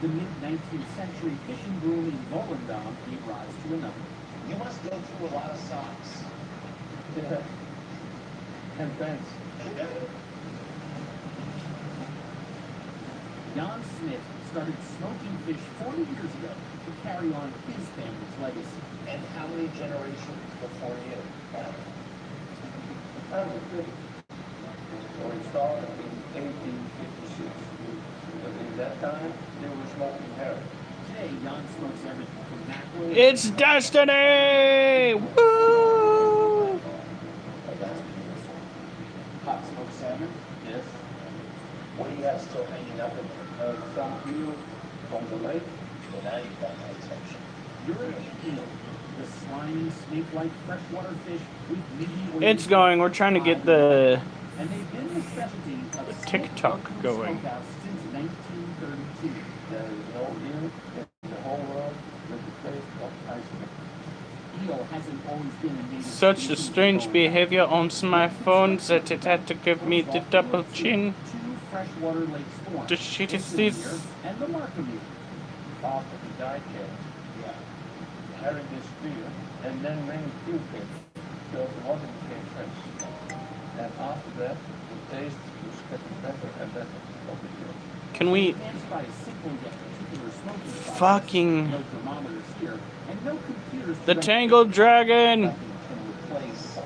The mid-19th century fishing boom in Volendam gave rise to another. You must go through a lot of socks. Yeah. And pants. Jan Smith started smoking fish 40 years ago to carry on his family's legacy. And how many generations before you? I was 50. So it started in 1856. But in that time, they were smoking heroin. Today, Jan smokes everything from mackerel. It's destiny! Woo! Hot smoked salmon? Yes. What do you have still hanging up in there? Some eel from the lake. Well, now you've got my attention. European eel, the slimy, snake-like freshwater fish with meaty oily It's going. We're trying to get the and they've been the specialty of TikTok local going. smokehouse since 1932. There is no eel in the whole world with the taste of ice cream. Eel hasn't always been a native such a species strange of behavior on my phone that it had to give me the double chin. Two freshwater lakes form. The shit is the this? Muir and the Markham Muir. After the diecast, Yeah. carried this spear and then ran through it till the water became fresh. And after that, the taste was getting better and better of the eel. Can we Advanced by a simple yet particular smoking process. fucking No thermometers here, and no computers. the to tangled dragon? Nothing can replace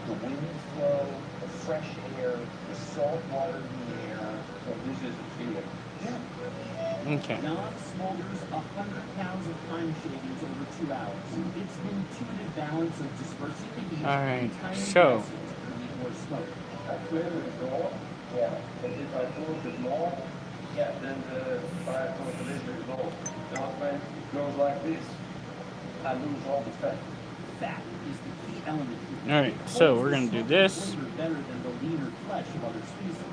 the wind flow, the fresh air, the salt water in the air. So this is a feeling. Okay. Jan smolders 100 pounds of pine shavings over 2 hours. It's the intuitive balance of dispersing the heat All right, and tiny so- gases to create more smoke. I cleared it all, Yeah. but if I close it more, Yeah. then the fire consolidation is low. Now when it goes like this, I lose all the fat. Fat is the key element here. All right, so we're gonna do this. Flavor better than the leaner flesh of other species.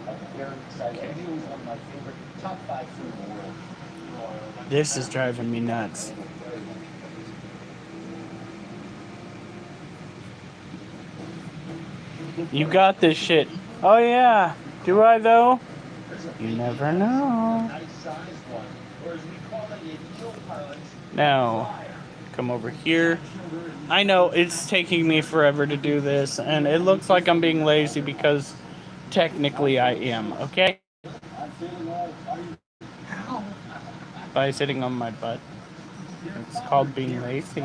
I'm very excited. Eel is one of my favorite top 5 food in the world. This is driving me nuts. You got this shit. Oh yeah. Do I though? You never know. Nice sized one, or as we call it in eel parlance, Now, come over here. I know it's taking me forever to do this, and it looks like I'm being lazy because technically I am, okay? By sitting on my butt. It's called being lazy.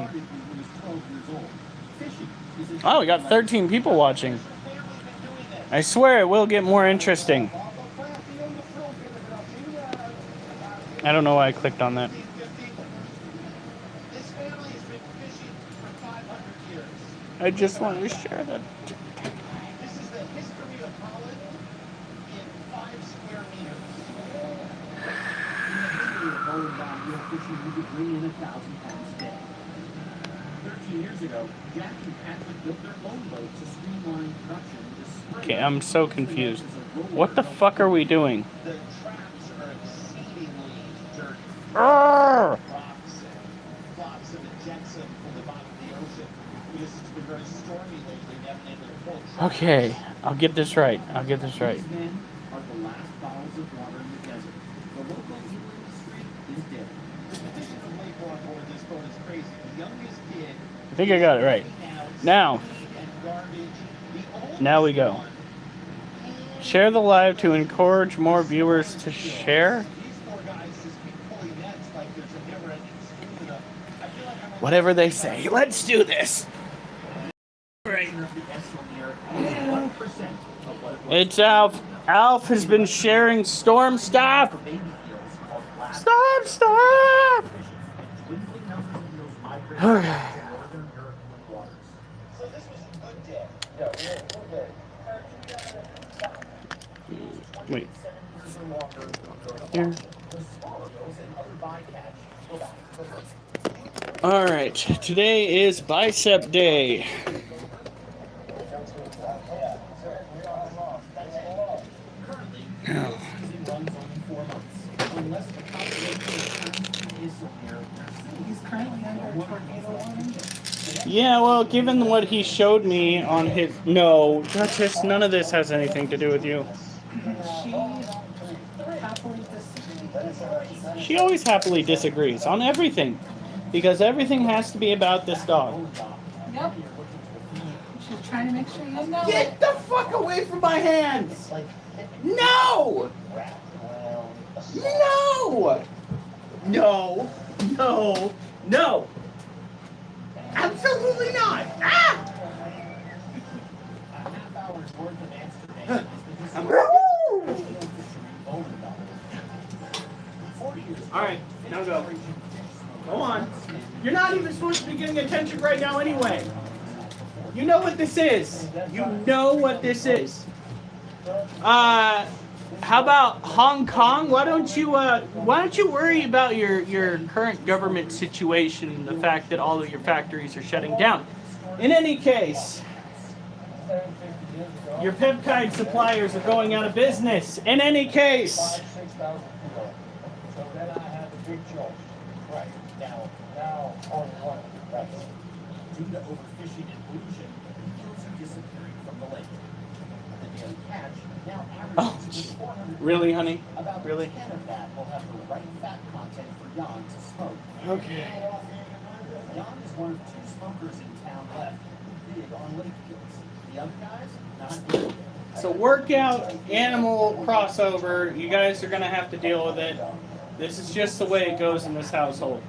Oh, we got 13 people watching. I swear it will get more interesting. I don't know why I clicked on that. this family has been fishing for 500 years. I just want to share that. This is the history of Holland in 5 square meters. In the history of Volendam eel fishing, you could bring in 1,000 pounds a day. 13 years ago, Jack and Patrick built their own boat to streamline production. Okay, I'm so confused. What the fuck are we doing? The traps are exceedingly dirty. Arrgh! Rocks and flotsam and jetsam from the bottom of the ocean. Because it's been very stormy lately, they haven't been able to pull traps. Okay, I'll get this right. I'll get this right. These men are the last bottles of water in the desert. The local eel industry is dead. The division of labor on board this boat is crazy. The youngest kid I think I got it right. Now, now we go. Share the live to encourage more viewers to share. Whatever they say. Let's do this. It's Alf. Alf has been sharing Storm. Stop! Stop! Stop! Okay. So this was a good day. Yeah, we're good. Wait. Here. All right. Today is Bicep Day. Now, yeah, well, given what he showed me on his... No, Duchess, none of this has anything to do with you. She happily deceased. She always happily disagrees on everything. Because everything has to be about this dog. Yep. She's trying to make sure you know Get it. the fuck away from my hands! No! No! No! No! No! Absolutely not! Ah! A half hour's worth of Amsterdam is the Woo! Alright, now go. Go on. You're not even supposed to be getting attention right now anyway. You know what this is. You know what this is. How about Hong Kong? Why don't you worry about your current government situation and the fact that all of your factories are shutting down? In any case, your peptide suppliers are going out of business. In any case. 6,000 kilos. So then I had a big choice. Right. Now, on one. Right. Due to overfishing and pollution, eels are disappearing from the lake. The daily catch now averages 400. Really, honey? About Really? 10 of that will have the right fat content for Jan to smoke. Okay. Jan is one of 2 smokers in town left big on lake eels. The other guys, not good. So workout, animal crossover, you guys are going to have to deal with it. This is just the way it goes in this household.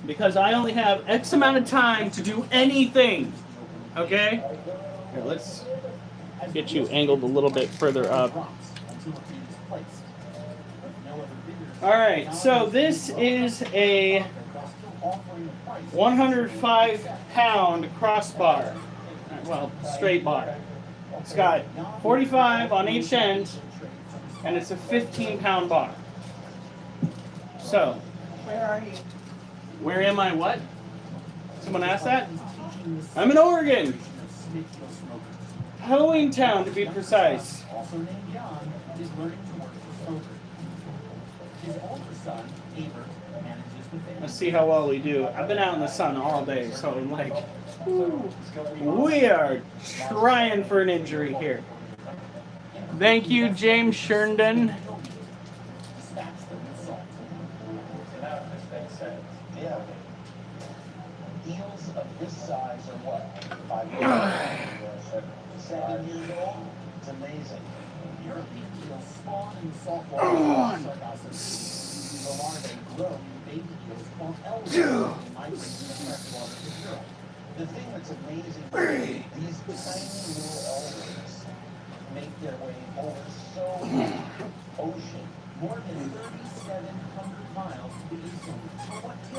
Because I only have X amount of time to do anything. Okay? Here, let's get you angled a little bit further up. Alright, so this is a 105-pound crossbar. Well, straight bar. It's got 45 on each end, and it's a 15-pound bar. So, Where are you? where am I? What? Someone asked that? I'm in Oregon. Halloween Town, to be precise. Also named Jan, is learning to work for smokers. His older son, Abert, manages the family. Let's see how well we do. I've been out in the sun all day, so I'm like, woo, we are trying for an injury here. Thank you, James Sherndon. Yeah. Eels of this size are what? 5 7 years old? It's amazing. European eels spawn in saltwater sargassos. The larvae grow in baby eels called elves and migrate from the freshwater to Europe. The thing that's amazing is these tiny little elders make their way over so much ocean. More than 3,700 miles to the east.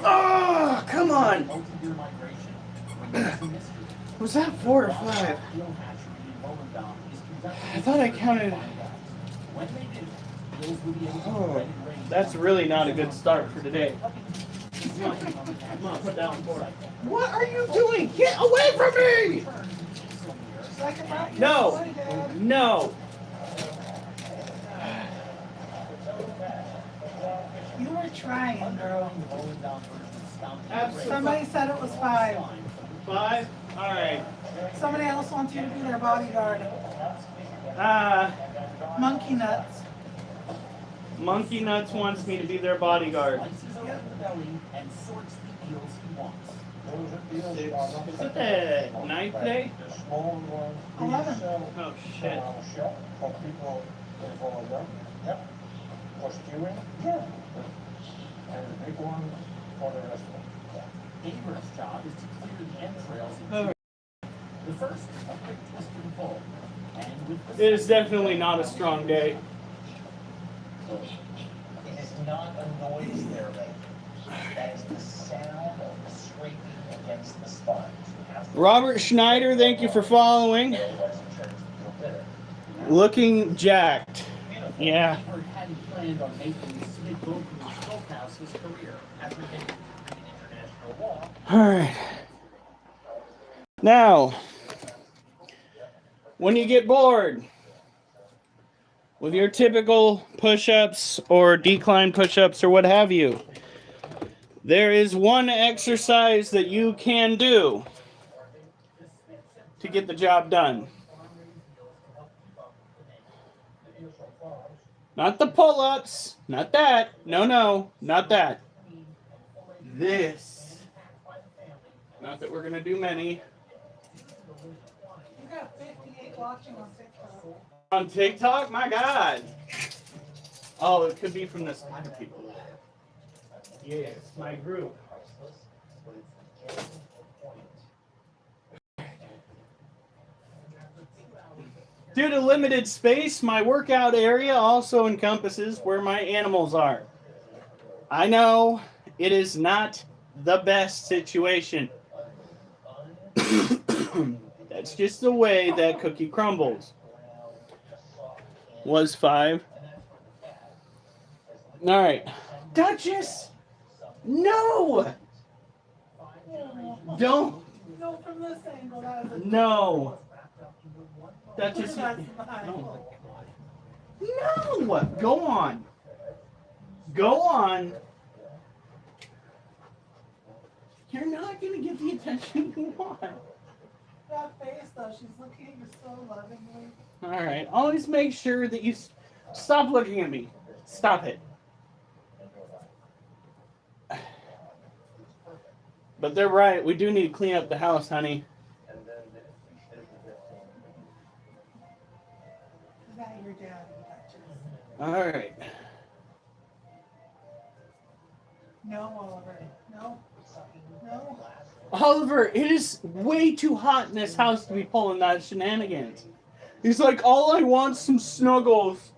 Oh, come on. Multi-year migration remains a mystery. Was that 4 or 5? Eel hatchery in Volendam is conducted. I thought I counted. When they do, eels will be able to Oh, spread and range. that's really not a good start for today. Come on, put down 4. What are you doing? Get away from me! She's like about you. No, Sorry, Dad. no. You were trying, girl. Absolutely. Somebody said it was 5. 5? All right. Somebody else wants you to be their bodyguard. Monkey nuts. Monkey Nuts wants me to be their bodyguard. Slices open the belly and sorts the eels he wants. Is it the 9th day? The small ones. 11. Oh, shit. Shell for people in Volendam. Yep. For stewing. Yeah. And the big one for the restaurant. Abert's job is to clear the entrails. Oh. The first, a quick twist and pull. And with the It is definitely not a strong day. It is not a noise they're making. That is the sound of the scraping against the sponge. Robert Schneider, thank you for following. Looking jacked. Yeah. Ebert hadn't planned on making this big boat from the smokehouse his career after getting an international law. All right. Now, when you get bored with your typical push-ups or decline push-ups or what have you, there is one exercise that you can do to get the job done. Not the pull-ups. Not that. No, no. Not that. This. Not that we're going to do many. You got 58 watching on TikTok. On TikTok? My God. Oh, it could be from the spider people. Yes, my group. Due to limited space, my workout area also encompasses where my animals are. I know it is not the best situation. That's just the way that cookie crumbles. Was 5. All right. Duchess! No! Don't. No, from this angle, that was a No. Duchess. That's No. No! Go on. Go on. You're not going to get the attention you want. that face, though. She's looking at you so lovingly. All right. Always make sure that you stop looking at me. Stop it. But they're right. We do need to clean up the house, honey. Is that your dad? Duchess? All right. No, Oliver. No. No. Oliver, it is way too hot in this house to be pulling that shenanigans. He's like, all I want's some snuggles.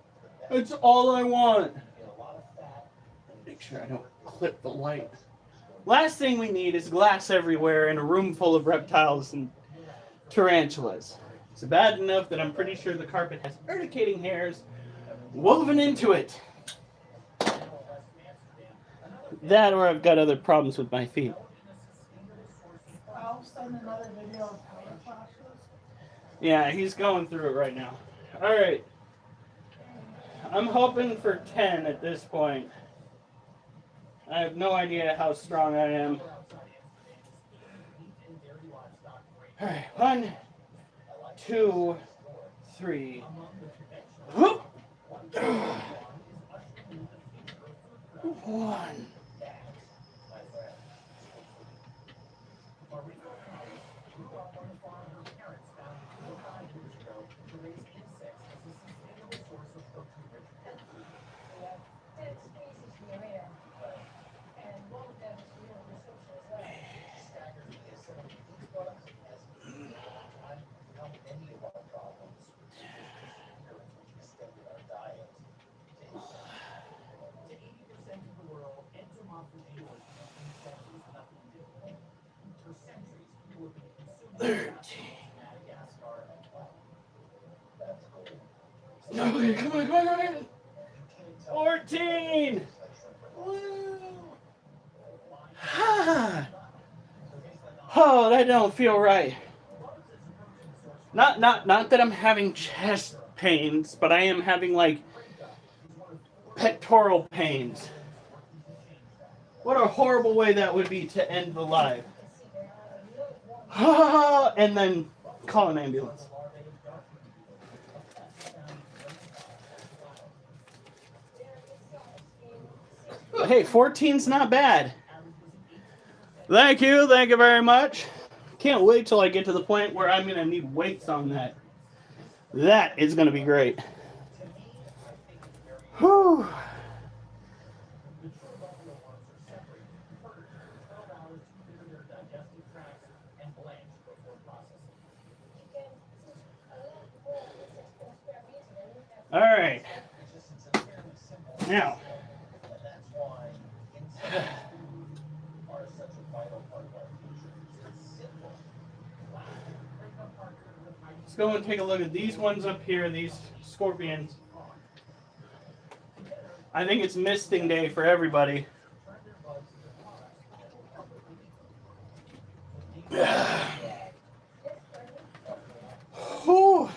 That's all I want. Make sure I don't clip the light. Last thing we need is glass everywhere in a room full of reptiles and tarantulas. It's bad enough that I'm pretty sure the carpet has urticating hairs woven into it. That or I've got other problems with my feet. I'll send another video of power flashes. Yeah, he's going through it right now. All right. I'm hoping for 10 at this point. I have no idea how strong I am. All right, 1, 2, 3. Whoop. 1. Okay, come on. 14. Oh, that don't feel right. Not that I'm having chest pains, but I am having like pectoral pains. What a horrible way that would be to end the live. And then call an ambulance. But hey, 14's not bad. Thank you very much. Can't wait till I get to the point where I'm going to need weights on that. That is going to be great. Whew. All right. Now. Let's go and take a look at these ones up here, these scorpions. I think it's misting day for everybody. Whew.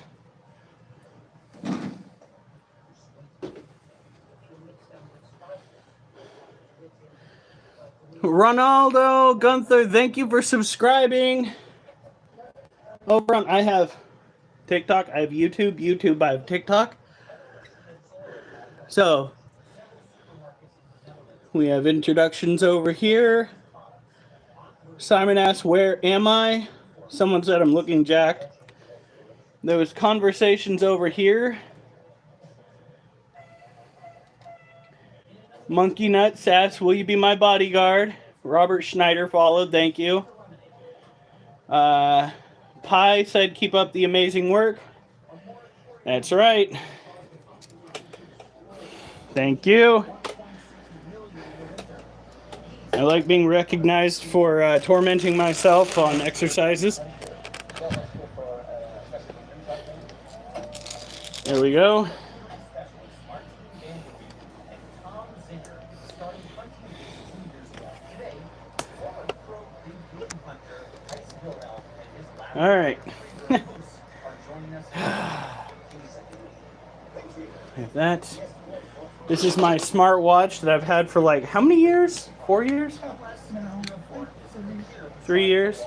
Ronaldo, Gunther, thank you for subscribing. Over on, I have TikTok, I have YouTube, I have TikTok. So, we have introductions over here. Simon asked, where am I? Someone said I'm looking jacked. There was conversations over here. Monkey Nuts asked, will you be my bodyguard? Robert Schneider followed, thank you. Pi said, keep up the amazing work. That's right. Thank you. I like being recognized for tormenting myself on exercises. There we go. All right. If that. This is my smartwatch that I've had for like how many years? 4 years? No. 3 years?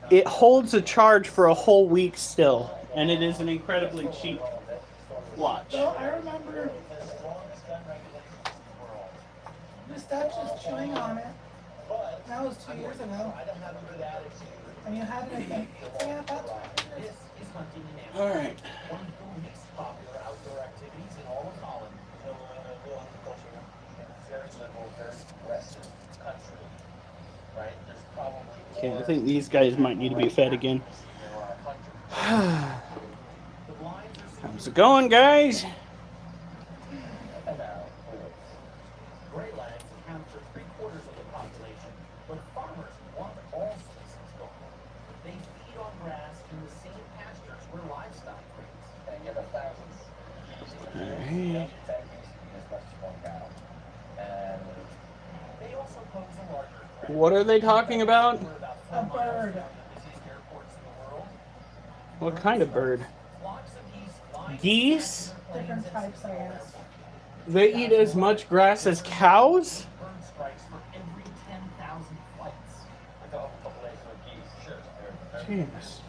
It holds a charge for a whole week still, and it is an incredibly cheap watch. Well, I remember Miss Dutch was chewing on it. That was 2 years ago. And you had it, I think, yeah, about 2 years. All right. Okay, I think these guys might need to be fed again. How's it going, guys? Greylands account for 3/4 of the population, but farmers want all species gone. They feed on grass in the same pastures where livestock graze. And yet thousands. Alright. And they also pose a larger threat. What are they talking about? A bird. What kind of bird? Geese? Different types, I guess. They eat as much grass as cows? Bird strikes for every 10,000 flights. Jeez.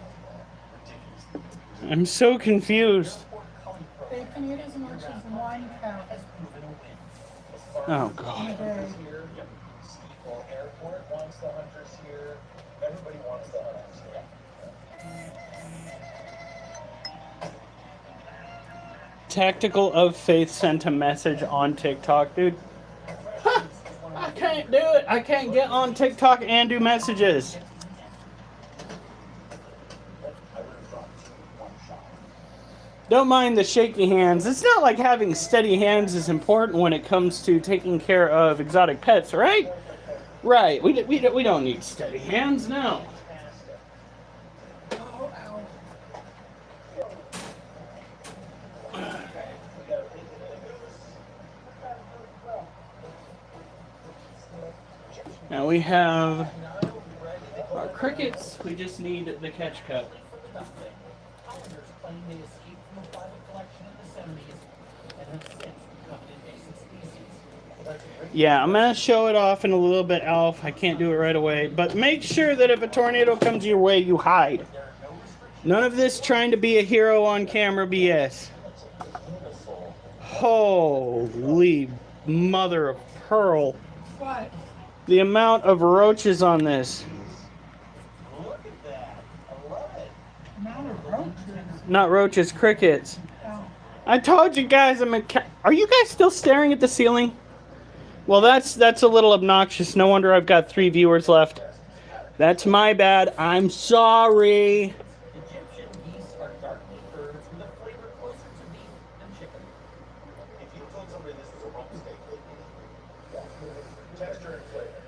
I'm so confused. They can eat as much as one cow Oh, in a God. day. Airport wants the hunters here. Everybody wants the hunters here. Tactical of Faith sent a message on TikTok, dude. Huh, I can't do it. I can't get on TikTok and do messages. Don't mind the shaky hands. It's not like having steady hands is important when it comes to taking care of exotic pets, right? Right. We don't need steady hands, no. Oh, ow. Now we have our crickets. We just need the catch cup. Claim they escaped from a private collection in the 70s and have since become an invasive species. Yeah, I'm going to show it off in a little bit, Alf. I can't do it right away. But make sure that if a tornado comes your way, you hide. None of this trying to be a hero on camera BS. Holy mother of pearl. What? The amount of roaches on this. Look at that. I love it. Amount of roaches. Not roaches, crickets. Oh. I told you guys I'm a Are you guys still staring at the ceiling? Well, that's a little obnoxious. No wonder I've got 3 viewers left. That's my bad. I'm sorry. Egyptian geese are dark meat birds with a flavor closer to beef than chicken. If you told somebody this was a rump steak, they'd be texture and flavor.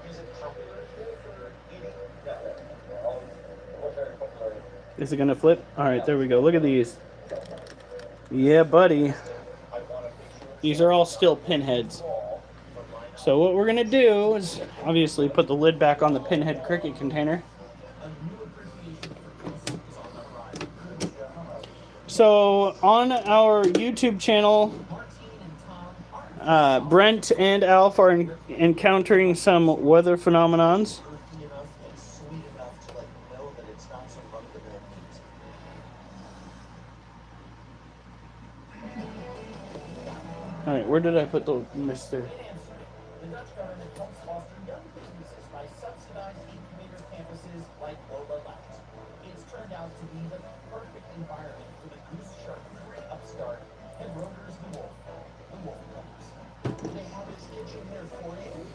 Is it popular for eating? No. What's very popular? Is it gonna flip? All right, there we go. Look at these. Yeah, buddy. These are all still pinheads. So what we're gonna do is obviously put the lid back on the pinhead cricket container. So on our YouTube channel, Brent and Alf are encountering some weather phenomenons. Earthy enough and sweet enough to let you know that it's not some run-of-the-mill meat. did I put the Mr.? In Amsterdam, the Dutch government helps foster young businesses by subsidized incubator campuses like Lola Labs. It's turned out to be the perfect environment for the goose charcuterie upstart and Roters the Wolf Brothers. They have a kitchen there for you.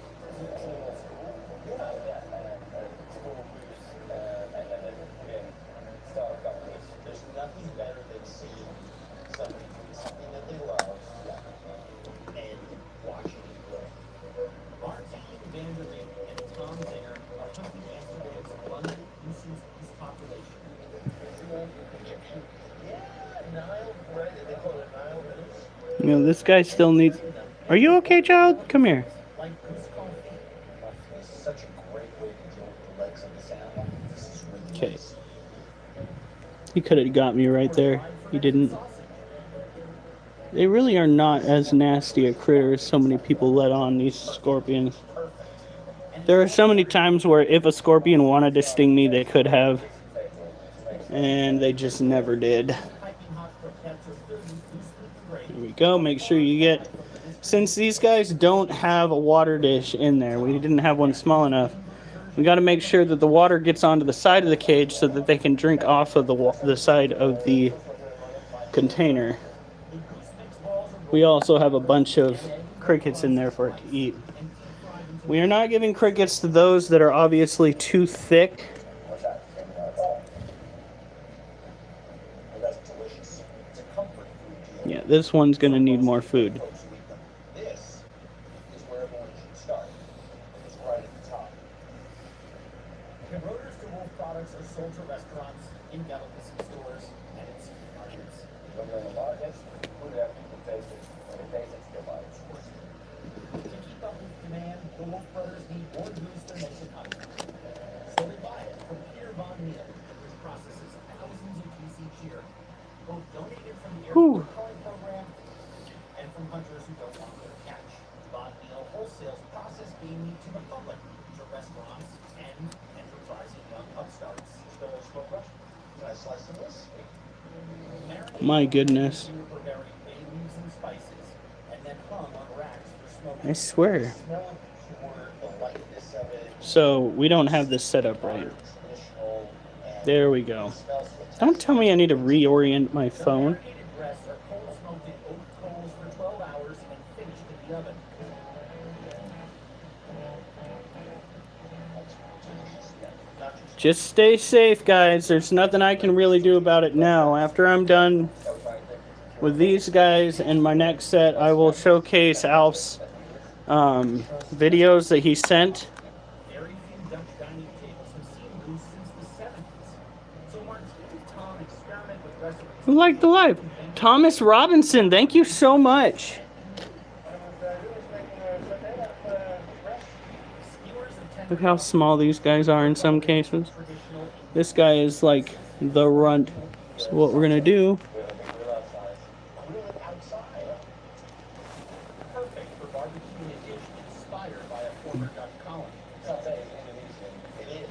There's nothing better than seeing somebody doing something that they love and watching it grow. Martin Vanderbeek and Tom Zinger are helping Amsterdam's abundant nuisance beast population. Yeah, Nile, right? They call it Nile News. You know, this guy still needs. Are you okay, child? Come here. Like goose coffee. This is such a great way to deal with the legs of this animal. This is really Okay. nice. He could have got me right there. He didn't. They really are not as nasty a critter as so many people let on, these scorpions. There are so many times where if a scorpion wanted to sting me, they could have. And they just never did. Here we go. Make sure you get... Since these guys don't have a water dish in there, we didn't have one small enough, we got to make sure that the water gets onto the side of the cage so that they can drink off of the side of the container. We also have a bunch of crickets in there for it to eat. We are not giving crickets to those that are obviously too thick. Yeah, this one's going to need more food. This is where everyone should start. It's right at the top. The Roters to Wolf products are sold to restaurants, in delicacy stores, and in supermarkets. When you're in the markets, food that people taste it. When they taste it, still buy it. To keep up with demand, the Wolf Brothers need more goose than they can hunt. So they buy it from Peter Von Meal, which processes thousands of geese each year, both donated from the Whew. airport calling program and from hunters who don't want their catch. Von Meal wholesales processed game meat to the public, to restaurants, and enterprising young upstarts. Can I slice some of this? My goodness. Were buried bay leaves and spices, and then hung on racks for smoking. I swear. Smell pure, the lightness of it, So, we don't have this set up right. traditional, and There we go. it smells fantastic. Don't tell me I need to reorient my phone. Marinated breasts are cold smoked in oak coals for 12 hours and finished in the oven. Just stay safe, guys. There's nothing I can really do about it now. After I'm done with these guys and my next set, I will showcase Alf's videos that he sent. Very few Dutch dining tables have seen goose since the 70s. So Martin and Tom experiment with recipes. Who liked the live? Thomas Robinson, thank you so much. Look how small these guys are in some cases. This guy is like the runt. So what we're gonna do, Perfect for barbecuing a dish inspired by a former Dutch colony. I'll tell you, Indonesian, it is,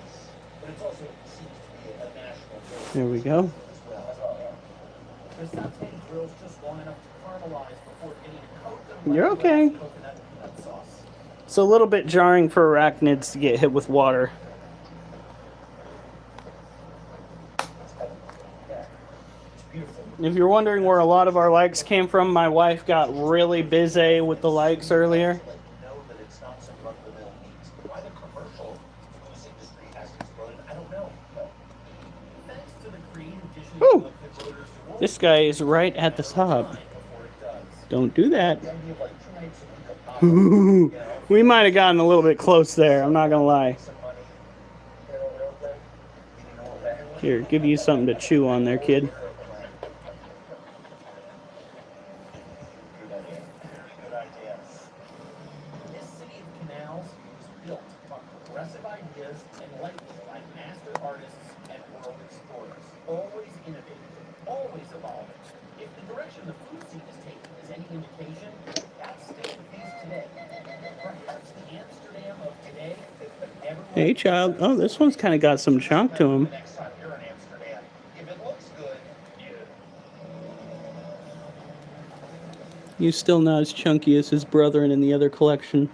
but it's also seems to be a national dish there we go. as well. The sauté grills just long enough to caramelize before getting a coat of You're okay. coconut and nut sauce. It's a little bit jarring for arachnids to get hit with water. If you're wondering where a lot of our likes came from, my wife got really busy with the likes earlier. Know that it's not some run-of-the-mill meat. Why the commercial goose industry has exploded, I don't know. Thanks to the creative addition Woo! of the Roters to Wolf This guy is right at the top. before it does. Don't do that. The idea of like 2 nights a week of pop, We might have gotten a little bit close there, I'm not gonna lie. some money, real quick. You know what? Here, give you something to chew on there, kid. Good idea. This city of canals was built on progressive ideas and lightning by master artists and world explorers. Always innovating, always evolving. If the direction the food scene is taking is any indication, that's still the case today. Perhaps the Amsterdam of today, everyone Hey, child. Oh, this one's kind of got some chunk to him. Next time you're in Amsterdam, if it looks good, He's still not as chunky as his brethren in the other collection.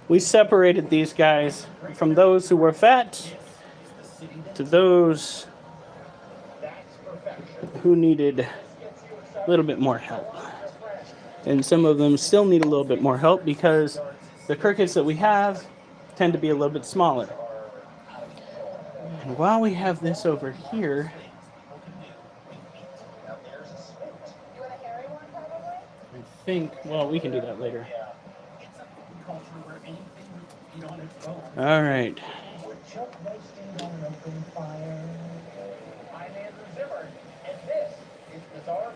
We separated these guys from those who were fat to those who needed a little bit more help. And some of them still need a little bit more help because the crickets that we have tend to be a little bit smaller. And while we have this over here, I think, well, we can do that later. All right.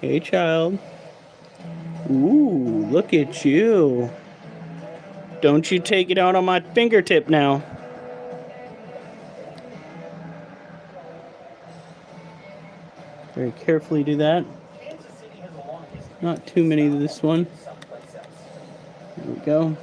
Hey, child. Ooh, look at you. Don't you take it out on my fingertip now. Very carefully do that. Not too many of this one. There we go.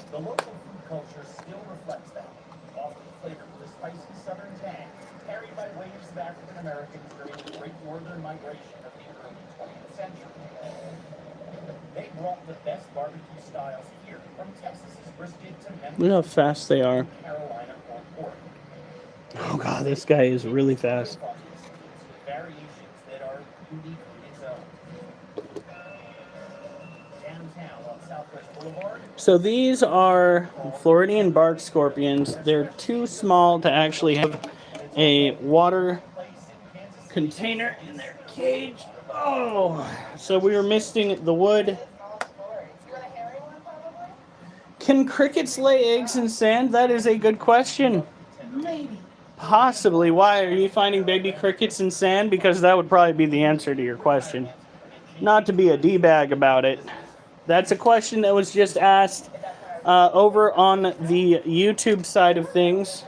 The local food culture still reflects that, often flavored with a spicy southern tang, carried by waves of African Americans during the Great Northern Migration of the early 20th century. They brought the best barbecue styles here, from Texas's brisket to Memphis. Look how fast they are. Carolina pork. Oh god, this guy is really fast. Variations that are unique in its own. Downtown on Southwest Boulevard. So these are Floridian bark scorpions. They're too small to actually have a water container in their cage. Oh, so we were missing the wood. Can crickets lay eggs in sand? That is a good question. Maybe. Possibly. Why are you finding baby crickets in sand? Because that would probably be the answer to your question. Not to be a D-bag about it. That's a question that was just asked over on the YouTube side of things.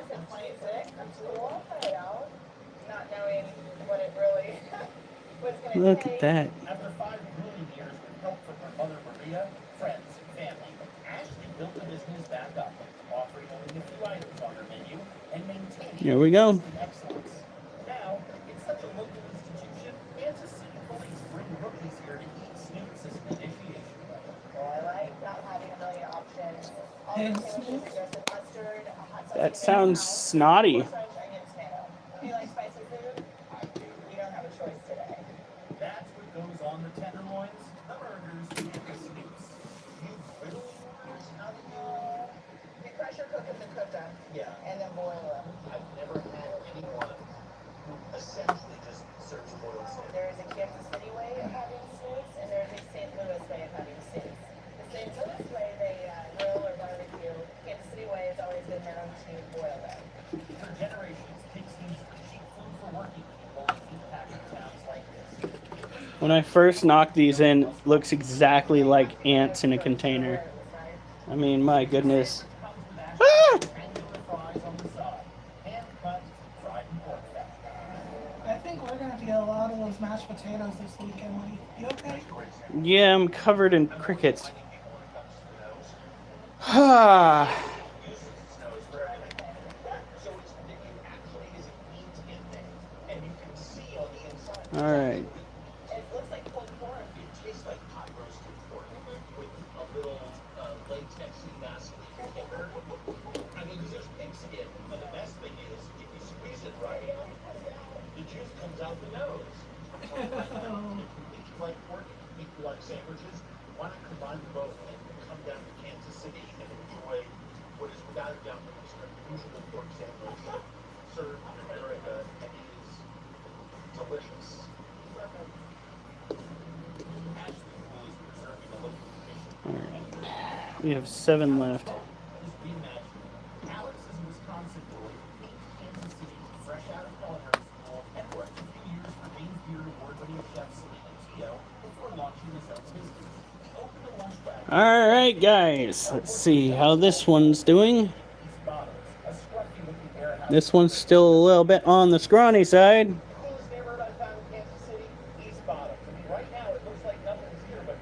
Look at that. After 5 grueling years with help from her mother Maria, friends, and family, Ashley built the business back up, offering only a few items on her menu and maintaining Here we go. excellence. Now, it's such a local institution, Kansas City police bring rookies here to eat snoots as an initiation. Well, I like not having a million options. All And the sandwiches, there's the custard, a hot sauce. That sounds snotty. French onion tomato. Do you like spicy food? You don't have a choice today. That's what goes on the tenderloins, the burgers, and the snoots. You whittle yours? How do You pressure cook them to cook them, Yeah, and then boil them. I've never had anyone who essentially just serves boiled salmon. There is a Kansas City way of having snoots, and there is a St. Louis way of having snoots. The St. Louis way, they grill or barbecue. Kansas City way has always been known to boil them. For generations, pigs used for cheap food for working people in meatpacking towns like this. When I first knocked these in, looks exactly like ants in a container. I mean, my goodness. Ah! Angular fries on the side, hand-cut, fried in pork fat. I think we're gonna have to get a lot of those mashed potatoes this weekend, Woody. You okay? Yeah, I'm covered in crickets. Ah. All right. It looks like pulled pork. It tastes like hot roasted pork with a little latexy Vaseline kicker. I mean, because there's pig skin, but the best thing is if you squeeze it right, the juice comes out the nose. If you like pork, if you like sandwiches, why not combine them both and come down to Kansas City and enjoy what is without a doubt the most unusual pork sandwich served in America and is delicious. All right. We have 7 left. Just reimagine. Alex is a Wisconsin boy, Kansas City, fresh out of culinary school, and worked a few years for James Beard award-winning chef Selena Tio before launching his own business. He opened a lunch wagon. All right, guys. Let's see how this one's doing. East Bottoms, a scruffy-looking warehouse. This one's still a little bit on the scrawny side. Coolest neighborhood I found in Kansas City, East Bottoms. I mean, right now it looks like nothing's here, but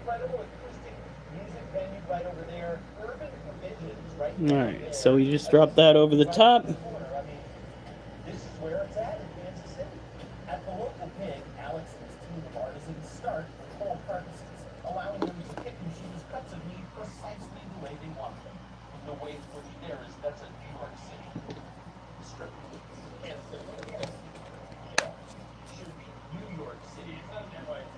incredible acoustic music venue right over there. Urban provisions right Alright, so we just drop that over the top. This is where it's at in Kansas City. At the local pig, Alex and his team of artisans start with whole carcasses, allowing them to pick and choose cuts of meat precisely the way they want them. The way to put it there is that's a New York City strip. Kansas City. Yeah. Should be New York City. It's not NYC.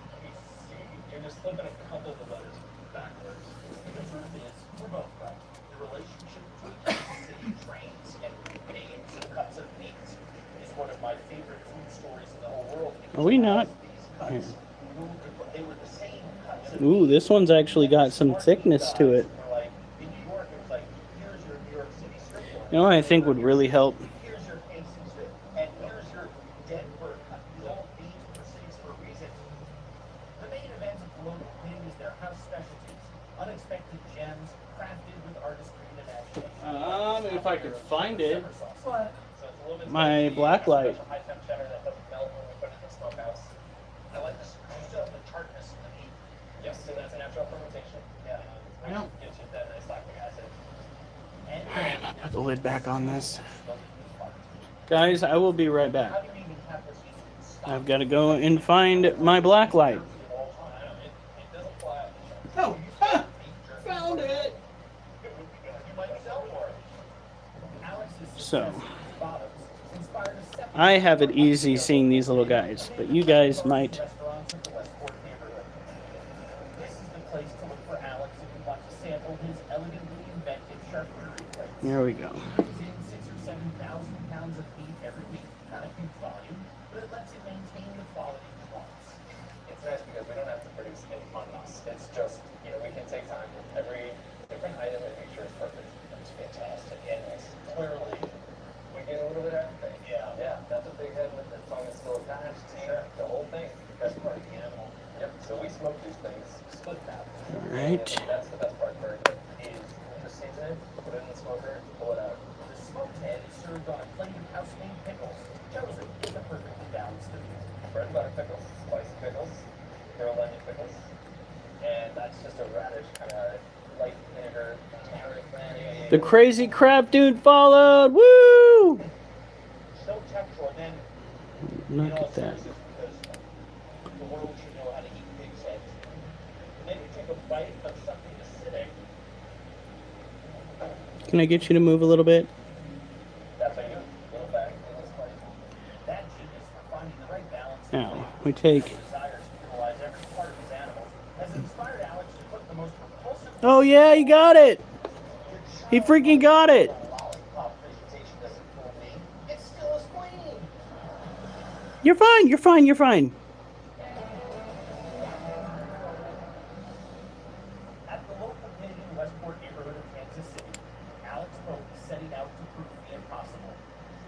You're just flipping a couple of the letters backwards. The truth is, we're both right. The relationship between Kansas City trains and names and cuts of meat is one of my favorite food stories in the whole world. Are we not? These cuts, they were the same cuts of Ooh, this one's actually got some thickness to it. like in New York, it was like, here's your New York City strip mall. You know what I think would really help? Here's your KC strip, and here's your Denver cut. These all names for cities for a reason. The main event of the local pig is their house specialties, unexpected gems crafted with artistry and imagination. If I could find it. What? So it's a little bit My spicy, black light. special high temp cheddar that doesn't melt when we put it in the smokehouse. I like this. You still have the tartness in the meat. Yes, so that's a natural fermentation. Yeah. I know. Gives you that nice lactic acid. And Alright, I'll put the lid back on this. Guys, I will be right how back. do you even have this stop? I've got to go and find my black light. It doesn't fly. Oh, ha! Found it! You might sell more. Alex's So, bottoms inspired a separate I have it easy seeing these little guys, but you guys might. restaurants of the Westport neighborhood. This is the place to look for Alex if you want to sample his elegantly invented charcuterie plates. There we go. It's in 6,000 or 7,000 pounds of beef every week. Not a huge volume, but it lets it maintain the quality it wants. It's nice because we don't have to produce it on us. It's just, we can take time with every different item and make sure it's perfect. It's fantastic. And it's clearly, we get a little bit of everything. Yeah, that's a big head with the tongue is still attached. Sure. The whole thing. Best part of the animal. Yep, so we smoke these things, split that. Alright. And that's the best part for it is just season it, put it in the smoker, pull it out. The smoked head is served on a plate of house-made pickles, chosen in the perfectly balanced amount. Bread and butter pickles, spicy pickles, grilled onion pickles, and that's just a radish kind of light vinegar, carrot, The crazy crab dude followed! Woo! So textural, then Look at that. because the world should know how to eat pig's heads. And then you take a bite of something acidic. Can I get you to move a little bit? that's how you do it. Little bag, little spice. That genius for finding the right balance of Now, flavor we take. and desires to utilize every part of his animals has inspired Alex to put the most repulsive Oh, yeah, he got it! He freaking got it! lollipop presentation doesn't fool me. It's still a spleen. You're fine, you're fine, you're fine. At the local pig in Westport neighborhood of Kansas City, Alex Pope is setting out to prove the impossible.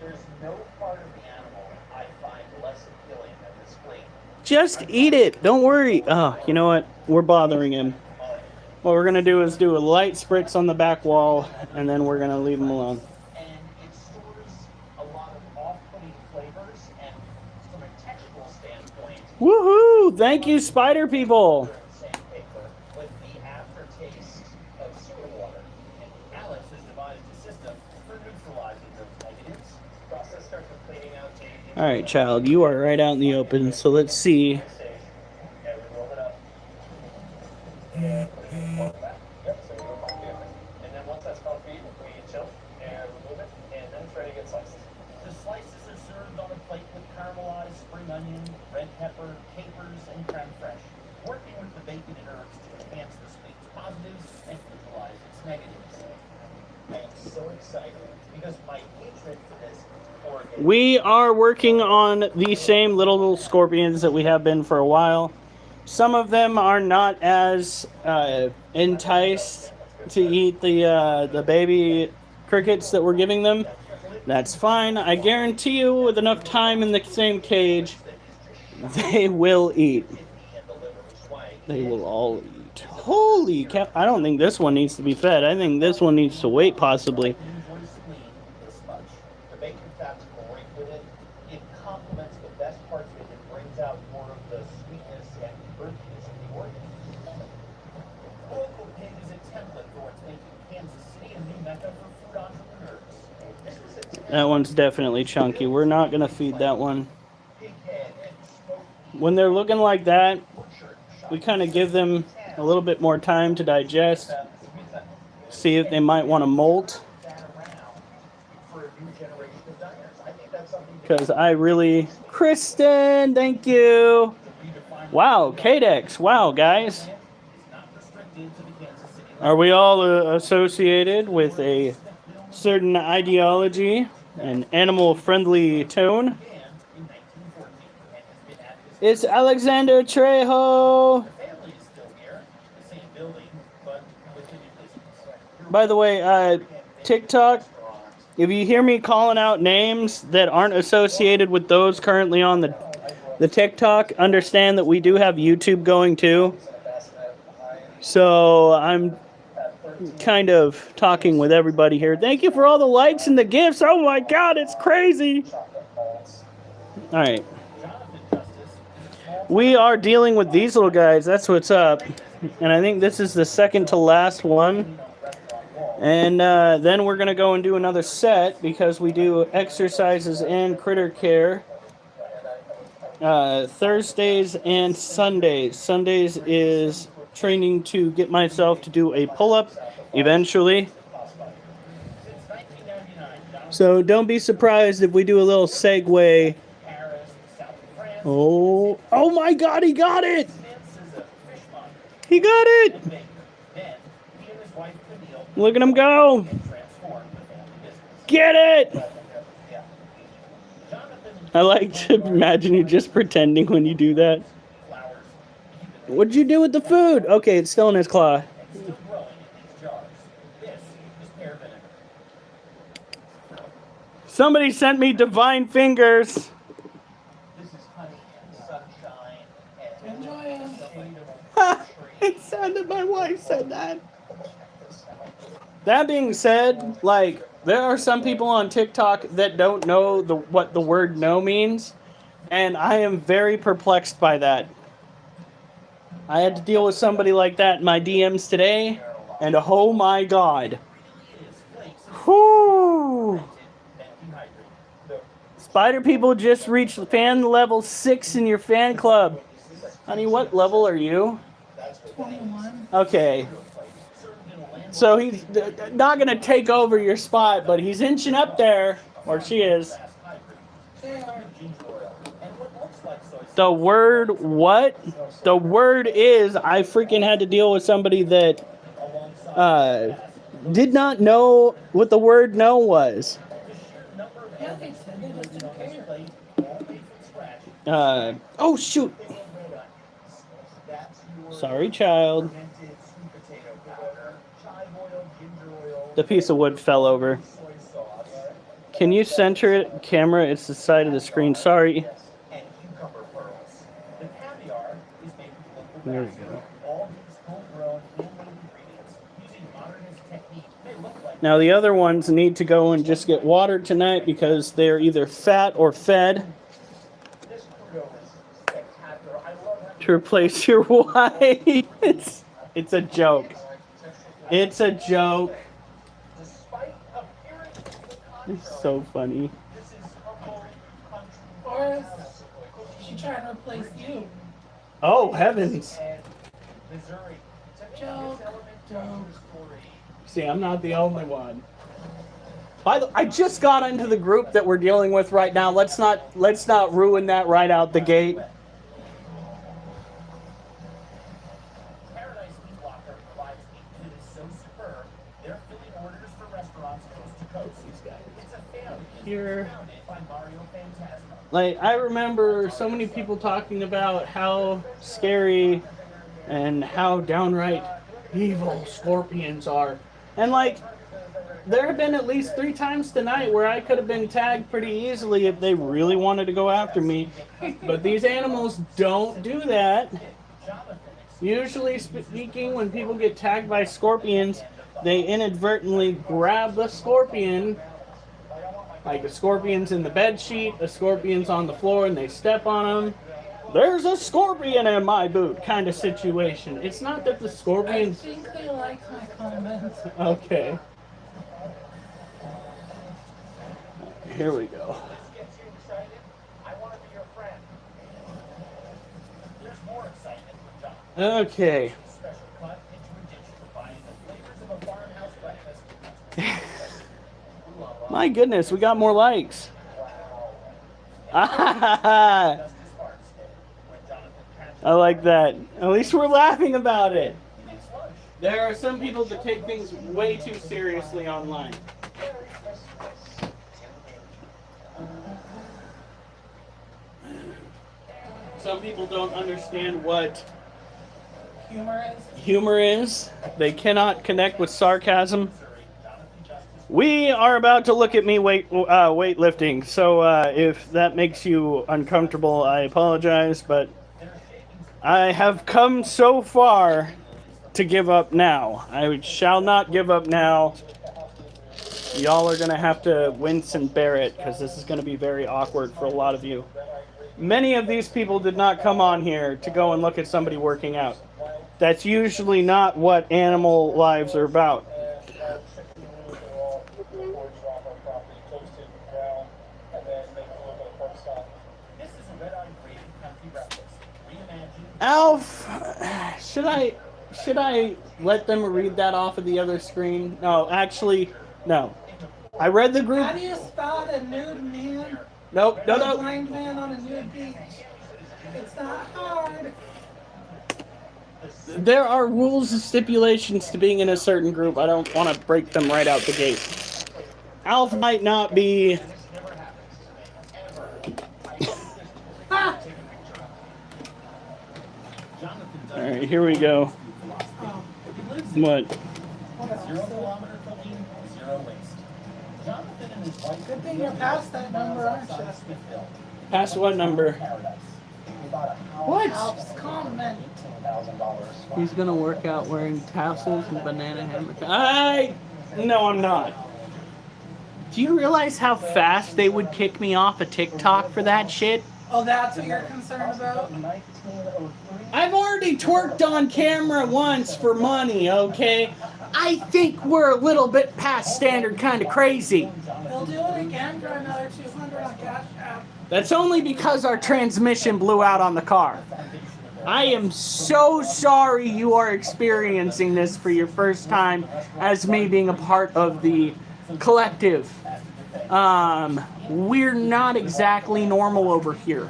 There's no part of the animal I find less appealing than the spleen. Just eat it. Don't worry. Oh, you know what? We're bothering him. What we're going to do is do a light spritz on the back wall, and then we're going to leave him alone. And it stores a lot of off-putting flavors, and from a textural standpoint, Woohoo! Thank you, spider people. sandpaper with the aftertaste of sewer water. And Alex has devised a system for neutralizing those negatives. Process starts with cleaning out the All right, child, you are right out in the open, so let's see. Yeah, we roll it up. And put it in the back. Yep, so we go coffee in. And then once that's coffee, we chill and remove it, and then it's ready to get sliced. The slices are served on a plate with caramelized spring onion, red pepper, capers, and creme fraiche, working with the bacon and herbs to enhance the sweet's positives and neutralize its negatives. I am so excited because my hatred for this organ We are working on the same little scorpions that we have been for a while. Some of them are not as enticed to eat the baby crickets that we're giving them. That's fine. I guarantee you, with enough time in the same cage, they will eat. They will all eat. Holy cow. I don't think this one needs to be fed. I think this one needs to wait, possibly. enjoys spleen this much. The bacon fat's great with it. It complements the best parts of it. It brings out more of the sweetness and earthiness of the organ. Local pig is a template for what's making Kansas City a new mecca for That one's definitely chunky. We're not going to feed that one. When they're looking like that, we kind of give them a little bit more time to digest. See if they might want to molt. Because I really... Kristen, thank you. Wow, Kadex. Wow, guys. Are we all associated with a certain ideology, an animal-friendly tone? It's Alexander Trejo. By the way, TikTok, if you hear me calling out names that aren't associated with those currently on the TikTok, understand that we do have YouTube going too. So I'm kind of talking with everybody here. Thank you for all the likes and the gifts. Oh my God, it's crazy. All right. We are dealing with these little guys. That's what's up. And I think this is the second to last one. And then we're going to go and do another set because we do exercises and critter care Thursdays and Sundays. Sundays is training to get myself to do a pull-up eventually. So don't be surprised if we do a little segue. Oh my God, he got it! He got it! Look at him go! Get it! I like to imagine you just pretending when you do that. What'd you do with the food? Okay, it's still in his claw. Somebody sent me divine fingers. It sounded my wife said that. That being said, like, there are some people on TikTok that don't know what the word no means, and I am very perplexed by that. I had to deal with somebody like that in my DMs today, and oh my God. Whoo! Spider people just reached fan level 6 in your fan club. Honey, what level are you? 21. Okay. So he's not going to take over your spot, but he's inching up there. Or she is. The word what? The word is, I freaking had to deal with somebody that did not know what the word no was. Yeah, they said they just didn't care. Oh shoot. Sorry, child. The piece of wood fell over. Can you center it, camera? It's the side of the screen. Sorry. There we go. Now the other ones need to go and just get watered tonight because they're either fat or fed. To replace your wife. It's a joke. It's a joke. It's so funny. Or is she trying to replace you? Oh, heavens. Joke. See, I'm not the only one. I just got into the group that we're dealing with right now. Let's not ruin that right out the gate. Here, like, I remember so many people talking about how scary and how downright evil scorpions are. And like, there have been at least 3 times tonight where I could have been tagged pretty easily if they really wanted to go after me. But these animals don't do that. Usually speaking, when people get tagged by scorpions, they inadvertently grab the scorpion. Like a scorpion's in the bed sheet, a scorpion's on the floor, and they step on them. There's a scorpion in my boot kind of situation. It's not that the scorpions... I think they like my comments. Okay. Here we go. This gets you excited? I want to be your friend. There's more excitement with John. Okay. Special cut into addition, combining the flavors of a farmhouse breakfast. My goodness, we got more likes. I like that. At least we're laughing about it. There are some people that take things way too seriously online. Some people don't understand what humor is. They cannot connect with sarcasm. We are about to look at me weightlifting, so if that makes you uncomfortable, I apologize, but I have come so far to give up now. I shall not give up now. Y'all are going to have to wince and bear it, because this is going to be very awkward for a lot of you. Many of these people did not come on here to go and look at somebody working out. That's usually not what animal lives are about. Alf, should I let them read that off of the other screen? No, actually, no. I read the group. How do you spot a nude man? Nope, no, A no. blind man on a nude beach. It's not hard. There are rules and stipulations to being in a certain group. I don't want to break them right out the gate. Alf might not be... Alright, here we go. What? Zero kilometer clean, zero waste. Jonathan and his wife. Good thing you're past that number, aren't you? Past what number? What? Alp's comment. He's gonna work out wearing tassels and banana hammock. No, I'm not. Do you realize how fast they would kick me off of TikTok for that shit? Oh, that's what you're concerned about? I've already twerked on camera once for money, okay? I think we're a little bit past standard kind of crazy. He'll do it again for another 200 on Cash App. That's only because our transmission blew out on the car. I am so sorry you are experiencing this for your first time as me being a part of the collective. We're not exactly normal over here.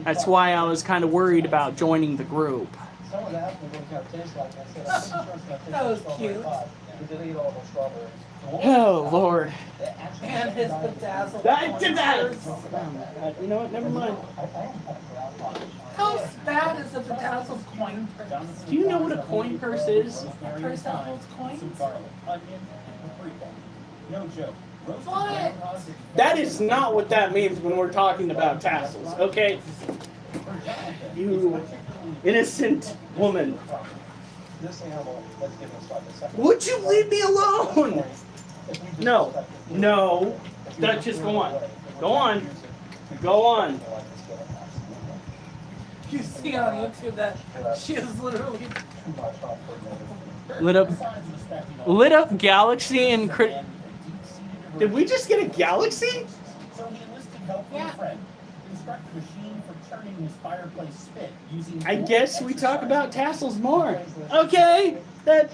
That's why I was kind of worried about joining the group. That was cute. Oh, Lord. And his bedazzled. You know what? Never mind. How bad is a bedazzled coin purse? Do you know what a coin purse is? A purse that holds coins? No joke. What? That is not what that means when we're talking about tassels, okay? You innocent woman. Would you leave me alone? No. No. Just go on. Go on. Go on. You see on YouTube that she is literally lit up Galaxy and Did we just get a Galaxy? So he enlisted help from a friend. Instruct the machine for turning his fireplace spit using. I guess we talk about tassels more. Okay. That.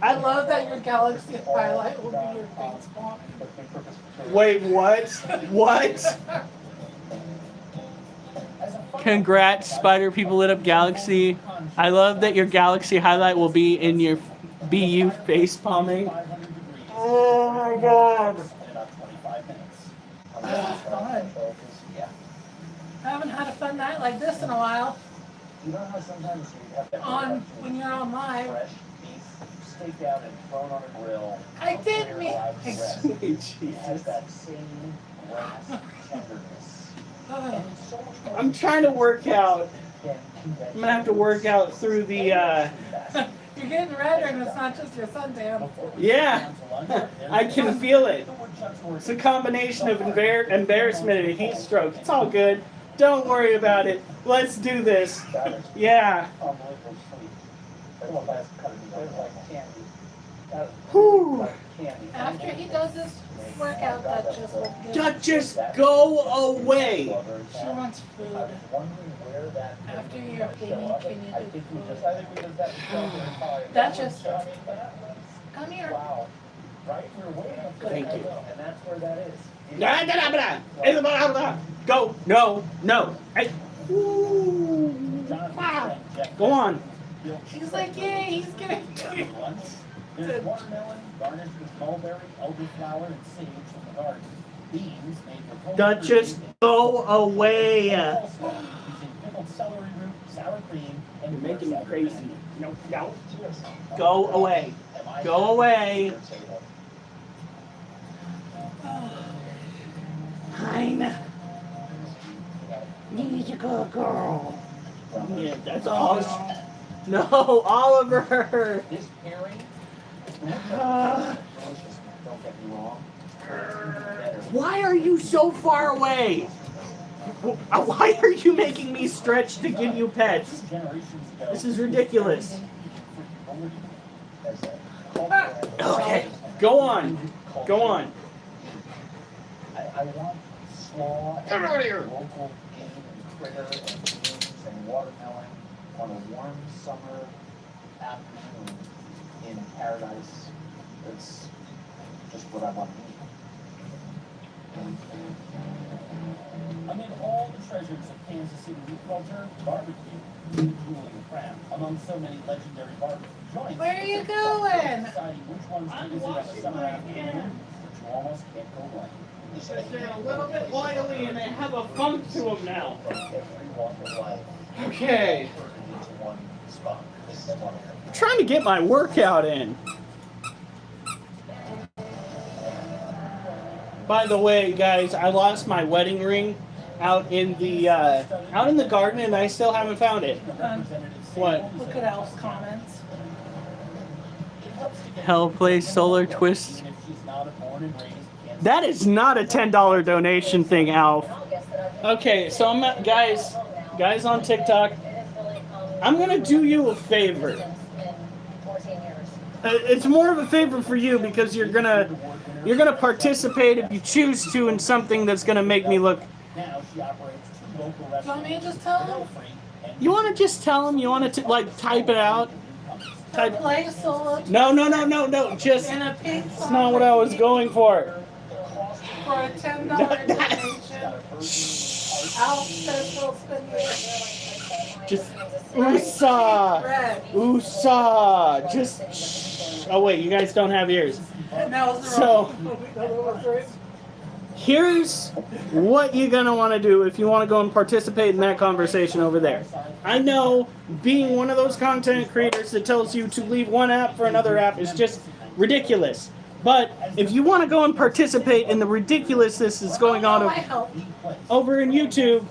I love that your Galaxy highlight will be your face bomb. Wait, what? What? Congrats, Spider People Lit Up Galaxy. I love that your Galaxy highlight will be in your BU face palming. Oh my god. Fun. I haven't had a fun night like this in a while. When you're on live. Staked out and thrown on a grill. I did me. I'm trying to work out. I'm gonna have to work out through the. You're getting redder, and it's not just your suntan. Yeah, I can feel it. It's a combination of embarrassment and a heat stroke. It's all good. Don't worry about it. Let's do this. Yeah. Whew. After he does this workout, Duchess will get. Duchess, go away. She wants food. After your opinion, can you do food? Duchess, come here. Thank you. And that's where that is. Go. No. No. Hey. Ooh. Wow. Go on. She's like, yay, he's gonna do it. There's watermelon garnished with mulberry, elderflower, and sage from the garden. Beans made with whole Duchess, fruit, go away. using pickled celery root, sour cream, and You're making me cider crazy. vinegar. No. Go away. Go away. Fine. Need a good girl. Yeah, that's all. No, Oliver. This pairing, Uh, don't get me wrong, Why are you so far away? Why are you making me stretch to give you pets? generations ago. This is ridiculous. Okay, go on. Go on. I want slaw Come and over here. local game and critter and beans and watermelon on a warm summer afternoon in paradise. It's just what I want to eat. Amid all the treasures of Kansas City youth culture, barbecue, jewel and crown. Among so many legendary barbecue joints, Where are you it's tough going? deciding which ones to visit on a summer afternoon, but you almost can't go wrong. They're a little bit oily and they have a funk to them now. From every walk of life, Okay. into one spot. This is one of them. I'm trying to get my workout in. By the way, guys, I lost my wedding ring out in the garden, and I still haven't found it. What? Look at Al's comments. Hell Place Solar Twist. That is not a $10 donation thing, Alf. Okay, so guys on TikTok, I'm gonna do you a favor. It's more of a favor for you because you're gonna participate if you choose to in something that's gonna make me look. Do you want me to just tell him? You want to just tell him? You want to like type it out? Type. Play solo No. Just. in a pink That's not what I was going for. for a $10 donation. Al says he'll spend it. Just. USA. Red. USA. Just. Shh. Oh wait, you guys don't have ears. No, it's the So- wrong. Here's what you're gonna want to do if you want to go and participate in that conversation over there. I know being one of those content creators that tells you to leave one app for another app is just ridiculous. But if you want to go and participate in the ridiculousness that's going on over in YouTube,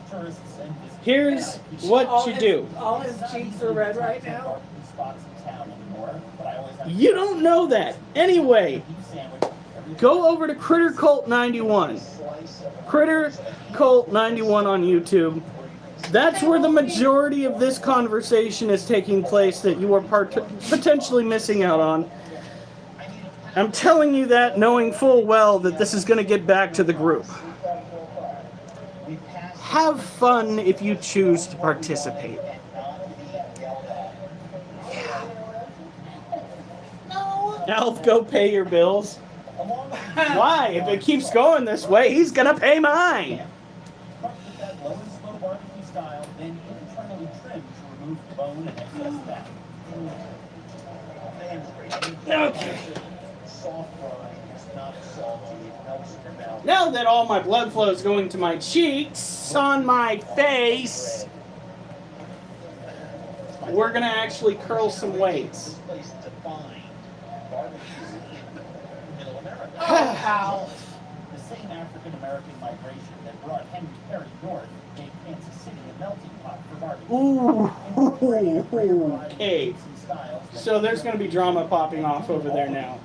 here's what you do. All his cheeks are red right now. You don't know that. Anyway, go over to Critter Cult 91. Critter Cult 91 on YouTube. That's where the majority of this conversation is taking place that you are potentially missing out on. I'm telling you that knowing full well that this is going to get back to the group. Have fun if you choose to participate. Alf, go pay your bills. Why? If it keeps going this way, he's going to pay mine. Okay. Now that all my blood flow is going to my cheeks, on my face, we're going to actually curl some weights. Ow. The same African-American migration that brought Henry Perry north gave Kansas City a melting pot for barbecue. Ooh, okay. So there's going to be drama popping off over there now.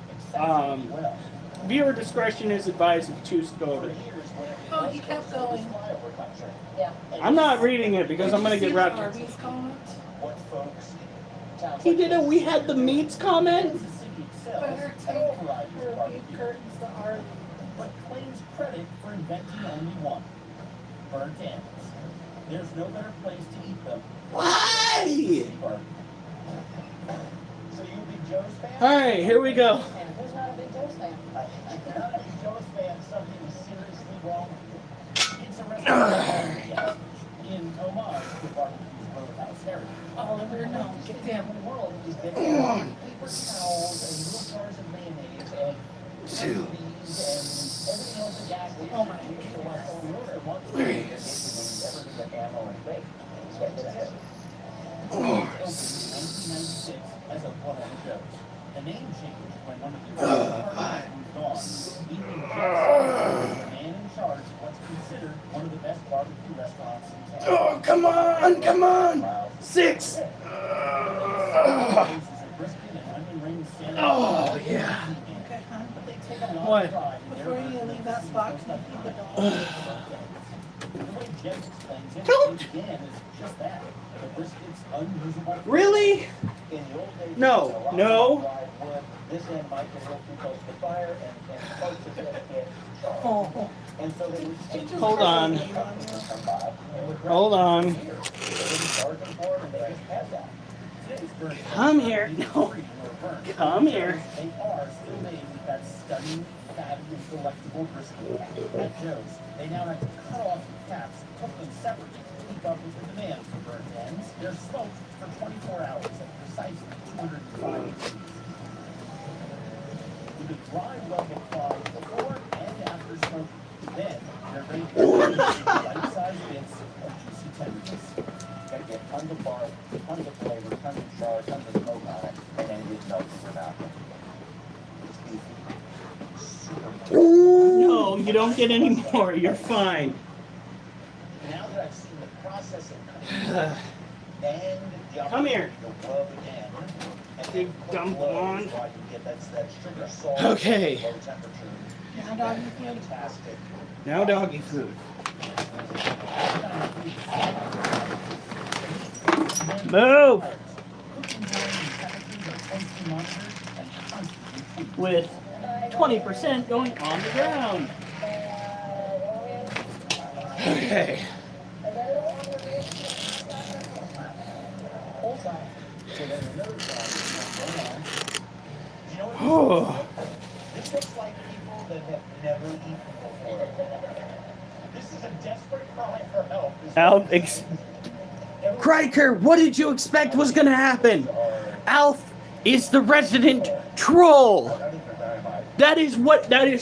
Viewer discretion is advised if you choose to go over there. Oh, he kept going. I'm not reading it because I'm going to get wrapped. Arby's comments? He did a "We Had the Meats" comment? sells Better at take all varieties her of beef barbecue, curtains to Arlie. but claims credit for inventing only one: burnt ends. There's no better place to eat them. Why? Barbecue. So you a big Joe's fan? All right, here we go. And who's not a big Joe's fan? If you're not a big Joe's fan, something is seriously wrong with you. It's a restaurant yes, in homage to barbecue's Roadhouse heritage. Oliver, no, get down. The world is getting paper towels and little jars of mayonnaise and cheese and everything else at gas station. Oh my So goodness. the world at once when you ever do the ammo and bake. So it's opened in 1996 as a one-off show. The name changed when one of the partners moved on. Ethan Jackson, the man in charge of what's considered one of the best barbecue restaurants in town. Oh, come on, come on. 6. Oh, yeah. Okay, hon. What? Before you leave that spot, can you feed the dog? Don't. Really? In the old days, No, there was a lot no. of live wood. This end might get a little too close to the fire, and folks would get charred. Oh. And so they would take Hold on. come by and would grab Hold on. beer. They didn't charge them for it, and they just had that. Come here. No. Come here. They are still made with that stunning, fatty, and delectable brisket. At Joe's, they now have to cut off the caps, cook them separately to keep up with the demand for burnt ends. They're smoked for 24 hours at precisely 205 degrees. With a dry rub applied before and after smoking. Then, they're ready to bite-sized bits of juicy tenderness. Gotta get tons of bark, tons of flavor, tons of char, tons of smoke on it, and then it melts in your mouth. It's beefy. No, you don't get any more. You're fine. Now that I've seen the process of cutting and the Come here. the rub again, and Big then dumb cook low one. is why you get that sugar salt, Okay. low temperature. Now, doggy food. Fantastic. Now doggy food. Move. With 20% going on the ground. Okay. So then another side going on. You know what Oh. this looks like people that have never eaten before. This is a desperate cry for help. Alf, Kriker, what did you expect was gonna happen? Alf is the resident troll. That is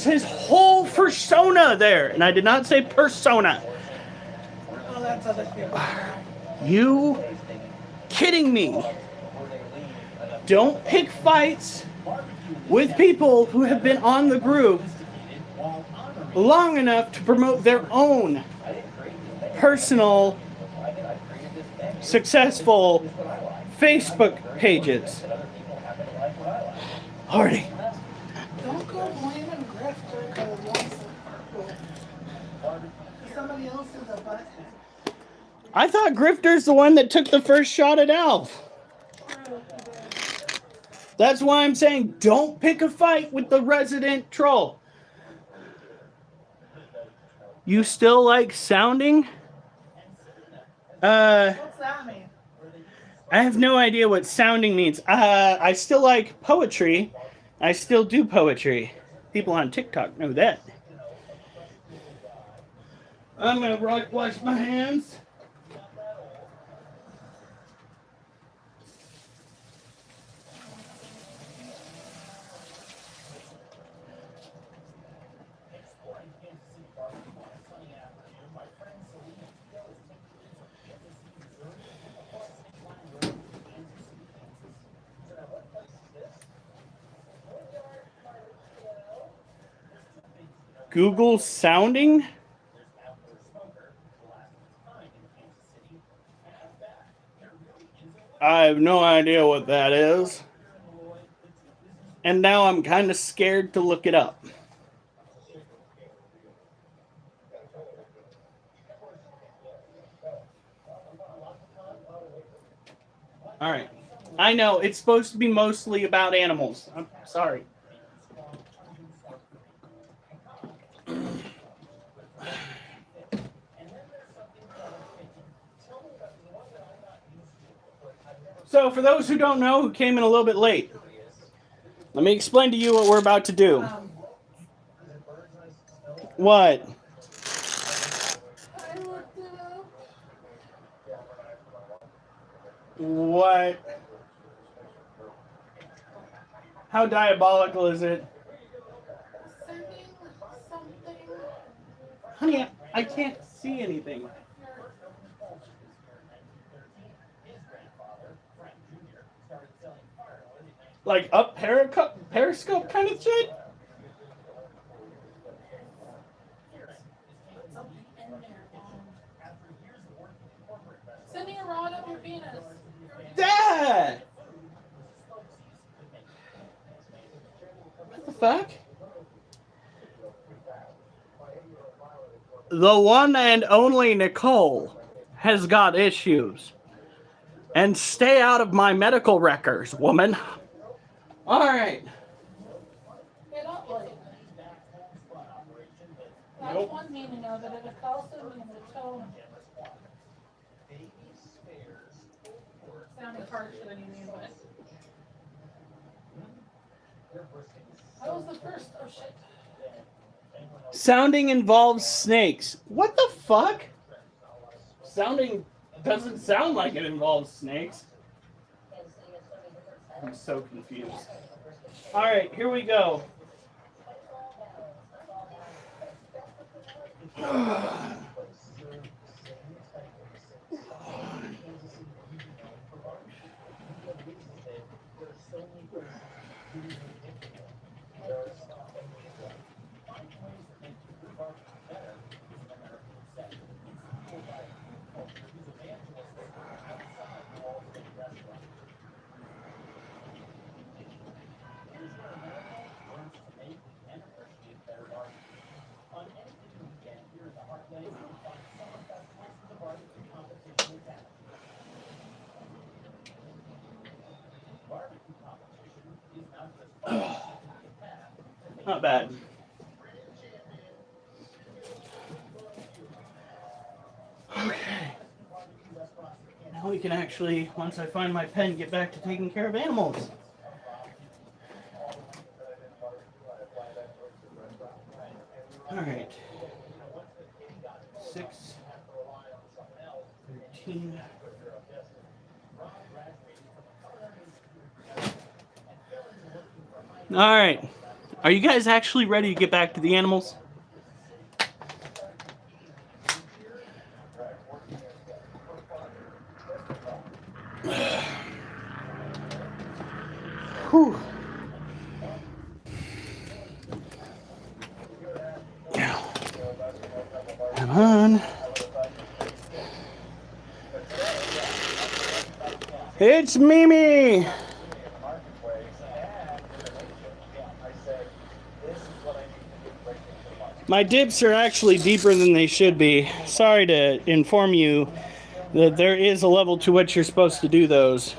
his whole persona there. And I did not say persona. Oh, that's other people. You kidding me? Don't pick fights with people who have been on the group long enough to promote their own personal, successful Facebook pages. Lordy. Don't go blaming Grifter because somebody else is a butthead. I thought Grifter's the one that took the first shot at Alf. That's why I'm saying don't pick a fight with the resident troll. You still like sounding? What's that mean? I have no idea what sounding means. I still like poetry. I still do poetry. People on TikTok know that. I'm gonna wash my hands. Google sounding? I have no idea what that is. And now I'm kind of scared to look it up. All right. I know, it's supposed to be mostly about animals. I'm sorry. So, for those who don't know, who came in a little bit late, let me explain to you what we're about to do. What? I looked it up. What? How diabolical is it? Sending something. Honey, I can't see anything. Like up periscope kind of shit? Sending a rod up your penis. Dad! What the fuck? The one and only Nicole has got issues. And stay out of my medical records, woman. Alright. Get up late. That's Nope. one meaning of it. It also means a tone. Sounding harsher than you mean, but. That was the first. Oh shit. Sounding involves snakes. What the fuck? Sounding doesn't sound like it involves snakes. I'm so confused. Alright, here we go. Not bad. Okay. Now we can actually, once I find my pen, get back to taking care of animals. Alright. 6, 13. Alright. Are you guys actually ready to get back to the animals? Whew. Come on. It's Mimi! My dips are actually deeper than they should be. Sorry to inform you that there is a level to which you're supposed to do those.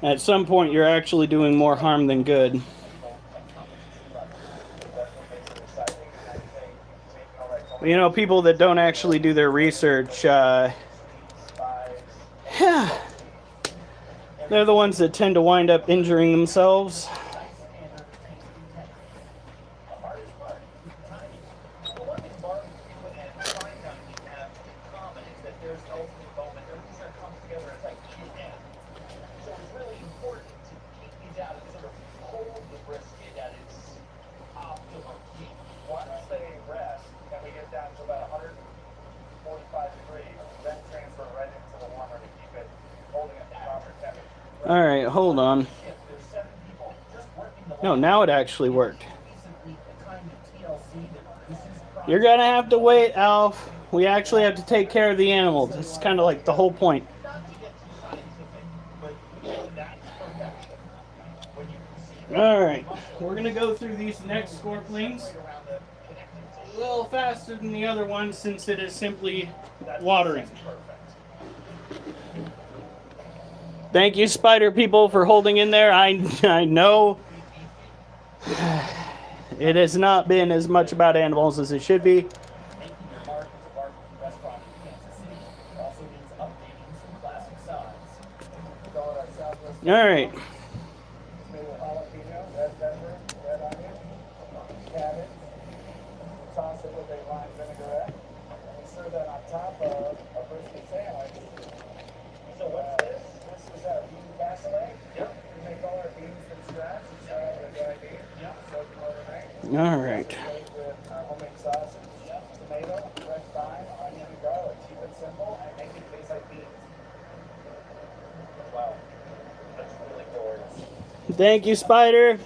At some point, you're actually doing more harm than good. You know, people that don't actually do their research, they're the ones that tend to wind up injuring themselves. Alright, hold on. No, now it actually worked. You're gonna have to wait, Alf. We actually have to take care of the animals. It's kind of like the whole point. Alright, we're gonna go through these next scorpions a little faster than the other one since it is simply watering. Thank you, spider people, for holding in there. I know it has not been as much about animals as it should be. Making your mark as a barbecue restaurant in Kansas City also means updating some classic sides. All right. Tomato jalapeno, red pepper, red onion, cabbage. Toss it with a lime vinaigrette. And serve that on top of a brisket sandwich. So what's this? This is bean casserole. Yep. We make all our beans from scratch. We start out with dry beans. Yep. Soak them overnight. All right. Made with homemade sausage, tomato, red thyme, onion, and garlic. Keep it simple and make it taste like beans. Wow. That's really glorious. Thank you, Spider.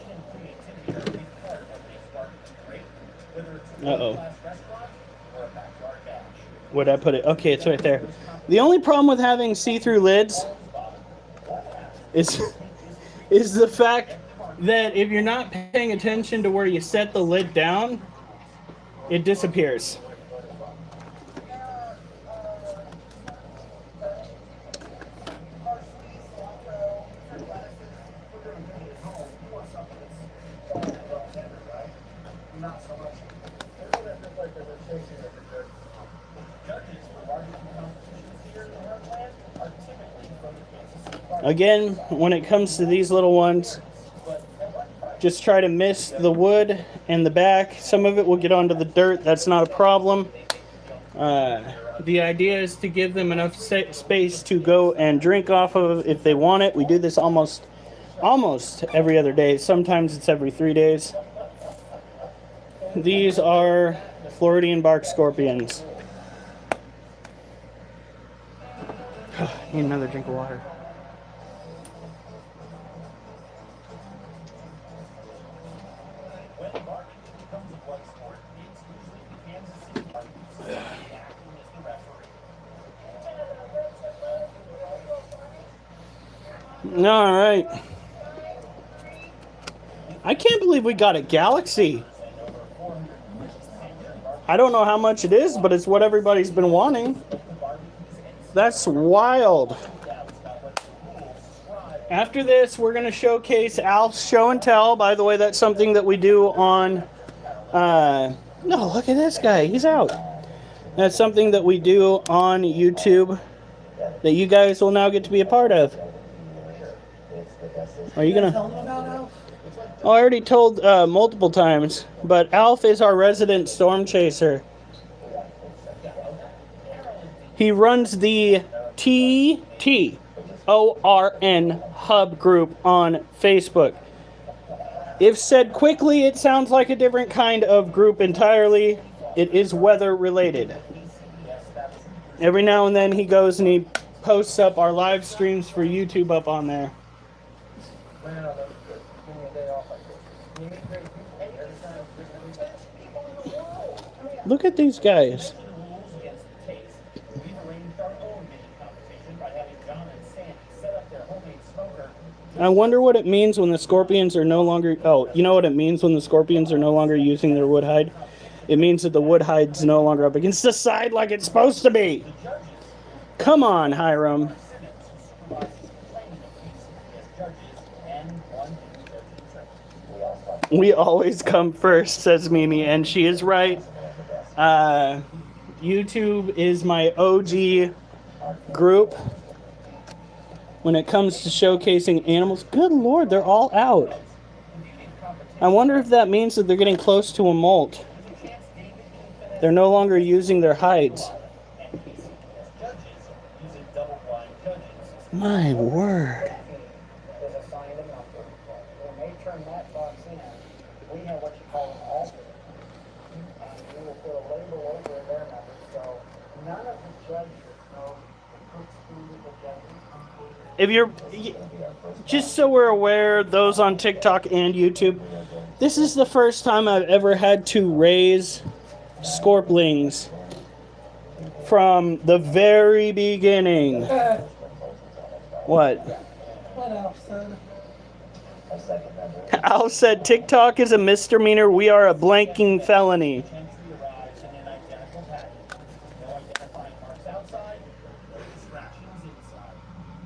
Uh-oh. Where'd I put it? Okay, it's right there. The only problem with having see-through lids is the fact that if you're not paying attention to where you set the lid down, it disappears. Not so much. Like they were chasing it for good. Judges for barbecue competitions here in Heartland are typically from the Kansas City Barbecue. Again, when it comes to these little ones, just try to miss the wood and the back. Some of it will get onto the dirt. That's not a problem. The idea is to give them enough space to go and drink off of if they want it. We do this almost every other day. Sometimes it's every 3 days. These are Floridian bark scorpions. Need another drink of water. When barbecue becomes a blood sport, it's usually the Kansas City Barbecue Society acting as the referee. All right. I can't believe we got a galaxy. I don't know how much it is, but it's what everybody's been wanting. That's wild. After this, we're going to showcase Alf's show and tell. By the way, that's something that we do on... no, look at this guy. He's out. That's something that we do on YouTube that you guys will now get to be a part of. Are you going to... Tell them about Alf. Oh, I already told multiple times, but Alf is our resident storm chaser. He runs the TTORN Hub group on Facebook. If said quickly, it sounds like a different kind of group entirely. It is weather related. Every now and then he goes and he posts up our live streams for YouTube up on there. Look at these guys. I wonder what it means when the scorpions are no longer... Oh, you know what it means when the scorpions are no longer using their wood hide? It means that the wood hide's no longer up against the side like it's supposed to be. Come on, Hiram. We always come first, says Mimi, and she is right. YouTube is my OG group when it comes to showcasing animals. Good Lord, they're all out. I wonder if that means that they're getting close to a molt. They're no longer using their hides. My word. If you're, just so we're aware, those on TikTok and YouTube, this is the first time I've ever had to raise scorplings from the very beginning. What? What Alf said. Alf said TikTok is a misdemeanor. We are a blanking felony.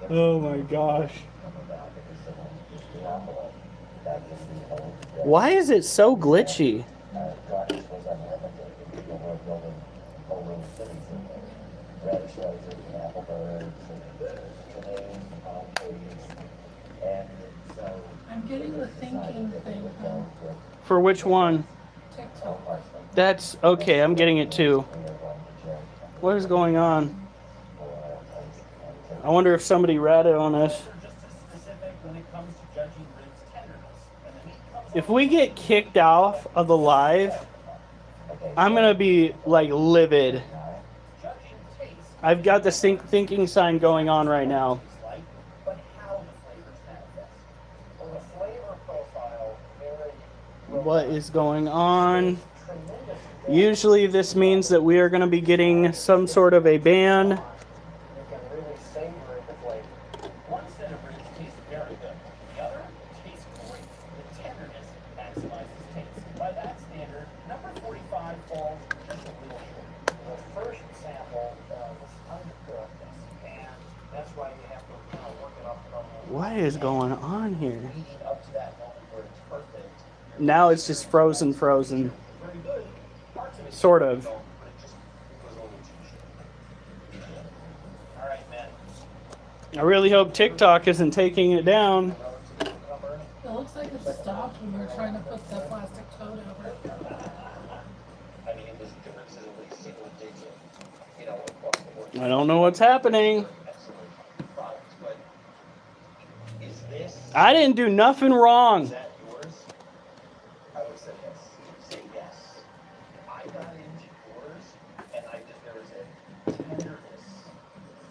Oh my gosh. Why is it so glitchy? I'm getting the thinking thing from For which one? TikTok. That's okay, I'm getting it too. What is going on? I wonder if somebody ratted on us. They're just as specific when it comes to judging ribs tenderness. And the meat comes If we get kicked off of the live, I'm gonna be like livid. judging taste. I've got the thinking sign going on right now. Like, but how the flavors manifest. Well, the flavor profile very What is going on? Usually this means that we are going to be getting some sort of a ban. you can really savor the flavor. One set of ribs tastes very good. The other tastes great. The tenderness maximizes taste. By that standard, number 45 falls just a little short. The first sample was undercooked, and that's why you have to kind of work it up from What is going on here? leading up to that moment where it's perfect. Now it's just frozen. Very good. Parts of it Sort of. But it just was a little too short. all right, man. I really hope TikTok isn't taking it down. It looks like it stopped when you were trying to put the plastic coat over it. I mean, it was differences of like single digit, you know, across the board. I don't know what's happening. Excellent products, but is this, I didn't do nothing wrong. is that yours? I would say yes. Say yes. I got into yours, and there was a tenderness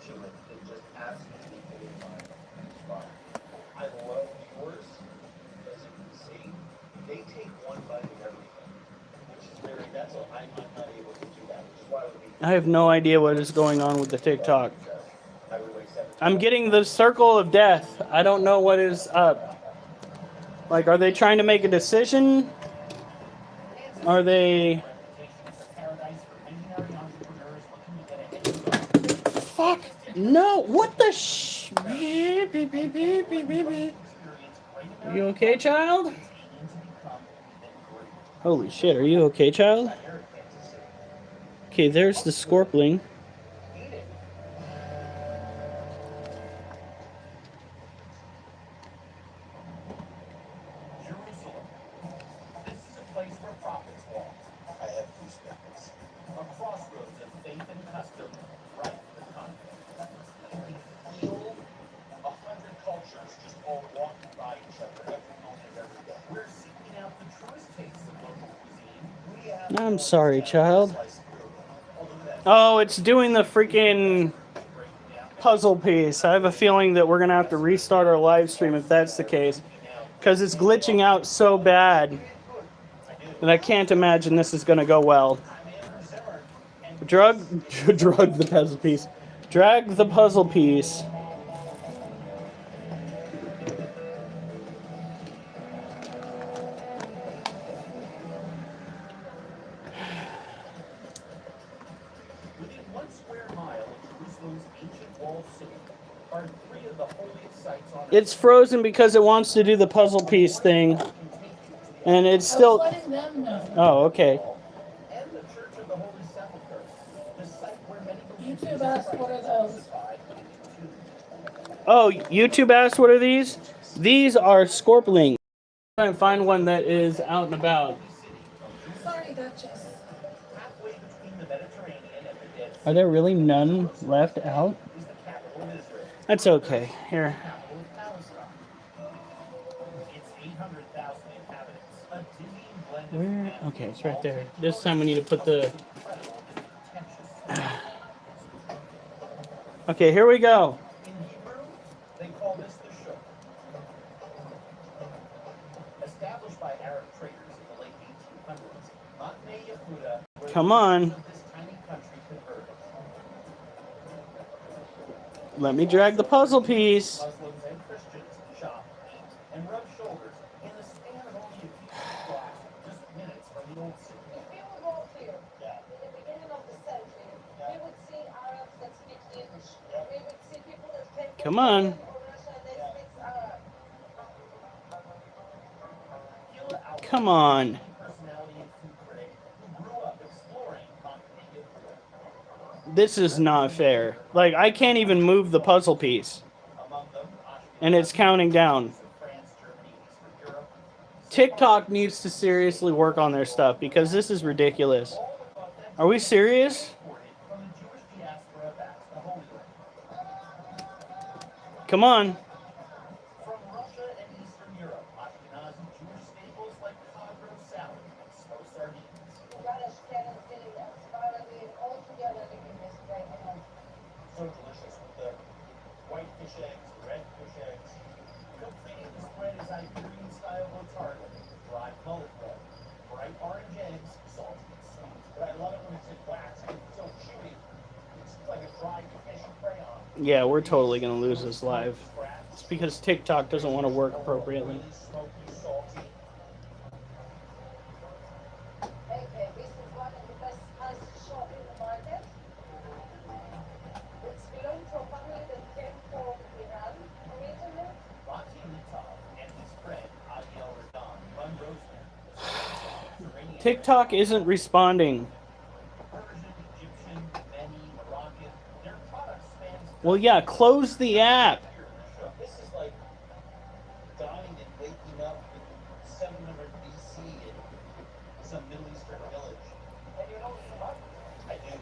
to it that just absolutely blew my spot. I love yours, as you can see. They take one bite of everything, which is I'm not able to do that, which is why it would be I have no idea what is going on with the TikTok. I would weigh 7. I'm getting the circle of death. I don't know what is up. Like, are they trying to make a decision? Are they... Fuck! No! What the sh... Are you okay, child? Holy shit, are you okay, child? Okay, there's the scorpling. Jerusalem. This is a place where prophets walk. I have goosebumps. A crossroads of faith and custom, rife with conflict. We feel 100 cultures just all walking by each other every moment of every day. We're seeking out the truest tastes of local cuisine. I'm sorry, child. Oh, it's doing the freaking puzzle piece. I have a feeling that we're going to have to restart our live stream if that's the case. Because it's glitching out so bad that I can't imagine this is going to go well. Drag the puzzle piece. Drag the puzzle piece. Within 1 square mile of Jerusalem's ancient walled city are 3 of the holiest sites on earth. It's frozen because it wants to do the puzzle piece thing. And it's I was still... letting them know. Oh, okay. And the Church of the Holy Sepulchre, the site where many YouTube asked what are those? Oh, YouTube asked what are these? These are scorplings. Try and find one that is out and about. Sorry, Duchess. halfway between the Mediterranean and the Dead Sea Are there really none left out? is the capital of Israel, That's okay. Here. capital of Palestine. Its 800,000 inhabitants, a dizzying blend of Where? men, Okay, it's right there. This time we need to put the... incredible and pretentious. Okay, here we go. In Hebrew, they call this the shuk. Established by Arab traders in the late 1800s, Matne Yehuda, where Come the on. of this tiny country converted. Let me drag the puzzle piece. Muslims and Christians shop, eat, and rub shoulders in the span of only a few blocks, just minutes from the old city. If you would walk here Yeah. in the beginning of the century, we would see Arabs that speak Yiddish. We would see people that take Come on. Come on. Personality and food critic who grew up exploring continental food. This is not fair. Like, I can't even move the puzzle piece. Among them, And it's counting down. France, Germany, Eastern Europe. TikTok needs to seriously work on their stuff because this is ridiculous. Are we serious? From the Jewish diaspora back to the Holy Land. Come on. From Russia and Eastern Europe, Ashkenazi Jewish staples like cod roast salad and smoked sardines. So delicious with the white fish eggs, red fish eggs. Completing the spread is Iberian-style botarga, dry mullet bread, bright orange eggs, salty and sweet. But I love it when it's in wax and it's so chewy. It's like a dried fish crayon. Yeah, we're totally going to lose this live. It's because TikTok doesn't want to work appropriately. Really smoky, salty. Okay, this is one of the best ice shop in the market. It's belonged to a family that came from Iran originally. Rati Litov and his friend Adiel Radon run Rosemary. TikTok isn't responding. Persian, Egyptian, Yemeni, Moroccan. Their product spans Well, yeah, close the app. This is like dying and waking up in 700 BC in some Middle Eastern village. And you know what? I do.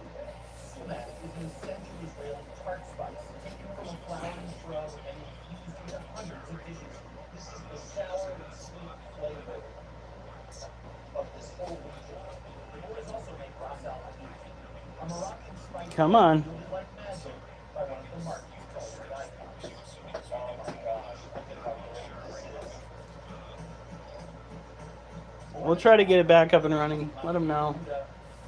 Sumac is an essential Israeli tart spice taken from a flowering shrub and infused into hundreds of dishes. This is the sour and sweet flavor of this whole region. The boys also make ras al hanout, a Moroccan spice Come on. wielded like magic by one of the marquee culinary icons. Oh my gosh, look at how great this is. We'll try to get it back up and running. Let them know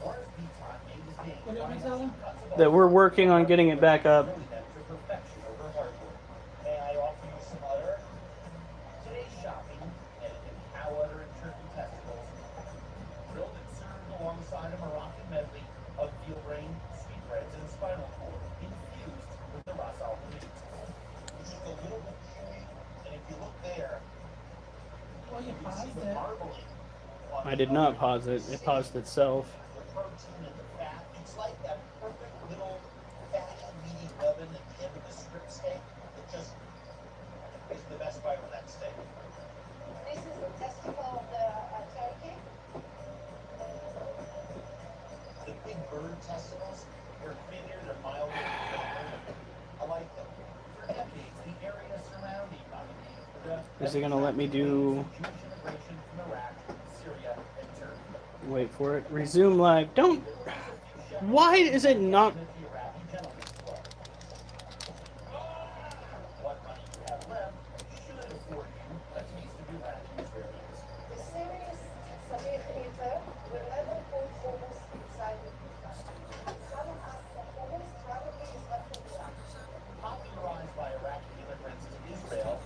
Morris Beaton made his name What do you want me to tell them? that we're working on getting it back up. to perfection over hardwood. May I offer you some other? Today's shopping, edited cow udder and turkey testicles, grilled and served alongside a Moroccan medley of veal brain, sweetbreads, and spinal cord, infused with the ras al hanout. Which is a little bit chewy, and if you look there, Well, you you see paused the it. marbling. on I did not pause it. It paused itself. the protein and the fat. It's like that perfect little fatty, meaty nubbin at the end of the strip steak that just is the best bite of that steak. This is the testicle of the turkey. The big bird testicles, they're thinner, they're milder, I like them. For decades, the area surrounding Bangladesh Is he going to let me do... Jewish immigration from Iraq, Syria, and Turkey. Wait for it. Resume live. Don't... Why is it not... The Iraqi Gentlemen's Club. What money you have left should afford you a taste of Iraqi Israelis. The series Samir Peter will never put hummus inside the pizza. Haven't asked for hummus, probably is not for me. Popularized by Iraqi immigrants to Israel,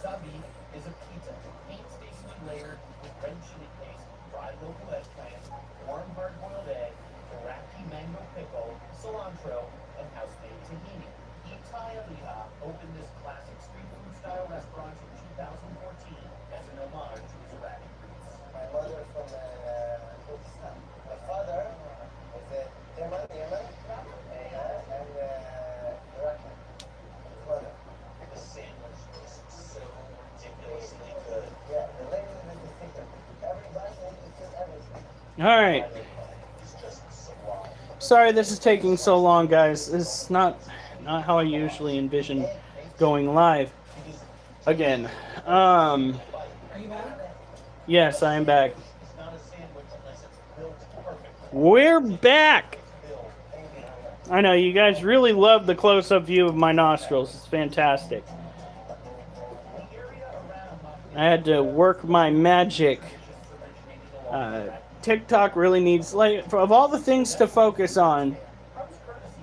sabi is a pita painstakingly layered with red chili paste, fried local eggplant, warm hard-boiled egg, Iraqi mango pickle, cilantro, and house-made tahini. Itai Aliha opened this classic street food-style restaurant in 2014 as an homage to his Iraqi roots. My mother from Pakistan. My father is a Yemen, and Iraqi. His mother. The sandwich is so ridiculously good. Yeah, the lady is the secret. Everybody eats everything. All right. It's just sublime. Sorry this is taking so long, guys. It's not how I usually envision going live. Again. Are you back? Yes, I am back. It's not a sandwich unless it's built perfectly. We're back! Built. I know, you guys really love the close-up view of my nostrils. It's fantastic. I had to work my magic. TikTok really needs, like, of all the things to focus on,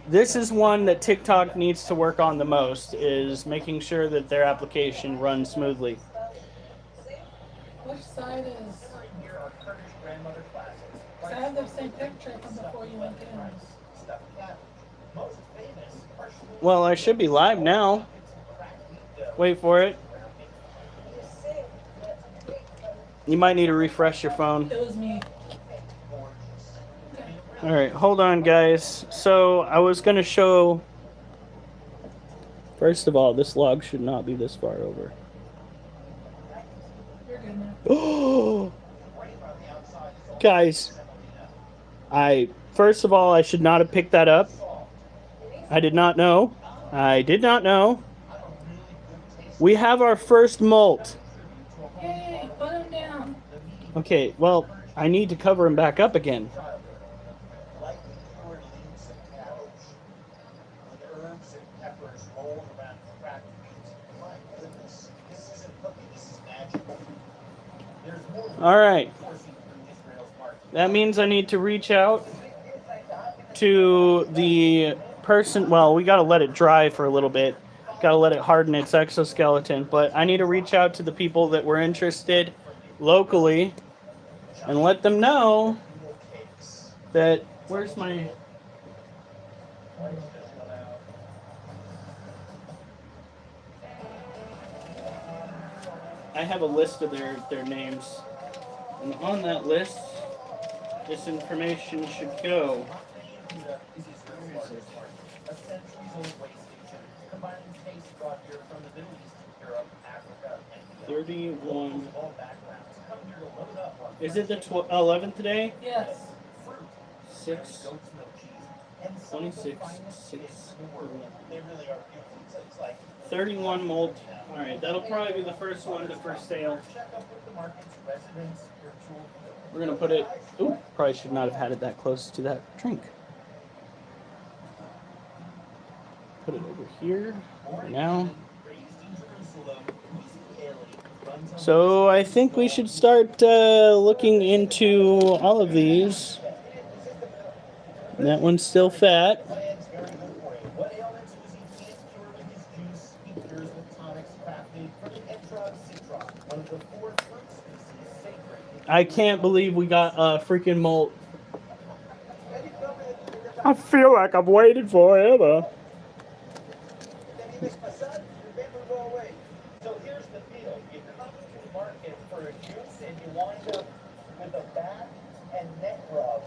this is one that TikTok needs to work on the most, is making sure that their application runs smoothly. Which side is? Here are Kurdish grandmother classics. Cause I have the same picture from before you went in. Stuffed cabbage. Most famous are Well, I should be live now. Wait for it. You might need to refresh your phone. It was me. All right, hold on, guys. So I was going to show... First of all, this log should not be this far over. You're good now. Oh, guys, first of all, I should not have picked that up. I did not know. I did not know. We have our first molt. Yay, put him down. Okay, well, I need to cover him back up again. Lightly cured leaves and cabbage, with herbs and peppers rolled around cracked meat. My goodness, this isn't cooking, this is magic. There's more All right. coursing through Israel's market. That means I need to reach out to the person. Well, we got to let it dry for a little bit. Got to let it harden its exoskeleton. But I need to reach out to the people that were interested locally and let them know that... Where's my... I have a list of their names. And on that list, this information should go. A centuries-old way station, combining taste brought here from the Middle East, Europe, Africa, and 31. all backgrounds. Come here to load up on Is it the 11th today? Yes. 6, goat's milk cheese. And 26, 6, They really are beautiful. It's like 31 molt. Alright, that'll probably be the first one to first sale. check up with the market's resident spiritual. We're gonna put it... Ooh, probably should not have had it that close to that drink. Put it over here for now. Raised in Jerusalem, Lucy Haley runs on So I think we should start looking into all of these. That one's still fat. plans very good for you. What ailments was he can't cure with his juice? He cures with tonics crafted from the Entrog citron, one of the 4 fruit species sacred. I can't believe we got a freaking molt. I feel like I've waited forever. So here's the deal. You come to the market for a juice and you wind up with a back and neck rub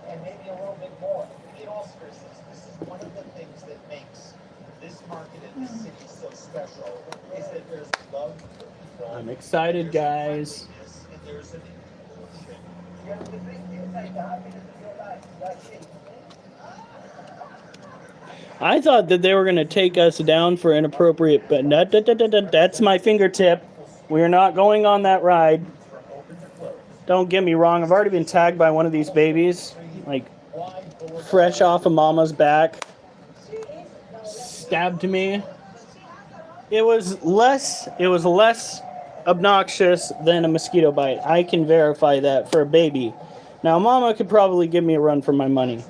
and maybe a little bit more. In all seriousness, this is one of the things that makes this market and this city so special, is that there's love for people. I'm excited, guys. And there's an inclusion. I thought that they were going to take us down for inappropriate, but that's my fingertip. We are not going on that ride. Don't get me wrong, I've already been tagged by one of these babies, like fresh off of mama's back. Stabbed me. It was less obnoxious than a mosquito bite. I can verify that for a baby. Now mama could probably give me a run for my money.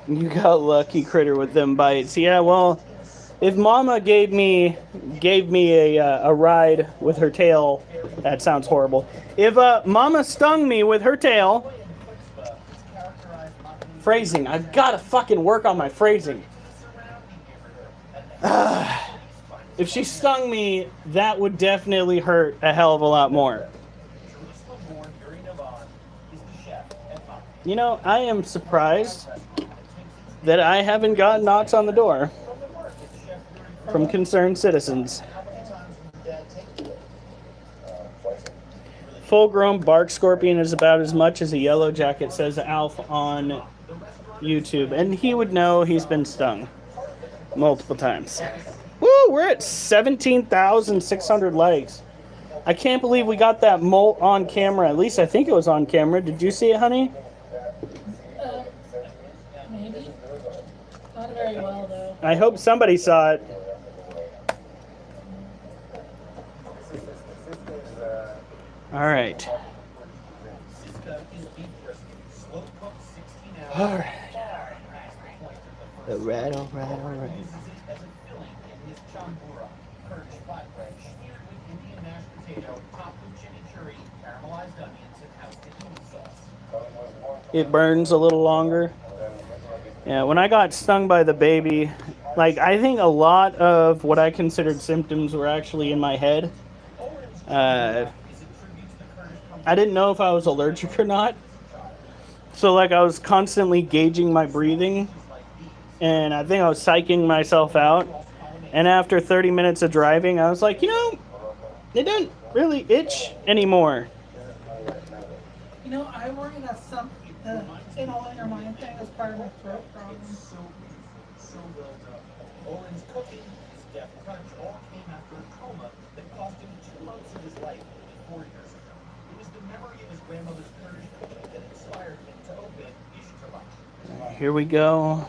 You got lucky, critter, with them bites. Yeah, well, if mama gave me a ride with her tail, that sounds horrible. If mama stung me with her tail, phrasing, I've got to fucking work on my phrasing. If she stung me, that would definitely hurt a hell of a lot more. You know, I am surprised that I haven't gotten knocks on the door from concerned citizens. Full-grown bark scorpion is about as much as a yellow jacket, says Alf on YouTube. And he would know, he's been stung multiple times. Woo, we're at 17,600 likes. I can't believe we got that molt on camera. At least I think it was on camera. Did you see it, honey? Maybe. Not very well, though. I hope somebody saw it. All right. Alright. Alright, alright, alright. As a filling in his chambura, Kurdish flatbread, smeared with Indian mashed potato, topped with chimichurri, caramelized onions, and house tahini sauce. It burns a little longer. Yeah, when I got stung by the baby, like, I think a lot of what I considered symptoms were actually in my head. I didn't know if I was allergic or not. So, like, I was constantly gauging my breathing. And I think I was psyching myself out. And after 30 minutes of driving, I was like, you know, it doesn't really itch anymore. You know, I worry that the inhaling or mind thing is part of my throat problem. So well done. Owen's cooking, his death crunch, all came after a coma that cost him 2 months of his life 4 years ago. It was the memory of his grandmother's Kurdish cooking that inspired him to open Ishtalah. Here we go.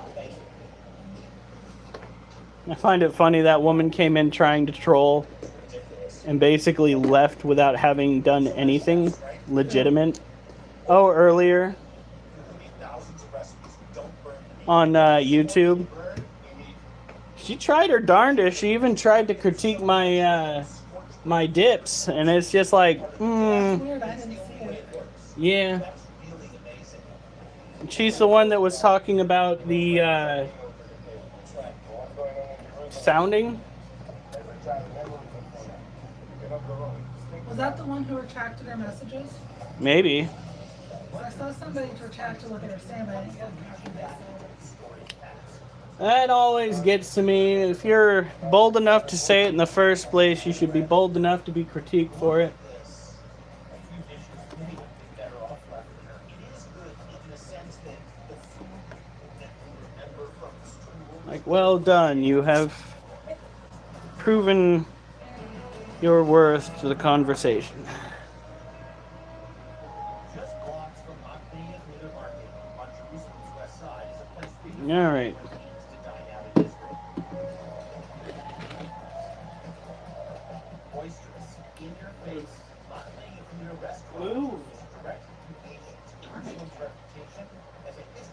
I find it funny that woman came in trying to troll and basically left without having done anything legitimate. Oh, earlier on YouTube, she tried her darndest. She even tried to critique my my dips, and it's just like, That's weird, I didn't see it. yeah. She's the one that was talking about the sounding. Was that the one who retracted her messages? Maybe. I saw somebody retract what they were saying, but I didn't get it. That always gets to me. If you're bold enough to say it in the first place, you should be bold enough to be critiqued for it. Like, well done. You have proven your worth to the conversation. All right.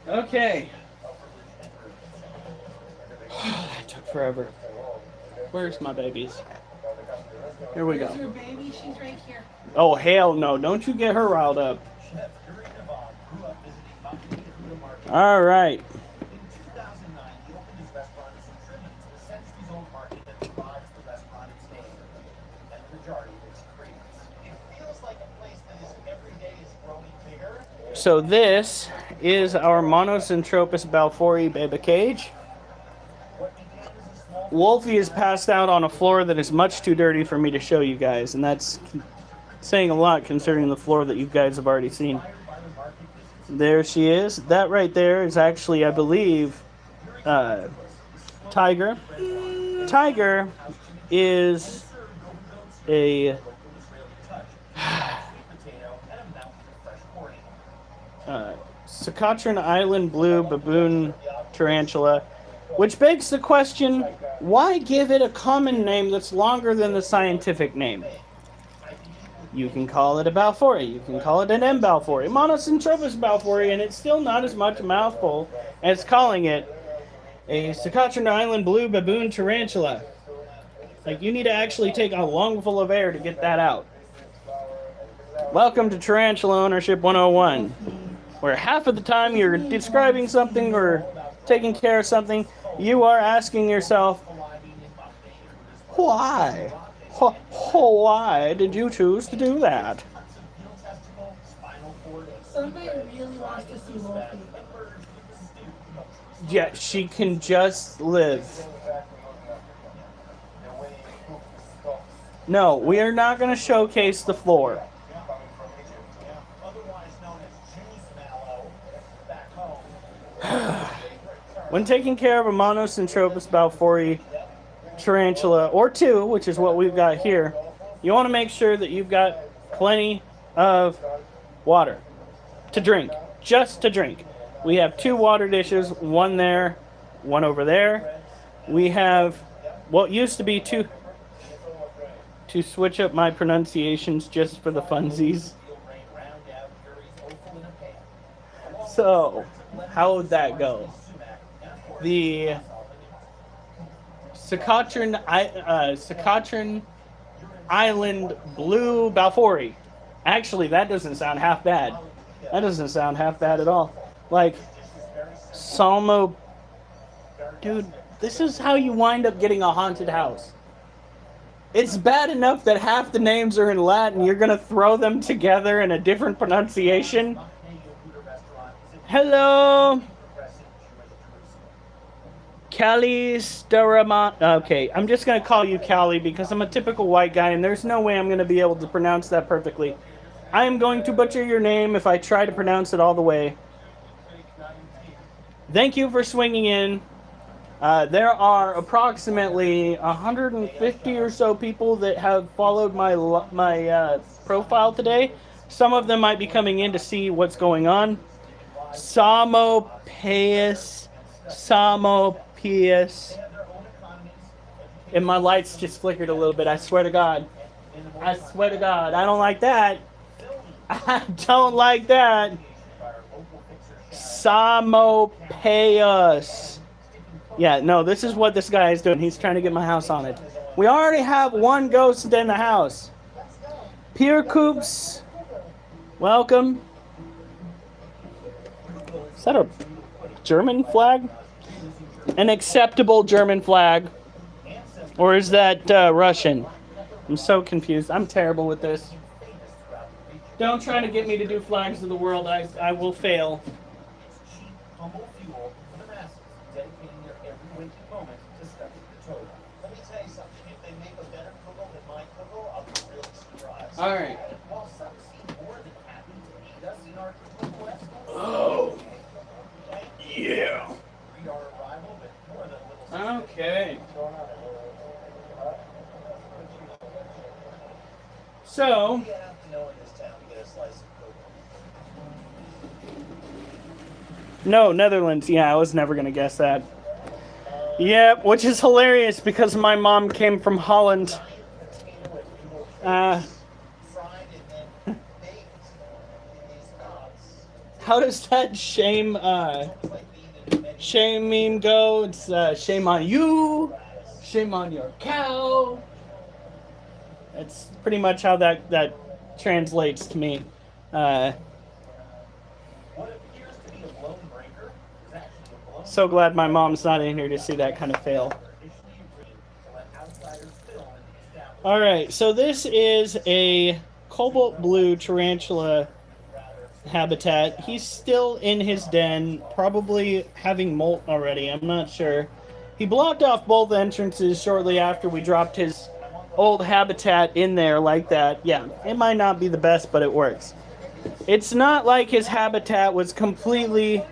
Okay. That took forever. Where's my babies? Here we Where's go. your baby? She's right here. Oh, hell no. Don't you get her riled up. All right. So this is our Monocentropas balfouri baby cage. Wolfie is passed out on a floor that is much too dirty for me to show you guys, and that's saying a lot considering the floor that you guys have already seen. There she is. That right there is actually, I believe, Tiger. Tiger is a Socotra Island blue baboon tarantula, which begs the question, why give it a common name that's longer than the scientific name? You can call it a balfouri, you can call it an M. balfouri, Monocentropas balfouri, and it's still not as much a mouthful as calling it a Socotra Island blue baboon tarantula. Like, you need to actually take a lungful of air to get that out. Welcome to Tarantula Ownership 101, where half of the time you're describing something or taking care of something, you are asking yourself, why? Why did you choose to do that? Somebody really wants to see Wolfie. Yet she can just live. No, we are not going to showcase the floor. When taking care of a Monocentropas balfouri tarantula, or two, which is what we've got here, you want to make sure that you've got plenty of water to drink, just to drink. We have 2 water dishes, one there, one over there. We have what used to be 2, to switch up my pronunciations just for the funsies. So, How would that go? The Secatron Island Blue Balfouri. Actually, that doesn't sound half bad. That doesn't sound half bad at all. Like, Salmo. Dude, this is how you wind up getting a haunted house. It's bad enough that half the names are in Latin. You're going to throw them together in a different pronunciation. Hello. Callie Staramont. Okay, I'm just going to call you Callie because I'm a typical white guy and there's no way I'm going to be able to pronounce that perfectly. I am going to butcher your name if I try to pronounce it all the way. Thank you for swinging in. There are approximately 150 or so people that have followed my profile today. Some of them might be coming in to see what's going on. Samopaeus. And my lights just flickered a little bit. I swear to God. I don't like that. I don't like that. Samopaeus. Yeah, no, this is what this guy is doing. He's trying to get my house on it. We already have one ghost in the house. Pierre Coops, welcome. Is that a German flag? An acceptable German flag? Or is that Russian? I'm so confused. I'm terrible with this. Don't try to get me to do flags of the world. I will fail. Humble fuel for the masses, dedicating their every waking moment to study the Torah. Let me tell you something. If they make a better kugel than my kugel, I'll be really surprised. All right. While some seem more than happy to meet us in our kugel quest, Oh. Yeah. greet our arrival with more than a little. Okay. So. You have to know in this town to get a slice of kugel. No, Netherlands. Yeah, I was never going to guess that. Yeah, which is hilarious because my mom came from Holland. How does that shame meme go? It's shame on you, shame on your cow. That's pretty much how that translates to me. So glad my mom's not in here to see that kind of fail. Alright, so this is a cobalt blue tarantula habitat. He's still in his den, probably having molt already, I'm not sure. He blocked off both entrances shortly after we dropped his old habitat in there like that. Yeah, it might not be the best, but it works. It's not like his habitat was completely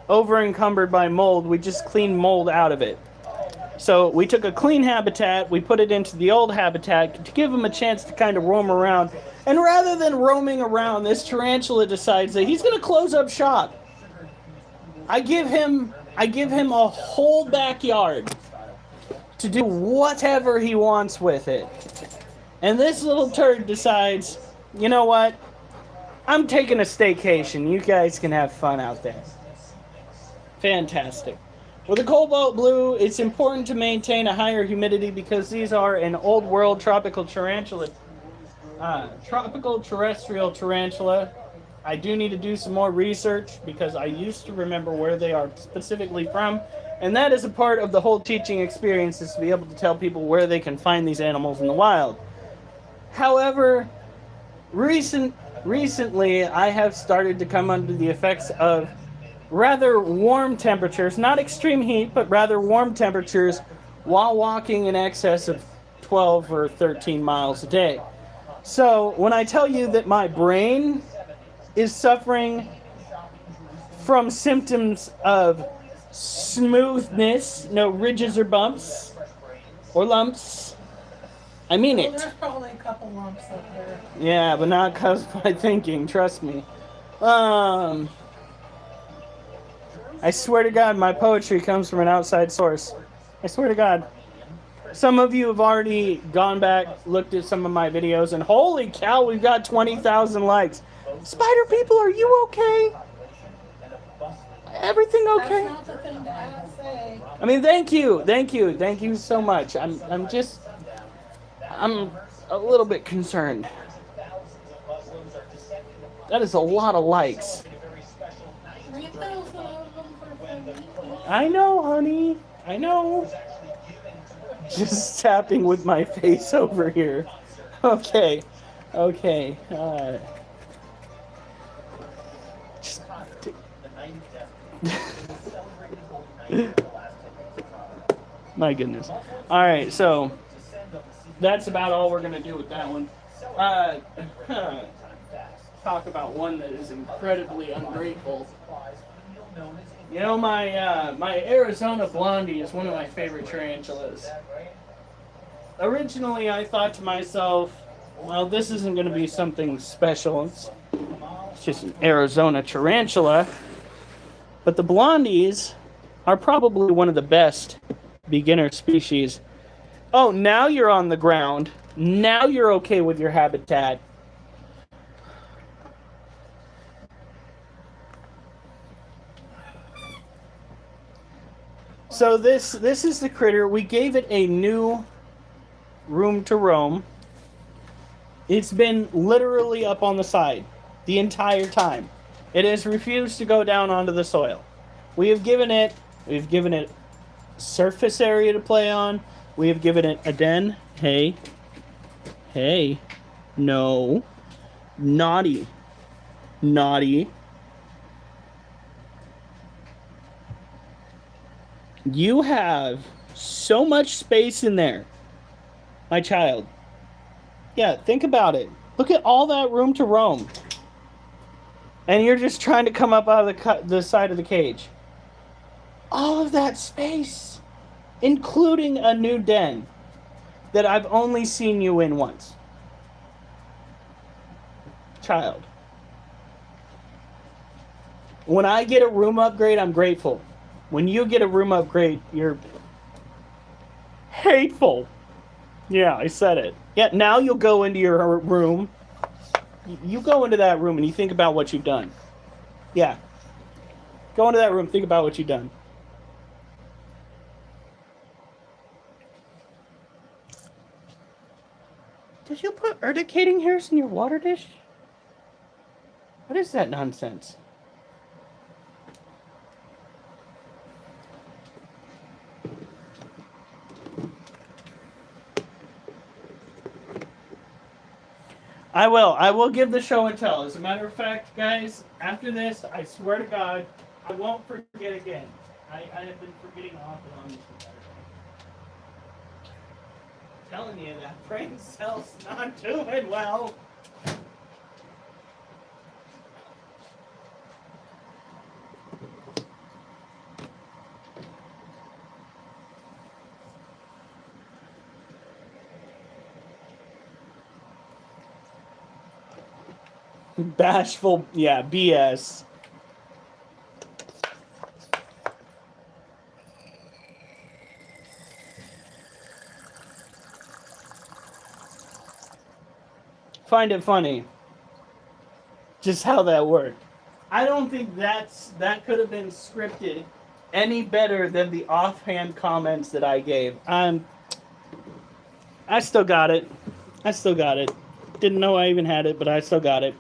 over encumbered by mold. We just cleaned mold out of it. So we took a clean habitat, we put it into the old habitat to give him a chance to kind of roam around. And rather than roaming around, this tarantula decides that he's going to close up shop. I give him a whole backyard to do whatever he wants with it. And this little turd decides, you know what? I'm taking a staycation. You guys can have fun out there. Fantastic. With the cobalt blue, it's important to maintain a higher humidity because these are an old world tropical tarantula. Tropical terrestrial tarantula. I do need to do some more research because I used to remember where they are specifically from. And that is a part of the whole teaching experience, is to be able to tell people where they can find these animals in the wild. However, recently I have started to come under the effects of rather warm temperatures, not extreme heat, but rather warm temperatures while walking in excess of 12 or 13 miles a day. So when I tell you that my brain is suffering from symptoms of smoothness, no ridges or bumps or lumps, I mean it. There's probably a couple lumps up there. Yeah, but not caused by thinking, trust me. I swear to God, my poetry comes from an outside source. I swear to God. Some of you have already gone back, looked at some of my videos, and holy cow, we've got 20,000 likes. Spider people, are you okay? Everything okay? That's not the thing to say. I mean, thank you so much. I'm a little bit concerned. That is a lot of likes. 3,000 of them for free. I know, honey. I know. Just tapping with my face over here. Okay. Just my goodness. All right, so that's about all we're gonna do with that one. Talk about one that is incredibly ungrateful. You know, my Arizona Blondie is one of my favorite tarantulas. Originally, I thought to myself, well, this isn't going to be something special. It's just an Arizona tarantula. But the Blondies are probably one of the best beginner species. Oh, now you're on the ground. Now you're okay with your habitat. So this is the critter. We gave it a new room to roam. It's been literally up on the side the entire time. It has refused to go down onto the soil. We've given it surface area to play on. We have given it a den. Hey, no, naughty. You have so much space in there, my child. Yeah, think about it. Look at all that room to roam. And you're just trying to come up out of the side of the cage. All of that space, including a new den that I've only seen you in once. Child. When I get a room upgrade, I'm grateful. When you get a room upgrade, you're hateful. Yeah, I said it. Yeah, now you'll go into your room. You go into that room and you think about what you've done. Yeah. Go into that room, think about what you've done. Did you put urticating hairs in your water dish? What is that nonsense? I will give the show and tell. As a matter of fact, guys, after this, I swear to God, I won't forget again. I have been forgetting off and on this entire time. I'm telling you, that brain cell's not doing well. Bashful, yeah, BS. Find it funny. Just how that worked. I don't think that could have been scripted any better than the offhand comments that I gave. I still got it. Didn't know I even had it, but I still got it.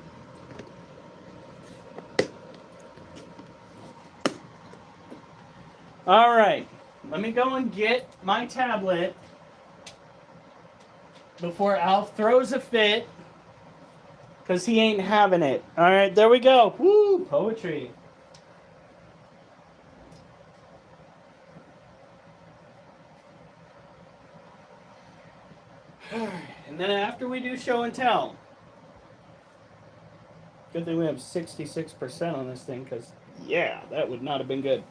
All right, let me go and get my tablet before Alf throws a fit, because he ain't having it. All right, there we go. Woo, poetry. And then after we do show and tell, good thing we have 66% on this thing, because, yeah, that would not have been good.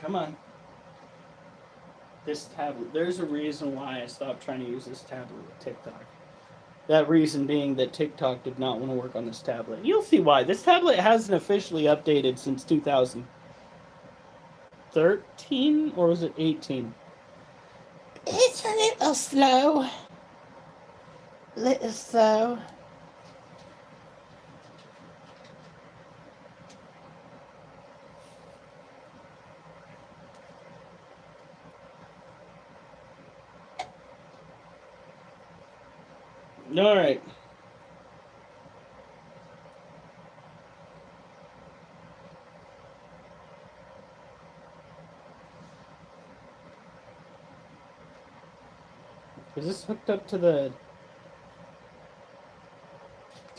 Come on. This tablet. There's a reason why I stopped trying to use this tablet with TikTok. That reason being that TikTok did not want to work on this tablet. You'll see why. This tablet hasn't officially updated since 2013, or was it 18? It's a little slow. Little slow. All right. Is this hooked up to the...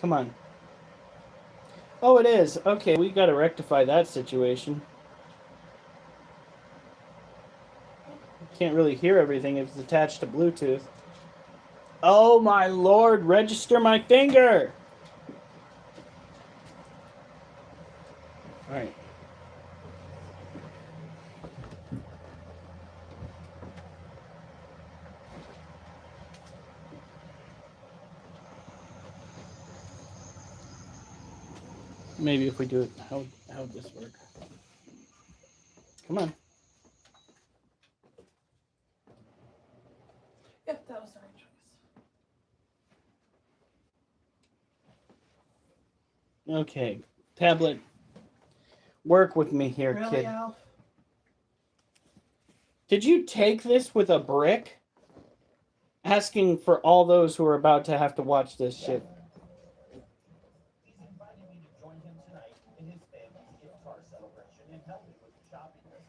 Come on. Oh, it is. Okay, we gotta rectify that situation. Can't really hear everything if it's attached to Bluetooth. Oh my lord, register my finger! Alright. Maybe if we do it, how would this work? Come on. Yep, that was the right choice. Okay. Tablet. Work with me here, Really, kid. Alf? Did you take this with a brick? Asking for all those who are about to have to watch this shit. He's invited me to join him tonight in his family's iftar celebration and help me with the shopping list.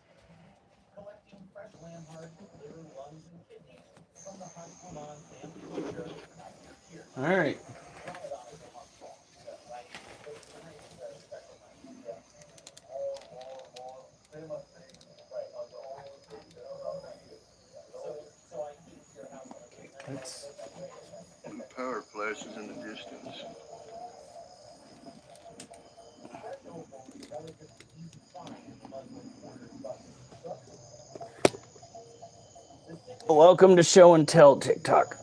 Collecting fresh lamb heart, liver, lungs, and kidneys from the Hunt Oman family butcher. Here. All right. That's... And the power flashes in the distance. Welcome to Show and Tell TikTok.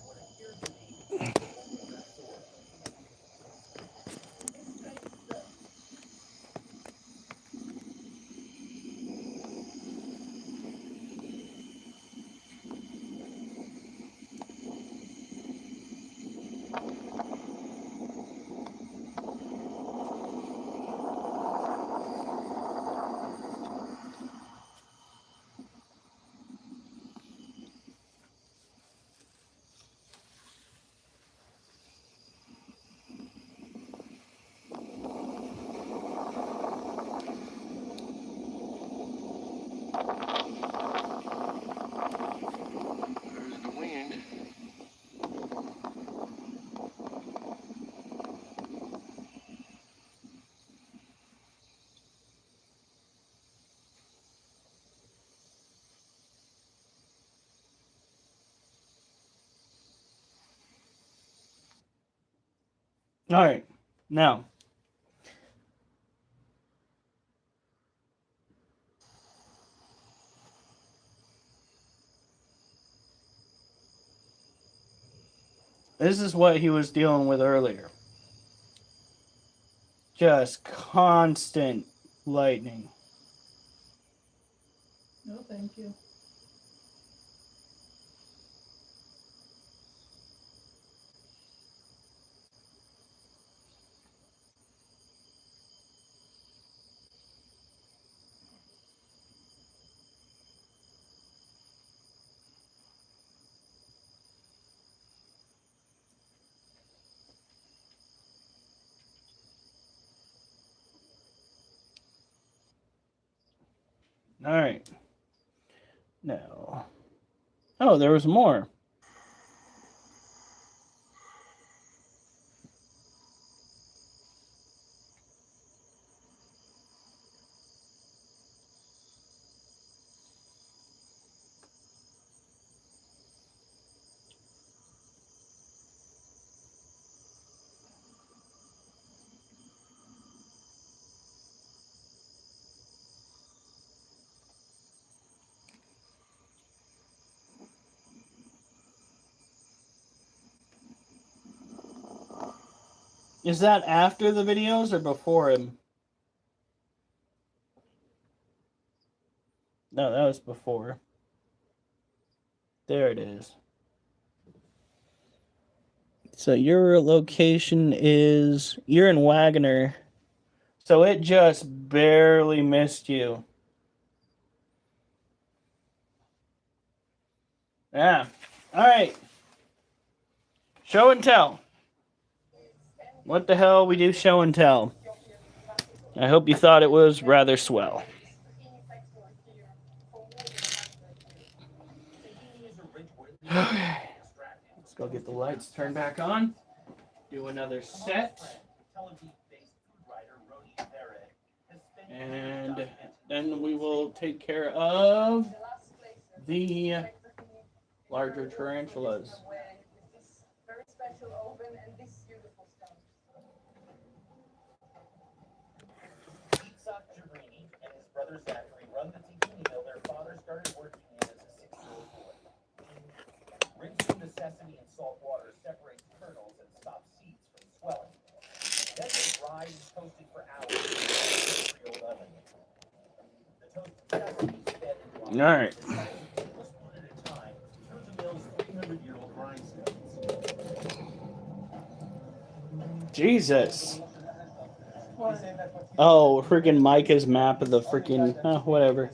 There's the wind. All right. Now. This is what he was dealing with earlier. Just constant lightning. No, thank you. All right. No. Oh, there was more. Is that after the videos or before him? No, that was before. There it is. So your location is, you're in Wagoner. So it just barely missed you. Yeah. All right. Show and tell. What the hell we do show and tell? I hope you thought it was rather swell. Okay. Let's go get the lights turned back on. Do another set. And then we will take care of the larger tarantulas. And his brother Zachary run the tahini mill their father started working in as a 6-year-old boy. Rinsing the sesame in salt water separates kernels and stops seeds from swelling. Then they dried and toasted for hours in a 3-year-old oven. The toasted sesame is fed into a All right. tablespoon at a time through the mill's 300-year-old grindstones. Jesus. Oh, freaking Micah's map of the freaking whatever.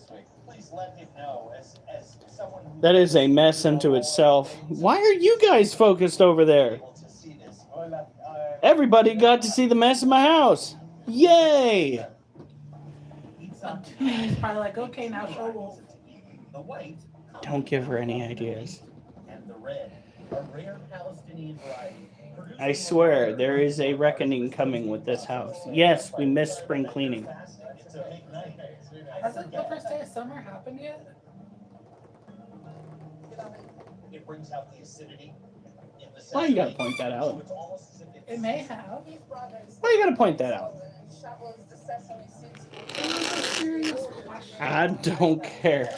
That is a mess unto itself. Why are you guys focused over there? Everybody got to see the mess in my house. Yay! He's probably like, okay, now show Wolf. Don't give her any ideas. And the red, a rare Palestinian variety. I swear, there is a reckoning coming with this house. Yes, we missed spring cleaning. Hasn't the first day of summer happened yet? It brings out the acidity in the Why you gotta point that out? It may have. Why you gotta point that out? I don't care.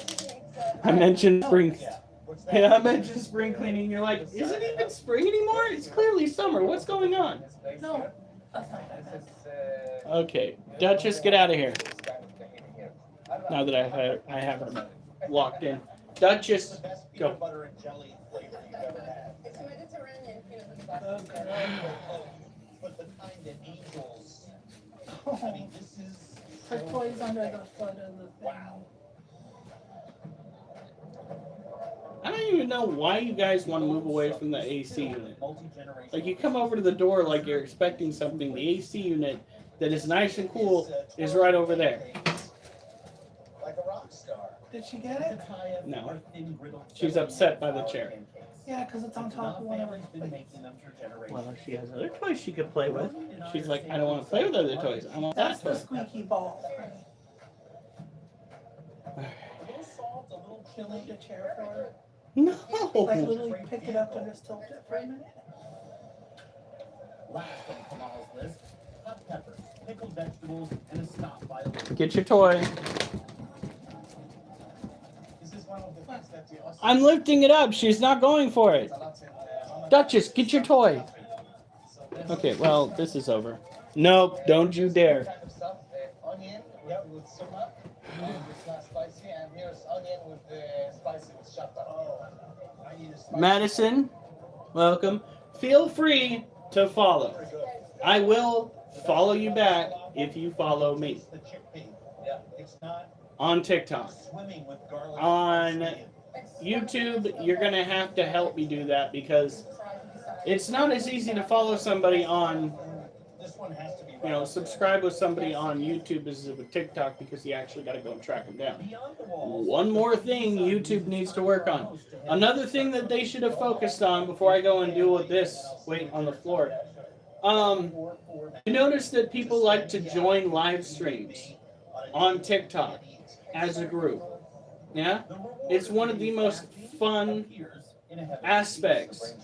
I mentioned spring. Yeah, I mentioned spring cleaning. You're like, is it even spring anymore? It's clearly summer. What's going on? No, that's not what I meant. Okay, Duchess, get out of here. Now that I have her locked in. Duchess, go. butter and jelly flavor you've ever had. It's Mediterranean peanut butter. But the kind that angels. I Oh, mean, this is. her toy's under the foot of the thing. Wow. I don't even know why you guys want to move away from the AC unit. Like, you come over to the door like you're expecting something. The AC unit that is nice and cool is right over there. Like a rock star. Did she get it? No. She's upset by the chair. Yeah, because it's on top of one of her plates. Well, she has other toys she could play with. She's like, I don't want to play with other toys. I want That's that the toy. squeaky ball. A little salt, a little She moved chili. a chair for her. Like No. literally pick it up and just tilt it for a minute. Last on Kamal's list, hot peppers, pickled vegetables, and a stop violin. Get your toy. This is one of the things that you also I'm lifting it up. She's not going for it. Duchess, get your toy. Okay, well, this is over. Nope, don't you dare. kind of stuff. Onion, yeah, with sumac. It's not spicy, and here's onion with the spicy with shatta. Oh, I need a spicy. Madison, welcome. Feel free to follow. I will follow you back if you follow me It's the chickpea. Yeah, it's not on TikTok. swimming with garlic. On YouTube, you're going to have to help me do that because it's not as easy to follow somebody on, This one has to be subscribe with somebody on YouTube as with TikTok because you actually got to go and track them down. Beyond the walls. One more thing YouTube needs to work on. Another thing that they should have focused on before I go and deal with this weight on the floor. You notice that people like to join live streams on TikTok as a group. Yeah? It's one of the most fun aspects.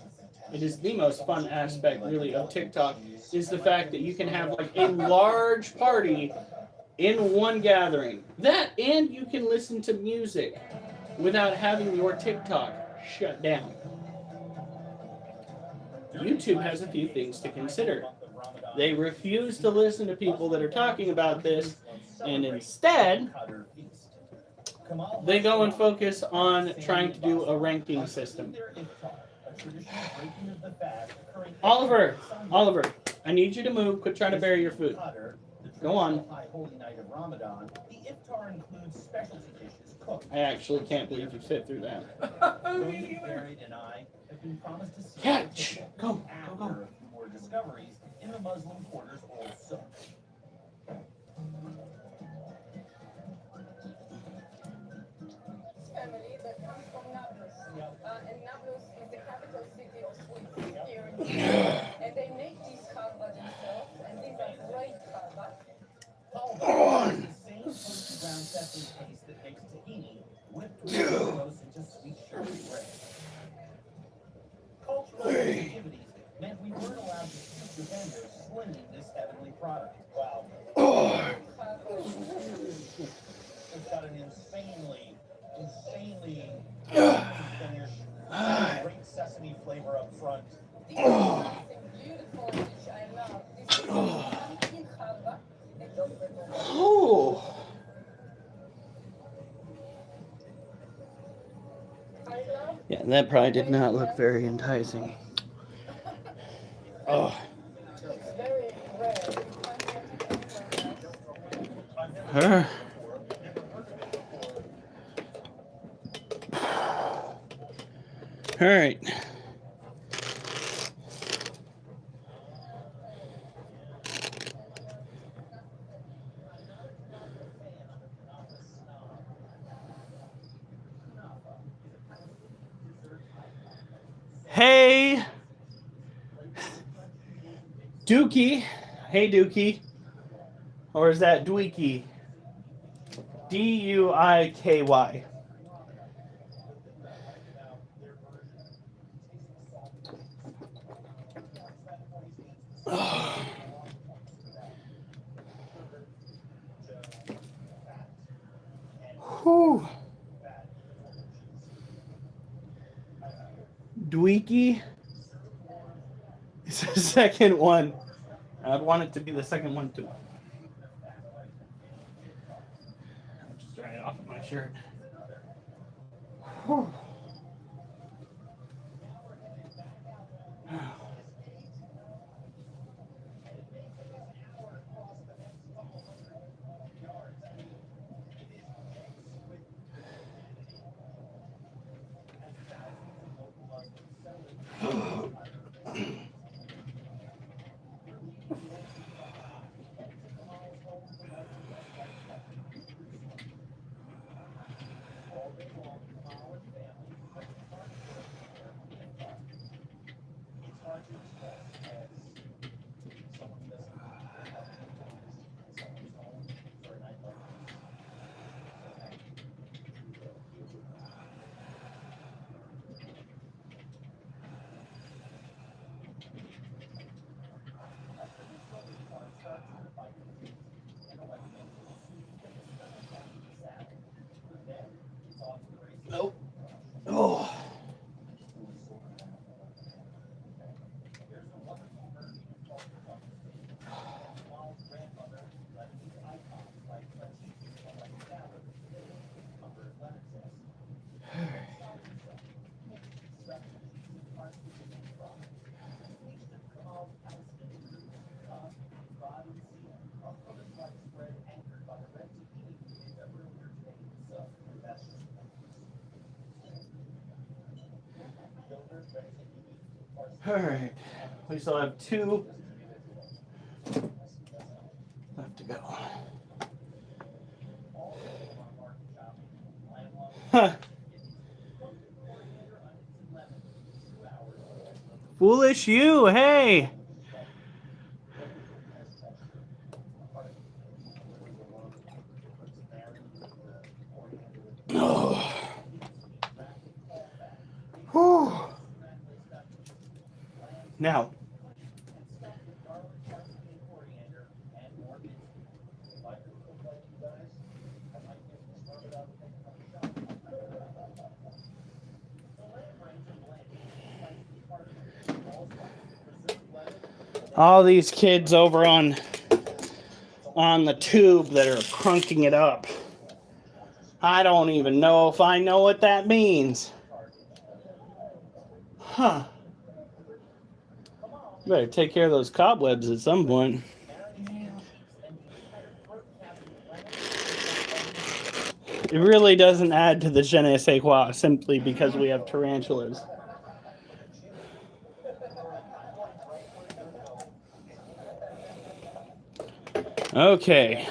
It is the most fun aspect, really, of TikTok, is the fact that you can have like a large party in one gathering. That, and you can listen to music without having your TikTok shut down. YouTube has a few things to consider. They refuse to listen to people that are talking about this, and instead, they go and focus on trying to do a ranking system. Oliver, I need you to move. Quit trying to bury your food. Go on. I actually can't believe you fit through that. Catch! Go. More discoveries in the Muslim quarter's old souk. Family that comes from Nablus. And Nablus is the capital city of Swiss here in Europe. And they make these khalva themselves, and these are great khalva. Khalva is the same toasted ground sesame paste that makes tahini, whipped with glucose into sweet sugary bread. Cultural sensitivities meant we weren't allowed to shoot the vendors slinging this heavenly product. Wow. It's got an insanely finish, great sesame flavor up front. This is something beautiful which I love. This is pumpkin khalva. Oh. I love Yeah, that probably did not look very enticing. Oh. it's very rare. You can't get it anywhere else. Her. All right. Hey, Dookie. Hey, Dookie. Or is that Dweeky? D-U-I-K-Y. Oh. Whew. Dweeky. It's the second one. I'd want it to be the second one too. I'll just dry it off of my shirt. Whew. Nope. Oh. All right. We still have 2 left to go. Huh. Foolish you, hey. Oh. Whew. Now. All these kids over on the tube that are crunking it up. I don't even know if I know what that means. Huh. Better take care of those cobwebs at some point. It really doesn't add to the je ne sais quoi simply because we have tarantulas. Okay.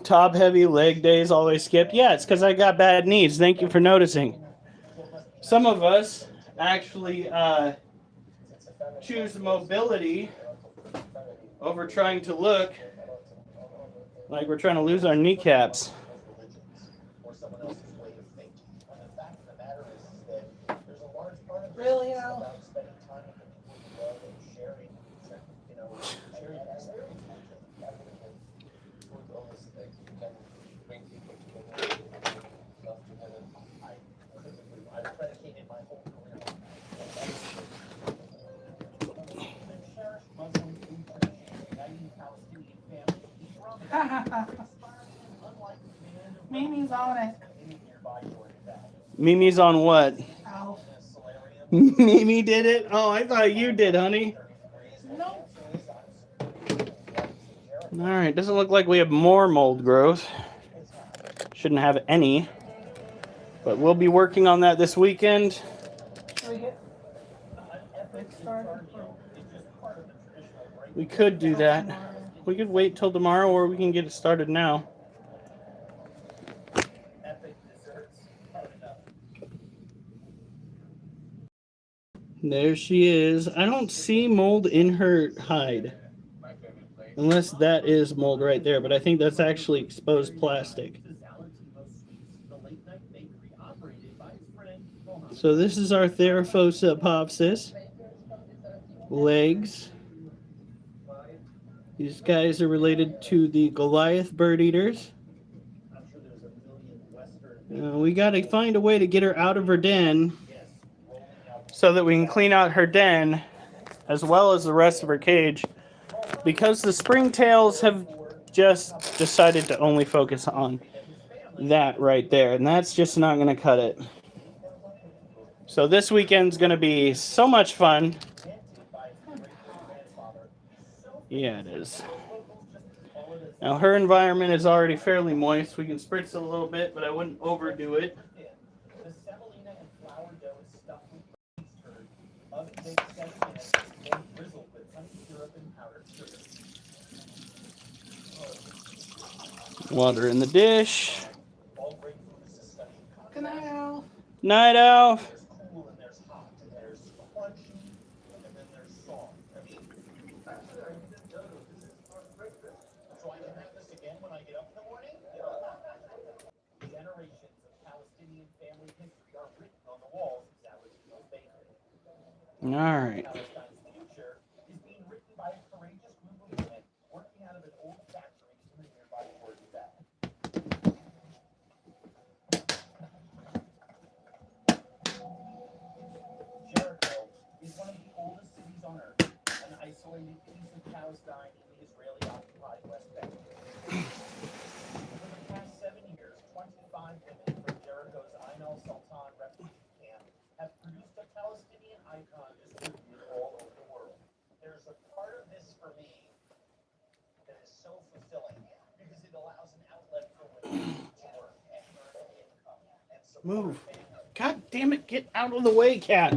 Top heavy leg days always skipped. Yeah, it's because I got bad knees. Thank you for noticing. Some of us actually choose mobility over trying to look like we're trying to lose our kneecaps. Really, Al? Mimi's on it. Mimi's on what? Al. Mimi did it? Oh, I thought you did, honey. Nope. All right, doesn't look like we have more mold growth. Shouldn't have any. But we'll be working on that this weekend. Should we get it started? We could do that. We could wait till tomorrow or we can get it started now. There she is. I don't see mold in her hide. Unless that is mold right there, but I think that's actually exposed plastic. So this is our Theraphosa popsis. Legs. These guys are related to the Goliath bird eaters. We got to find a way to get her out of her den so that we can clean out her den as well as the rest of her cage, because the springtails have just decided to only focus on that right there, and that's just not going to cut it. So this weekend's going to be so much fun. Yeah, it is. Now her environment is already fairly moist. We can spritz it a little bit, but I wouldn't overdo it. Water in the dish. Good night, Al. Night, Al. All right. Jericho is one of the oldest cities on earth, an isolated piece of Palestine in the Israeli-occupied West Bank. For the past 7 years, 25 women from Jericho's Ain al-Sultan refugee camp have produced a Palestinian icon distributed all over the world. There's a part of this for me that is so fulfilling because it allows an outlet for women to work and earn an income and support Move. families. God damn it, get out of the way, cat.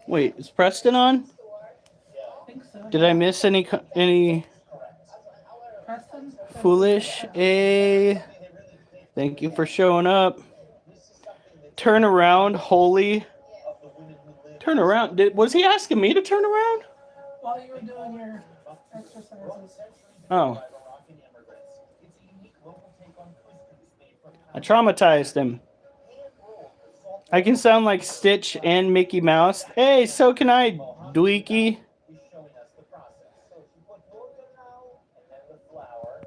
Wait, is Preston on? I think so. Did I miss any Preston? foolish? Thank you for showing up. Turn around, holy. Turn around. Was he asking me to turn around? While you were doing your exercises. Oh. I traumatized him. I can sound like Stitch and Mickey Mouse. Hey, so can I, Dweeky. He's showing us the process. So you put water now, and then the flour,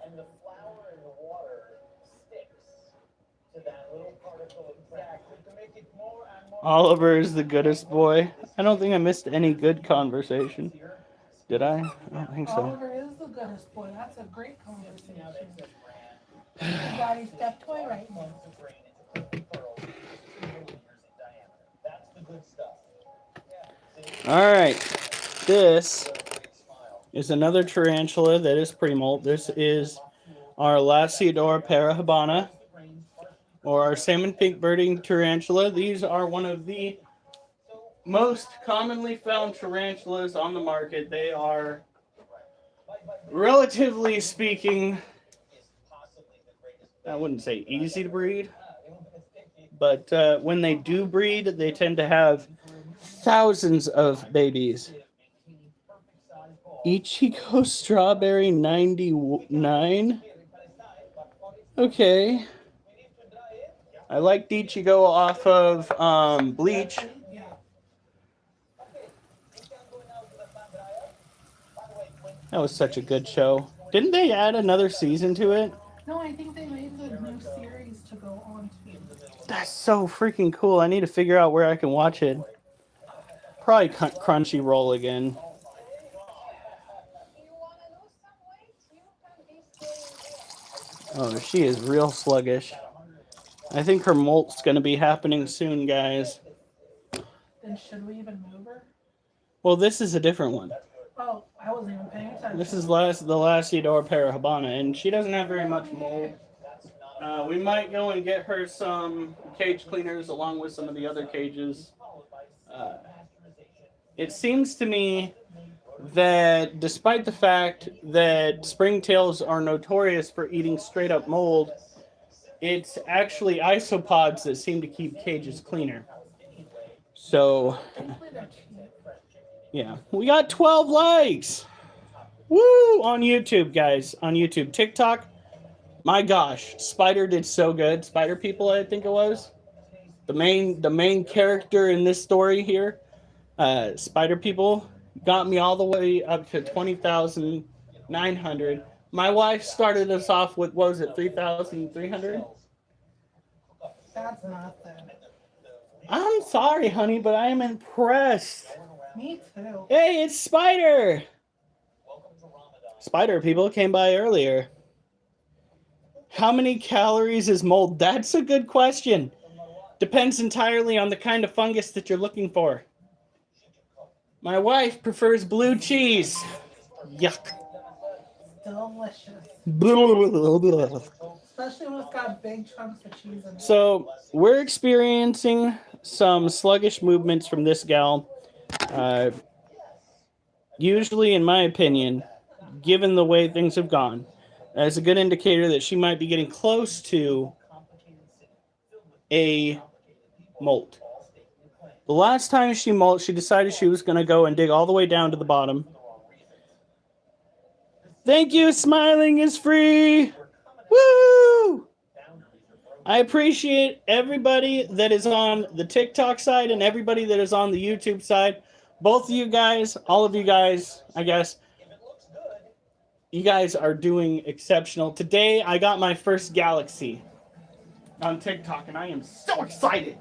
and the flour and the water sticks to that little particle exactly to make it more and more. Oliver is the goodest boy. I don't think I missed any good conversation. Did I? I don't think so. Oliver is the goodest boy. That's a great conversation. Your daddy's step toy right now. That's the good stuff. All right. This is another tarantula that is pre-molt. This is our Lasiodora parahabana, or our salmon pink birding tarantula. These are one of the most commonly found tarantulas on the market. They are, relatively speaking, I wouldn't say easy to breed, but when they do breed, they tend to have thousands of babies. Ichigo Strawberry 99. Okay. I liked Ichigo off of Bleach. That was such a good show. Didn't they add another season to it? No, I think they made the new series to go on to. That's so freaking cool. I need to figure out where I can watch it. Probably Crunchyroll again. Oh, she is real sluggish. I think her molt's going to be happening soon, guys. Then should we even move her? Well, this is a different one. Oh, I wasn't even paying attention. This is the Lasiodora parahabana, and she doesn't have very much mold. We might go and get her some cage cleaners along with some of the other cages. It seems to me that despite the fact that springtails are notorious for eating straight up mold, it's actually isopods that seem to keep cages cleaner. So, yeah. We got 12 likes! Woo! On YouTube, guys. On YouTube. TikTok, my gosh. Spider did so good. Spider People, I think it was. The main character in this story here. Spider People got me all the way up to 20,900. My wife started us off with, what was it, 3,300? That's nothing. I'm sorry, honey, but I am impressed. Me too. Hey, it's Spider! Spider People came by earlier. How many calories is mold? That's a good question. Depends entirely on the kind of fungus that you're looking for. My wife prefers blue cheese. Yuck. Delicious. Especially when it's got big chunks of cheese in it. So, we're experiencing some sluggish movements from this gal. Usually, in my opinion, given the way things have gone, that's a good indicator that she might be getting close to a molt. The last time she molt, she decided she was going to go and dig all the way down to the bottom. Thank you, smiling is free! Woo! I appreciate everybody that is on the TikTok side and everybody that is on the YouTube side. Both of you guys, all of you guys, I guess, you guys are doing exceptional. Today, I got my first galaxy on TikTok, and I am so excited.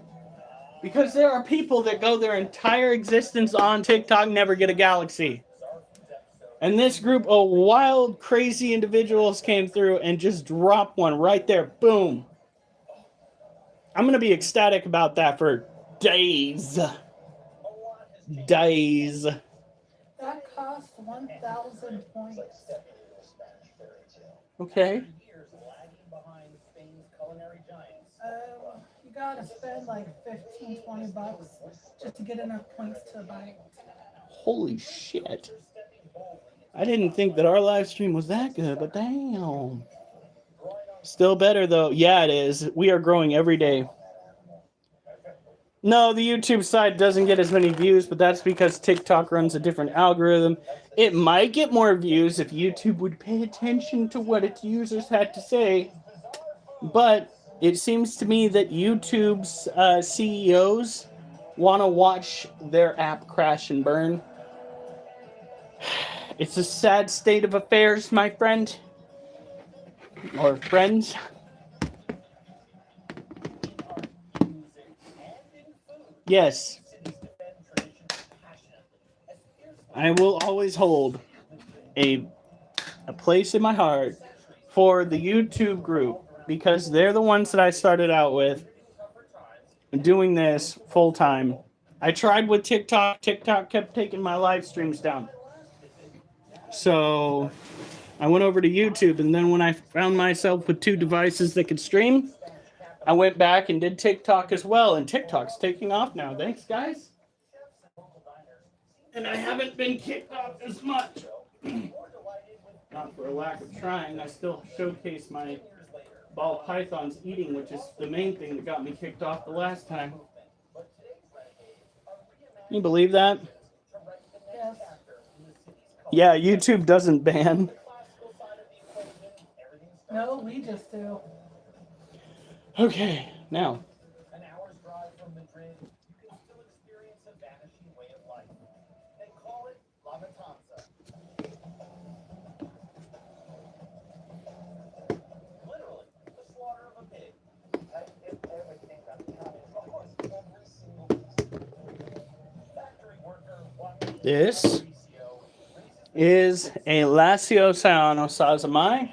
Because there are people that go their entire existence on TikTok never get a galaxy. And this group of wild, crazy individuals came through and just dropped one right there. Boom. I'm going to be ecstatic about that for days. Days. That cost 1,000 points. Okay. You gotta spend like $15-20 just to get enough points to buy it. Holy shit. I didn't think that our live stream was that good, but damn. Still better though. Yeah, it is. We are growing every day. No, the YouTube side doesn't get as many views, but that's because TikTok runs a different algorithm. It might get more views if YouTube would pay attention to what its users had to say. But it seems to me that YouTube's CEOs want to watch their app crash and burn. It's a sad state of affairs, my friend. Or friends. Yes. I will always hold a place in my heart for the YouTube group because they're the ones that I started out with doing this full time. I tried with TikTok. TikTok kept taking my live streams down. So I went over to YouTube, and then when I found myself with 2 devices that could stream, I went back and did TikTok as well, and TikTok's taking off now. Thanks, guys. And I haven't been kicked off as much. Not for a lack of trying. I still showcase my ball pythons eating, which is the main thing that got me kicked off the last time. Can you believe that? Yes. Yeah, YouTube doesn't ban. No, we just do. Okay, now. An hour's drive from Madrid, you can still experience a vanishing way of life. They call it La Matanza. Literally, the slaughter of a pig. If everything got counted, of course, every single piece. Factory worker, one This is a Lacio cyanosazamai.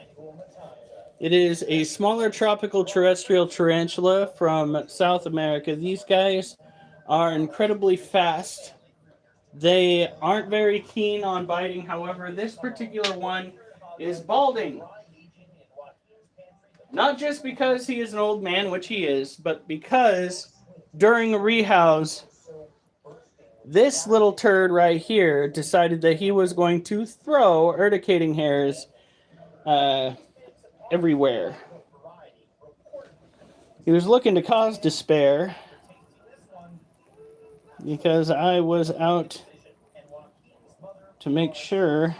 It is a smaller tropical terrestrial tarantula from South America. These guys are incredibly fast. They aren't very keen on biting. However, this particular one is balding. Not just because he is an old man, which he is, but because during a rehouse, this little turd right here decided that he was going to throw urticating hairs everywhere. He was looking to cause despair because I was out to make sure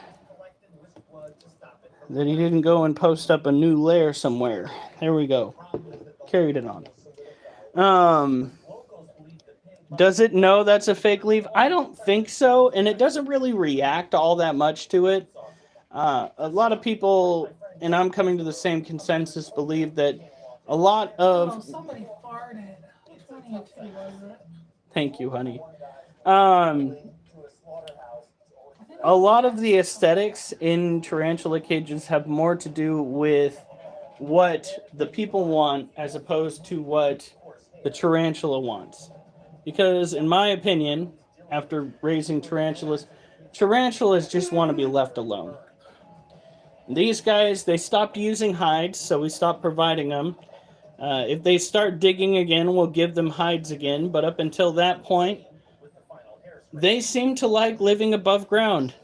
that he didn't go and post up a new lair somewhere. There we go. Carried it on. Does it know that's a fake leaf? I don't think so, and it doesn't really react all that much to it. A lot of people, and I'm coming to the same consensus, believe that a lot Oh, of... somebody farted. Which one of you two was it? Thank you, honey. A lot of the aesthetics in tarantula cages have more to do with what the people want as opposed to what the tarantula wants. Because, in my opinion, after raising tarantulas just want to be left alone. These guys, they stopped using hides, so we stopped providing them. If they start digging again, we'll give them hides again. But up until that point, they seem to like living above ground.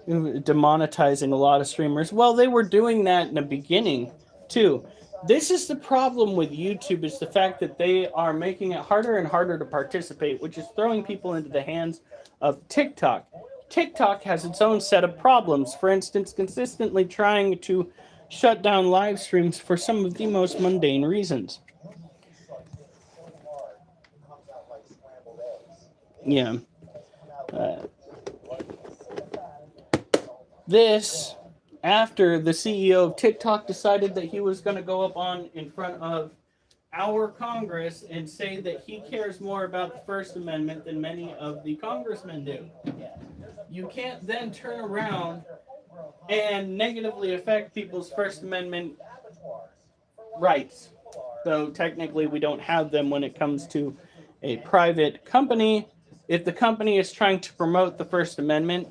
Demonetizing a lot of streamers. Well, they were doing that in the beginning, too. This is the problem with YouTube, is the fact that they are making it harder and harder to participate, which is throwing people into the hands of TikTok. TikTok has its own set of problems. For instance, consistently trying to shut down live streams for some of the most mundane reasons. Yeah. This, after the CEO of TikTok decided that he was going to go up on in front of our Congress and say that he cares more about the First Amendment than many of the congressmen do. You can't then turn around and negatively affect people's First Amendment rights. Though technically we don't have them when it comes to a private company. If the company is trying to promote the First Amendment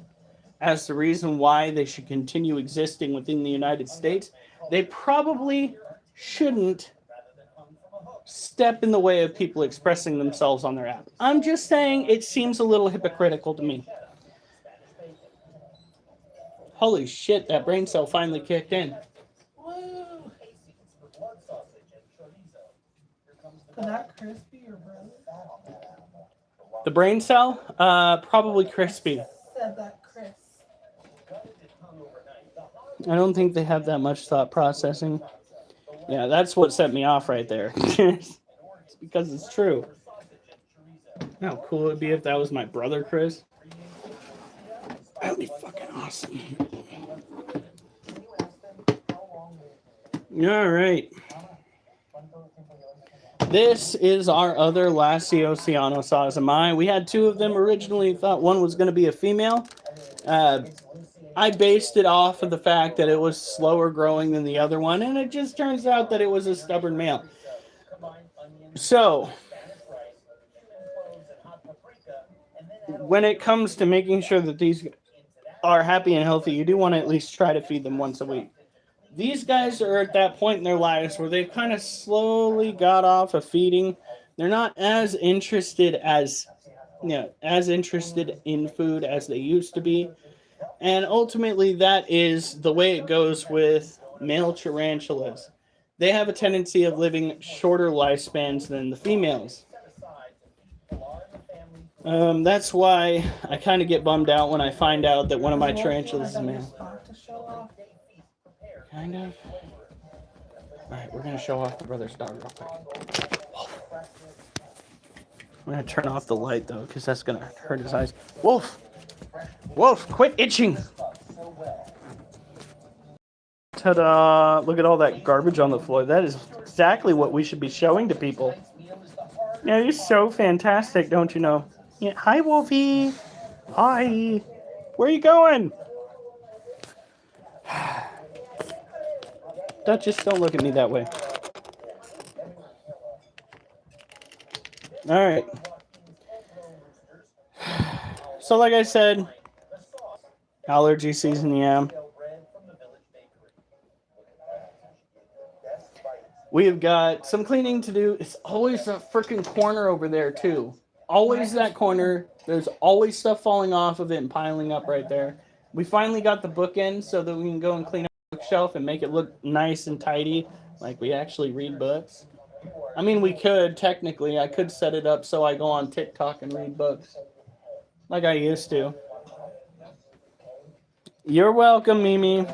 as the reason why they should continue existing within the United States, they probably shouldn't step in the way of people expressing themselves on their app. I'm just saying it seems a little hypocritical to me. Holy shit, that brain cell finally kicked in. Woo! Is that crispy or brown? The brain cell? Probably crispy. Said that crisp. I don't think they have that much thought processing. Yeah, that's what set me off right there. It's because it's true. How cool it'd be if that was my brother, Chris. That'd be fucking awesome. All right. This is our other Lassie Oceano Sazamai. We had two of them originally. Thought one was going to be a female. I based it off of the fact that it was slower growing than the other one, and it just turns out that it was a stubborn male. So, when it comes to making sure that these are happy and healthy, you do want to at least try to feed them once a week. These guys are at that point in their lives where they've kind of slowly got off of feeding. They're not as interested in food as they used to be. And ultimately, that is the way it goes with male tarantulas. They have a tendency of living shorter lifespans than the females. That's why I kind of get bummed out when I find out that one of my tarantulas is a male. Kind of. Alright, we're going to show off the brother's dog real quick. I'm going to turn off the light, though, because that's going to hurt his eyes. Wolf! Wolf, quit itching! Ta-da! Look at all that garbage on the floor. That is exactly what we should be showing to people. Yeah, you're so fantastic, don't you know? Yeah, hi, Wolfie! Hi! Where are you going? Duchess, don't look at me that way. Alright. So like I said, allergy season, yeah. We have got some cleaning to do. It's always a freaking corner over there, too. Always that corner. There's always stuff falling off of it and piling up right there. We finally got the bookend so that we can go and clean up the bookshelf and make it look nice and tidy, like we actually read books. I mean, we could, technically. I could set it up so I go on TikTok and read books, like I used to. You're welcome, Mimi.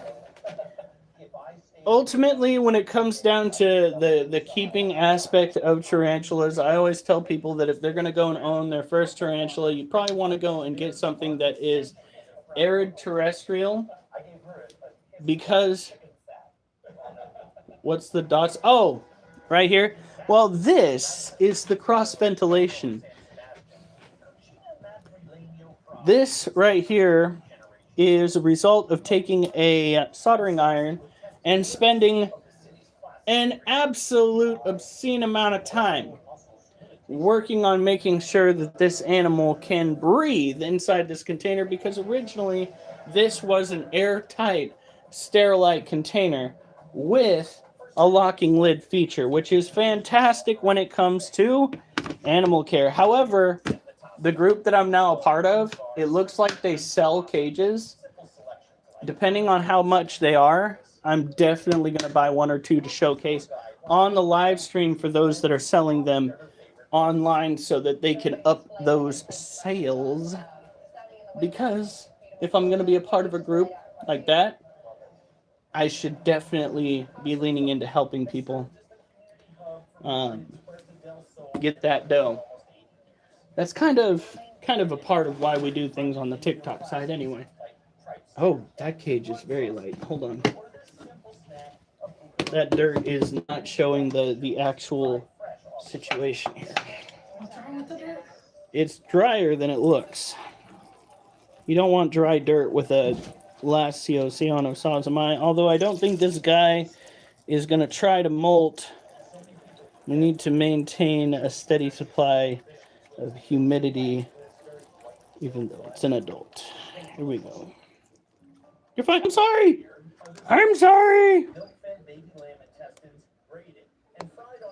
Ultimately, when it comes down to the keeping aspect of tarantulas, I always tell people that if they're going to go and own their first tarantula, you probably want to go and get something that is arid terrestrial, because what's the dots? Oh, right here. Well, this is the cross ventilation. This right here is a result of taking a soldering iron and spending an absolute obscene amount of time working on making sure that this animal can breathe inside this container, because originally this was an airtight, sterilite container with a locking lid feature, which is fantastic when it comes to animal care. However, the group that I'm now a part of, it looks like they sell cages. Depending on how much they are, I'm definitely going to buy one or two to showcase on the live stream for those that are selling them online so that they can up those sales. Because if I'm going to be a part of a group like that, I should definitely be leaning into helping people get that dough. That's kind of a part of why we do things on the TikTok side anyway. Oh, that cage is very light. Hold on. That dirt is not showing the actual situation here. What's wrong with the dirt? It's drier than it looks. You don't want dry dirt with a Lassie Oceano Sazamai, although I don't think this guy is going to try to molt. We need to maintain a steady supply of humidity, even though it's an adult. Here we go. You're fine. I'm sorry. I'm sorry.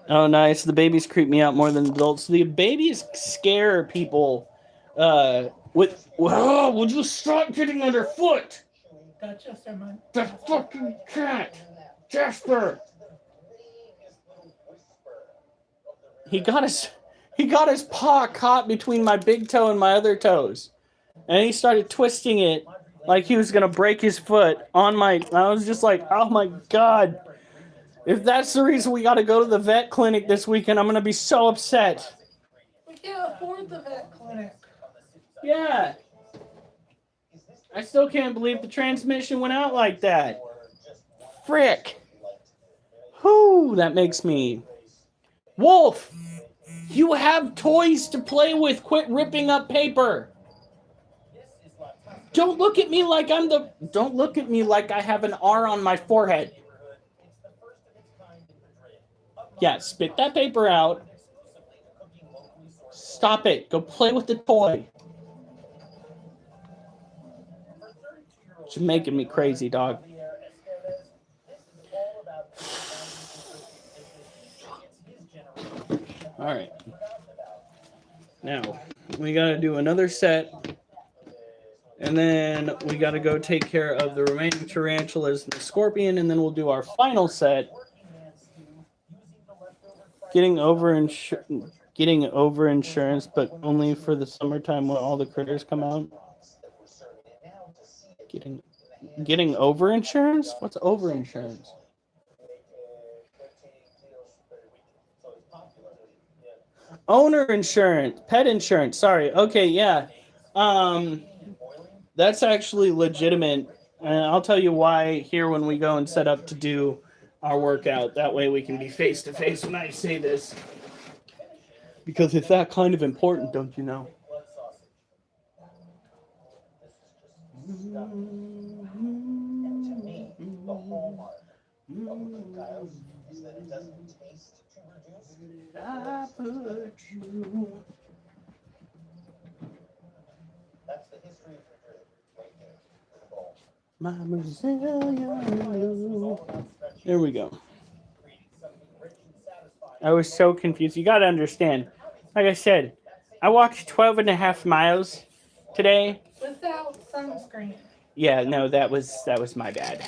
Oh, nice. The babies creep me out more than adults. The babies scare people. Would you stop getting underfoot? That's just our mind. The fucking cat, Jasper. He got his paw caught between my big toe and my other toes, and he started twisting it like he was gonna break his foot on my. I was just like, oh my god. If that's the reason we got to go to the vet clinic this weekend, I'm going to be so upset. We can't afford the vet clinic. Yeah. I still can't believe the transmission went out like that. Frick. Whew, that makes me... Wolf! You have toys to play with. Quit ripping up paper. Don't look at me like I'm the... Don't look at me like I have an R on my forehead. Yeah, spit that paper out. Stop it. Go play with the toy. You're making me crazy, dog. All right. Now, we got to do another set. And then we got to go take care of the remaining tarantulas and the scorpion. And then we'll do our final set. Getting over insurance, but only for the summertime when all the critters come out. Getting over insurance? What's over insurance? Owner insurance, pet insurance. Sorry. Okay, yeah. That's actually legitimate. And I'll tell you why here when we go and set up to do our workout. That way we can be face to face when I say this. Because it's that kind of important, don't you know? And to me, the hallmark of a good guile is that it doesn't taste too reduced. I put you. That's the history of Madrid, right there, with the ball. My Brazilian. There we go. I was so confused. You got to understand. Like I said, I walked 12 and a half miles today. Without sunscreen. Yeah, no, that was my bad.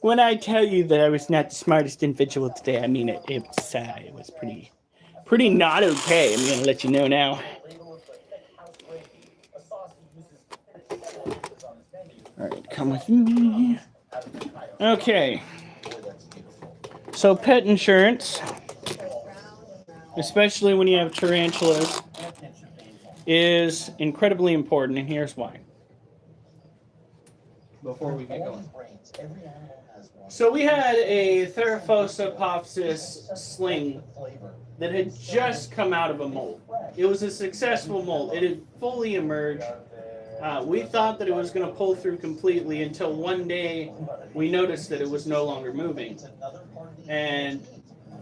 When I tell you that I was not the smartest individual today, I mean it. It was pretty not okay. I'm gonna let you know now. All right, come with me. Okay. So pet insurance, especially when you have tarantulas, is incredibly important, and here's why. Before we get going. So we had a Theraphosa sling that had just come out of a molt. It was a successful molt. It had fully emerged. We thought that it was going to pull through completely until one day we noticed that it was no longer moving. And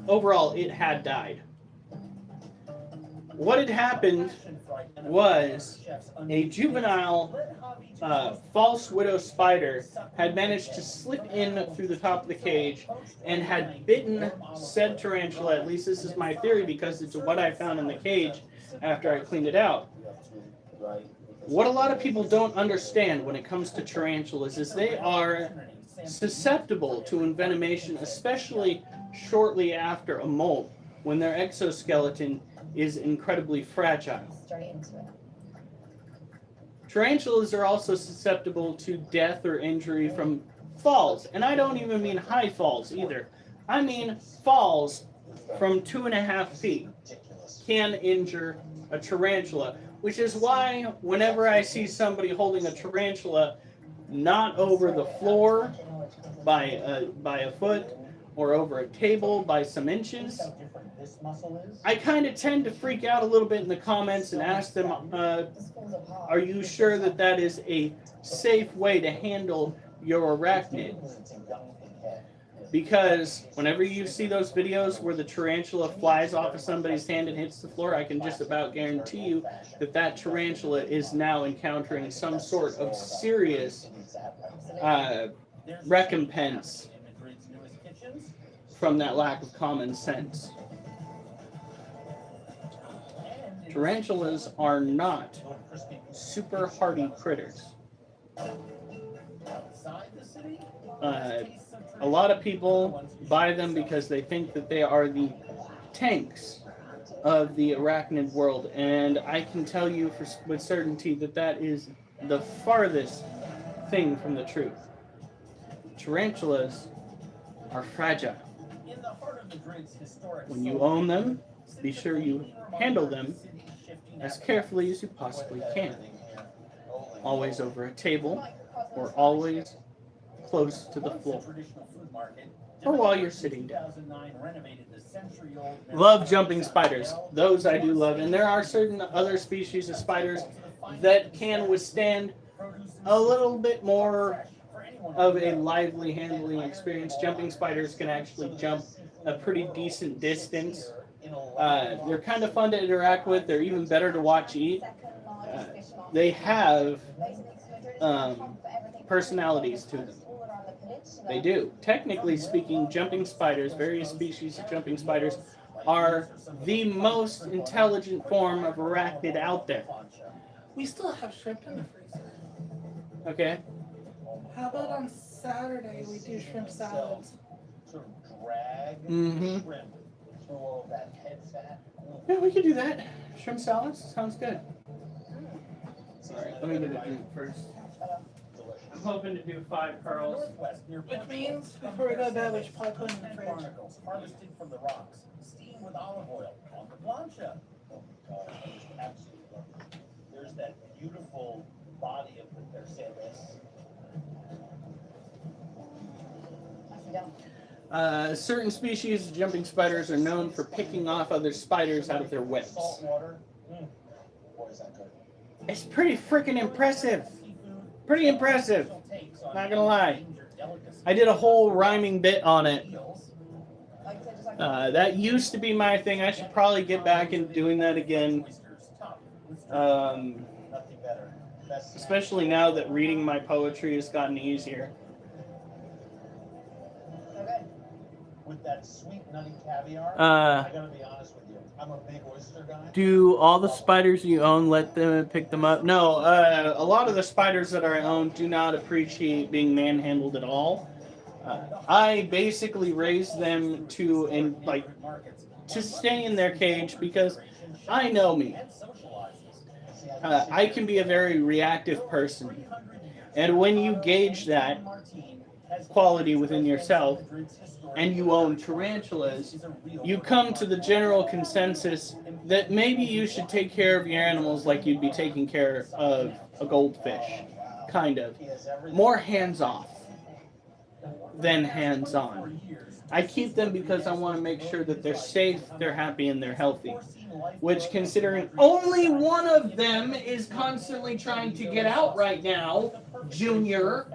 overall, it had died. What had happened was a juvenile false widow spider had managed to slip in through the top of the cage and had bitten said tarantula. At least this is my theory because it's what I found in the cage after I cleaned it out. What a lot of people don't understand when it comes to tarantulas is they are susceptible to envenomation, especially shortly after a molt, when their exoskeleton is incredibly fragile. Tarantulas are also susceptible to death or injury from falls, and I don't even mean high falls either. I mean falls from 2.5 feet can injure a tarantula, which is why whenever I see somebody holding a tarantula not over the floor by a foot or over a table by some inches, I kind of tend to freak out a little bit in the comments and ask them, are you sure that that is a safe way to handle your arachnid? Because whenever you see those videos where the tarantula flies off of somebody's hand and hits the floor, I can just about guarantee you that that tarantula is now encountering some sort of serious recompense from that lack of common sense. Tarantulas are not super hardy critters. A lot of people buy them because they think that they are the tanks of the arachnid world, and I can tell you with certainty that that is the farthest thing from the truth. tarantulas are fragile. In the heart of Madrid's historic When you Soho own them, sits be a sure you clean handle reminder of them the city's shifting as appetite. carefully as you possibly can. Always over a table or always close to the Once a floor. traditional food market, Or while you're developers in sitting down. 2009 renovated the century-old Love jumping spiders. Those I do love. And there are certain other species of spiders that can withstand a little bit more of a lively handling experience. Jumping spiders can actually jump a pretty decent distance. They're kind of fun to interact with. They're even better to watch eat. They have personalities to them. They do. Technically speaking, jumping spiders, various species of jumping spiders, are the most intelligent form of arachnid out there. We still have shrimp in the freezer. Okay? How about on Saturday we do shrimp salads? Sort of drag Mm-hmm. shrimp through all that head fat. Yeah, we could do that. Shrimp salads? Sounds good. Alright, let me get a drink first. I'm hoping to do 5 curls. Northwest near Which means before we go to bed we should probably put it in the fridge. barnacles harvested from the rocks, steamed with olive oil on the plancha. Oh my God, I just absolutely love it. There's that beautiful body of the percebes. Certain species of jumping spiders are known for picking off other spiders out of their webs. Salt water. Boy, is that good. It's pretty freaking impressive. Pretty impressive. Not gonna lie. I did a whole rhyming bit on it. That used to be my thing. I should probably get back into doing that again. Nothing better. Best Especially now that reading my poetry has gotten easier. with that sweet nutty caviar. Uh, I gotta be honest with you. I'm a big oyster guy. Do all the spiders you own let them pick them up? No, a lot of the spiders that I own do not appreciate being manhandled at all. I basically raise them to stay in their cage because I know me. I can be a very reactive person, and when you gauge that quality within yourself, and you own tarantulas, you come to the general consensus that maybe you should take care of your animals like you'd be taking care of a goldfish. Kind of. More hands-off than hands-on. I keep them because I want to make sure that they're safe, they're happy, and they're healthy. Which, considering only one of them is constantly trying to get out right now, Junior,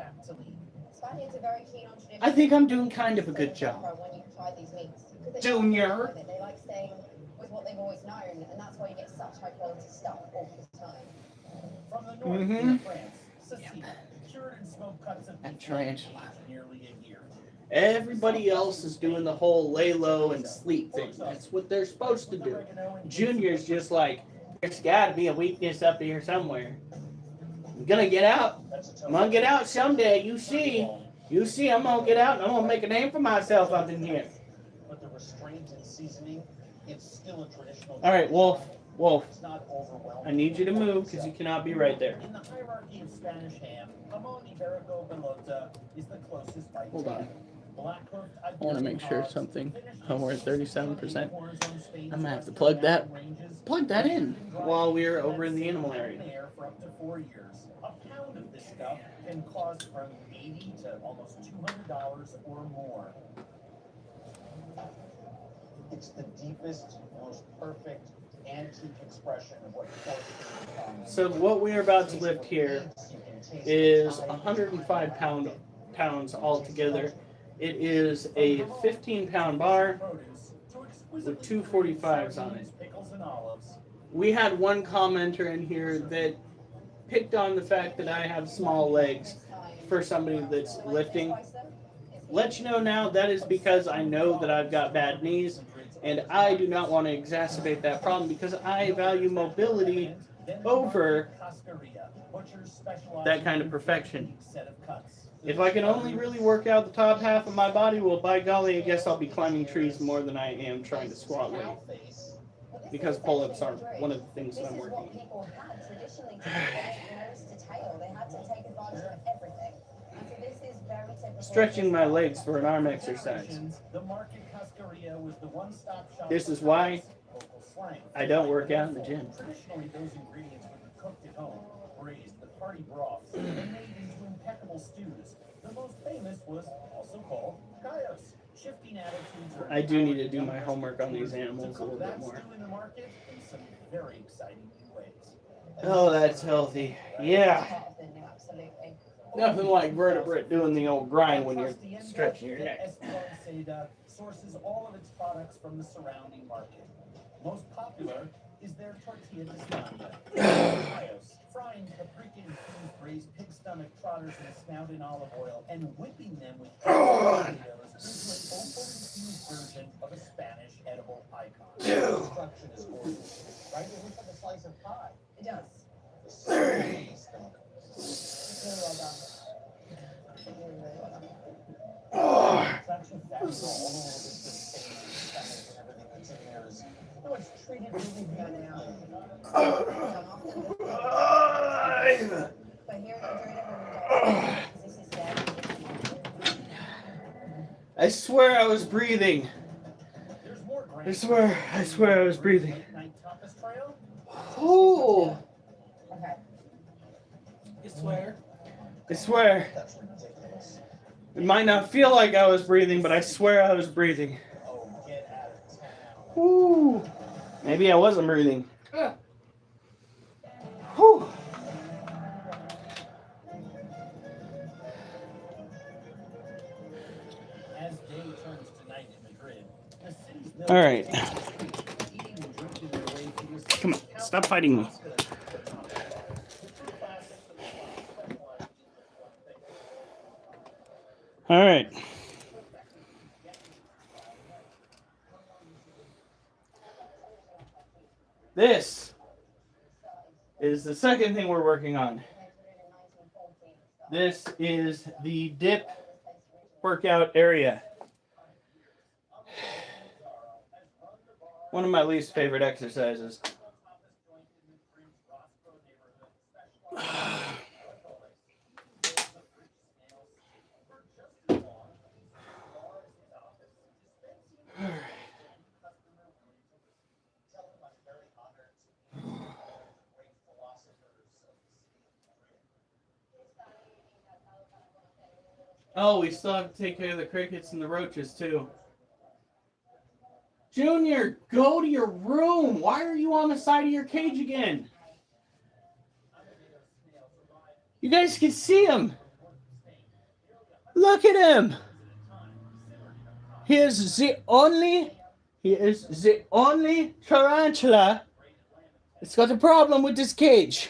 I think I'm doing kind of a good job. Junior. They like staying with what they've always known, and that's why you get such high quality stuff all the time. From the north near France, Cecilia, cured and smoked cuts of That beef tarantula. nearly a year. Everybody else is doing the whole lay low and sleep thing. That's what they're supposed to do. Junior's just like, there's got to be a weakness up here somewhere. I'm gonna get out. I'm gonna get out someday. You see, I'm gonna get out and I'm gonna make a name for myself up in here. But the restraint and seasoning, it's still a traditional. All right, Wolf. It's not overwhelming. I need you to move because you cannot be right there. In the hierarchy of Spanish ham, jamón iberico pelota is the closest bite. Hold on. Black-hoofed I want to make sure hogs, something. finished Oh, we're at with 37%. horizon stains I'm gonna have to western plug that mountain ranges, in while we're over in the animal area. Air for up to 4 years. A pound of this stuff can cost from $80 to almost $200 or more. It's the deepest, most perfect antique expression of what pork becomes. So what we're about to lift here is 105 pounds altogether. It is a 15-pound bar with two 45s on it. Pickles and olives. We had one commenter in here that picked on the fact that I have small legs for somebody that's lifting. Let you know now that is because I know that I've got bad knees, and I do not want to exacerbate that problem because I value mobility over that kind of perfection. If I can only really work out the top half of my body, well, by golly, I guess I'll be climbing trees more than I am trying to squat weight. Because pull-ups are one of the things that I'm working on. Traditionally, nose to tail, they had to take advantage of everything. And so this is very typical stretching my legs for an arm exercise. The market Cascaria was the one-stop shop. This is why Local slang. I don't work out in the gym. Traditionally, those ingredients would be cooked at home, braised with hearty broths, and made into impeccable stews. The most famous was also called gallos. Shifting attitudes are I do need to do my homework on these animals a little bit that more. stew in the market in some very exciting new ways. Oh, that's healthy. Yeah. Absolutely. Nothing like vertebrate doing the old grind when you're stretching your neck. Seda sources all of its products from the surrounding market. Most popular is their tortilla de España. Gallos, frying paprika-infused braised pig stomach trotters in a snout in olive oil and whipping them with potatoes into an opal-infused version of a Spanish edible icon. The instruction is gorgeous. Right? It looks like a slice of pie. It does. It's really well done. Really, really well done. It's actually fabulous. All of this Spanish and everything that's in there is, no, it's treated really Yeah, good. they are. But here they're very different. This is dead. I swear I was breathing. There's more I swear I was breathing. Night Tapas Trail. Oh, Okay. You swear? I swear. It might not feel like I was breathing, but I swear I was breathing. Oh, get out of town. Woo. Maybe I wasn't breathing. Whew. As day turns to night in Madrid, the city's All right. eating and drinking their way through the Come on, stop fighting me. All right. This is the second thing we're working on. This is the dip workout area. One of my least favorite exercises. Oh, we still have to take care of the crickets and the roaches too. Junior, go to your room. Why are you on the side of your cage again? You guys can see him. Look at him. He is the only tarantula that's got a problem with this cage.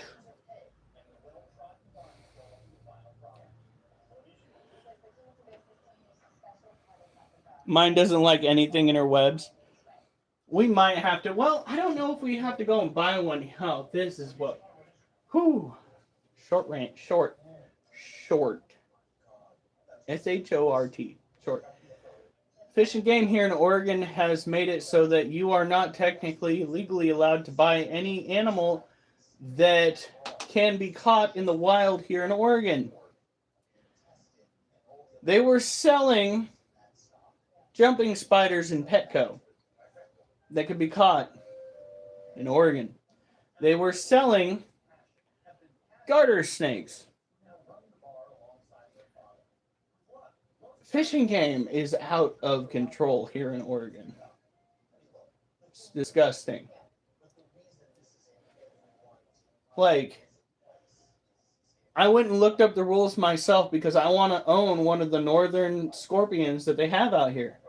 Mine doesn't like anything in her webs. We might have to, well, I don't know if we have to go and buy one. Oh, this is what, short. S-H-O-R-T, short. Fish and Game here in Oregon has made it so that you are not technically legally allowed to buy any animal that can be caught in the wild here in Oregon. They were selling jumping spiders in Petco that could be caught in Oregon. They were selling garter snakes. Fish and Game is out of control here in Oregon. It's disgusting. Like, I went and looked up the rules myself because I want to own one of the northern scorpions that they have out here.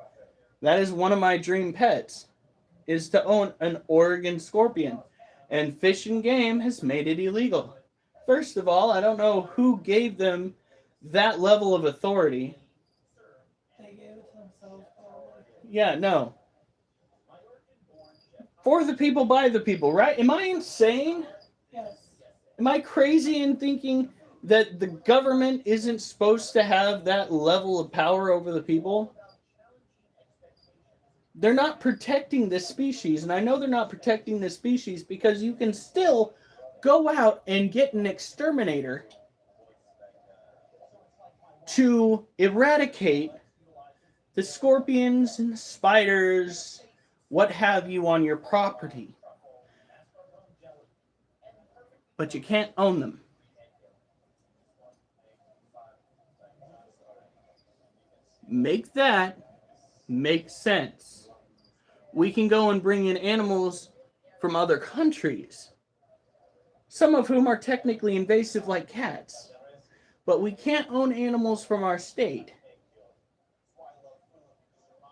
That is one of my dream pets, is to own an Oregon scorpion. And Fish and Game has made it illegal. First of all, I don't know who gave them that level of authority. They gave it to themselves. Yeah, no. For the people, by the people, right? Am I insane? Yes. Am I crazy in thinking that the government isn't supposed to have that level of power over the people? They're not protecting this species, and I know they're not protecting this species because you can still go out and get an exterminator to eradicate the scorpions and spiders, what have you, on your property. But you can't own them. Make that make sense. We can go and bring in animals from other countries, some of whom are technically invasive like cats, but we can't own animals from our state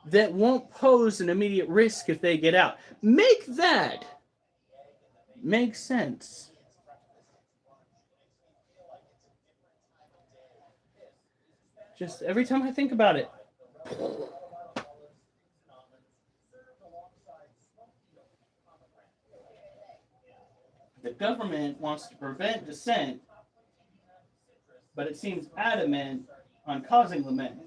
that won't pose an immediate risk if they get out. Make that make sense. Just every time I think about it. The government wants to prevent dissent, but it seems adamant on causing lament.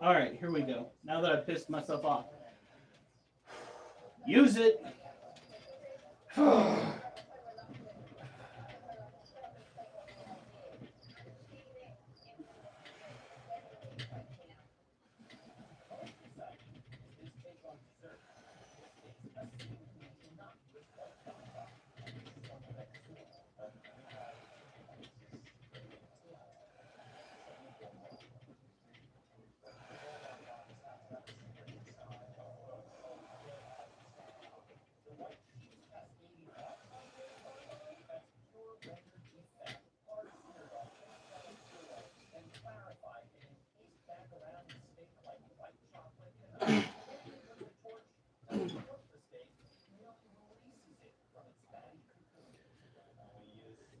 All right, here we go. Now that I've pissed myself off. Use it.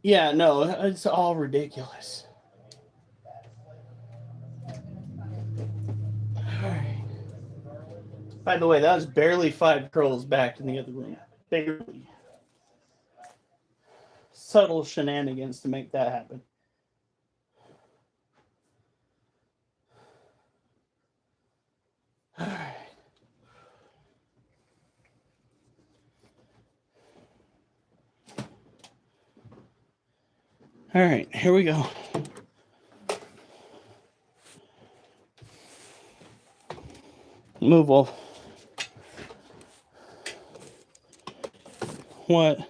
Yeah, no, it's all ridiculous. All right. By the way, that was barely 5 curls back in the other room. Barely. Subtle shenanigans to make that happen. All right. All right, here we go. Move off. What?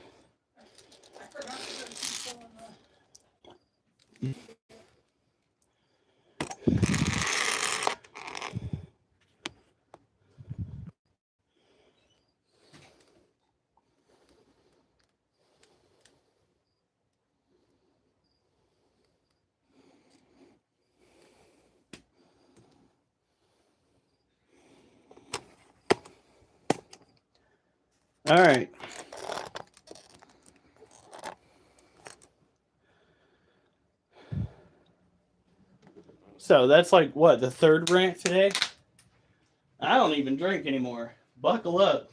All right. So that's like what, the 3rd rant today? I don't even drink anymore. Buckle up.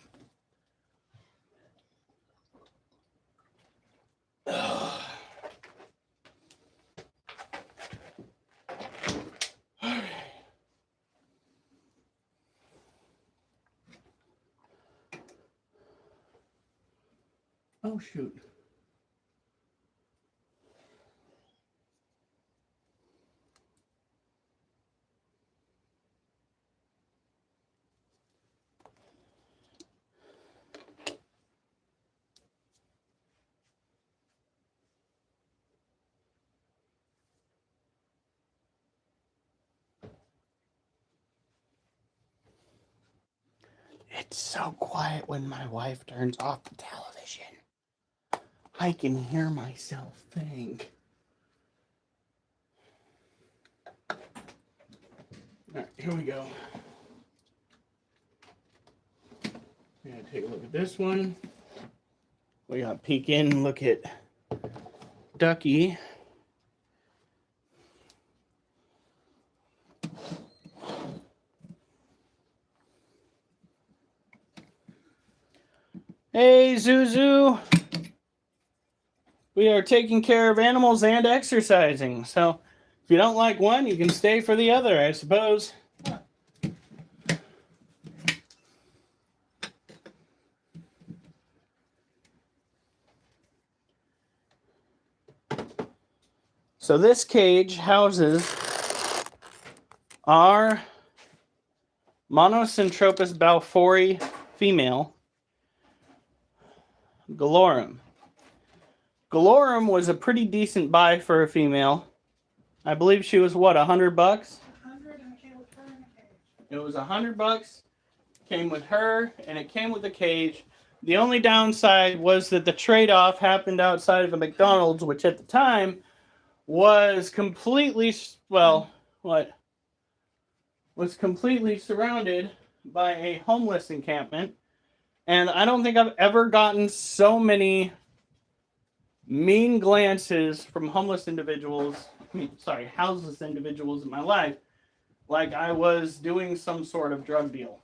Oh, shoot. It's so quiet when my wife turns off the television. I can hear myself think. All right, here we go. We're gonna take a look at this one. We gotta peek in, look at Ducky. Hey, Zuzu. We are taking care of animals and exercising. So if you don't like one, you can stay for the other, I suppose. So this cage houses our Monocentropus balfouri female, Galorum. Galorum was a pretty decent buy for a female. I believe she was what, $100? 100 and it came with her in a cage. It was $100. Came with her, and it came with a cage. The only downside was that the trade-off happened outside of a McDonald's, which at the time was completely, well, what? Was completely surrounded by a homeless encampment. And I don't think I've ever gotten so many mean glances from homeless individuals, houseless individuals in my life, like I was doing some sort of drug deal.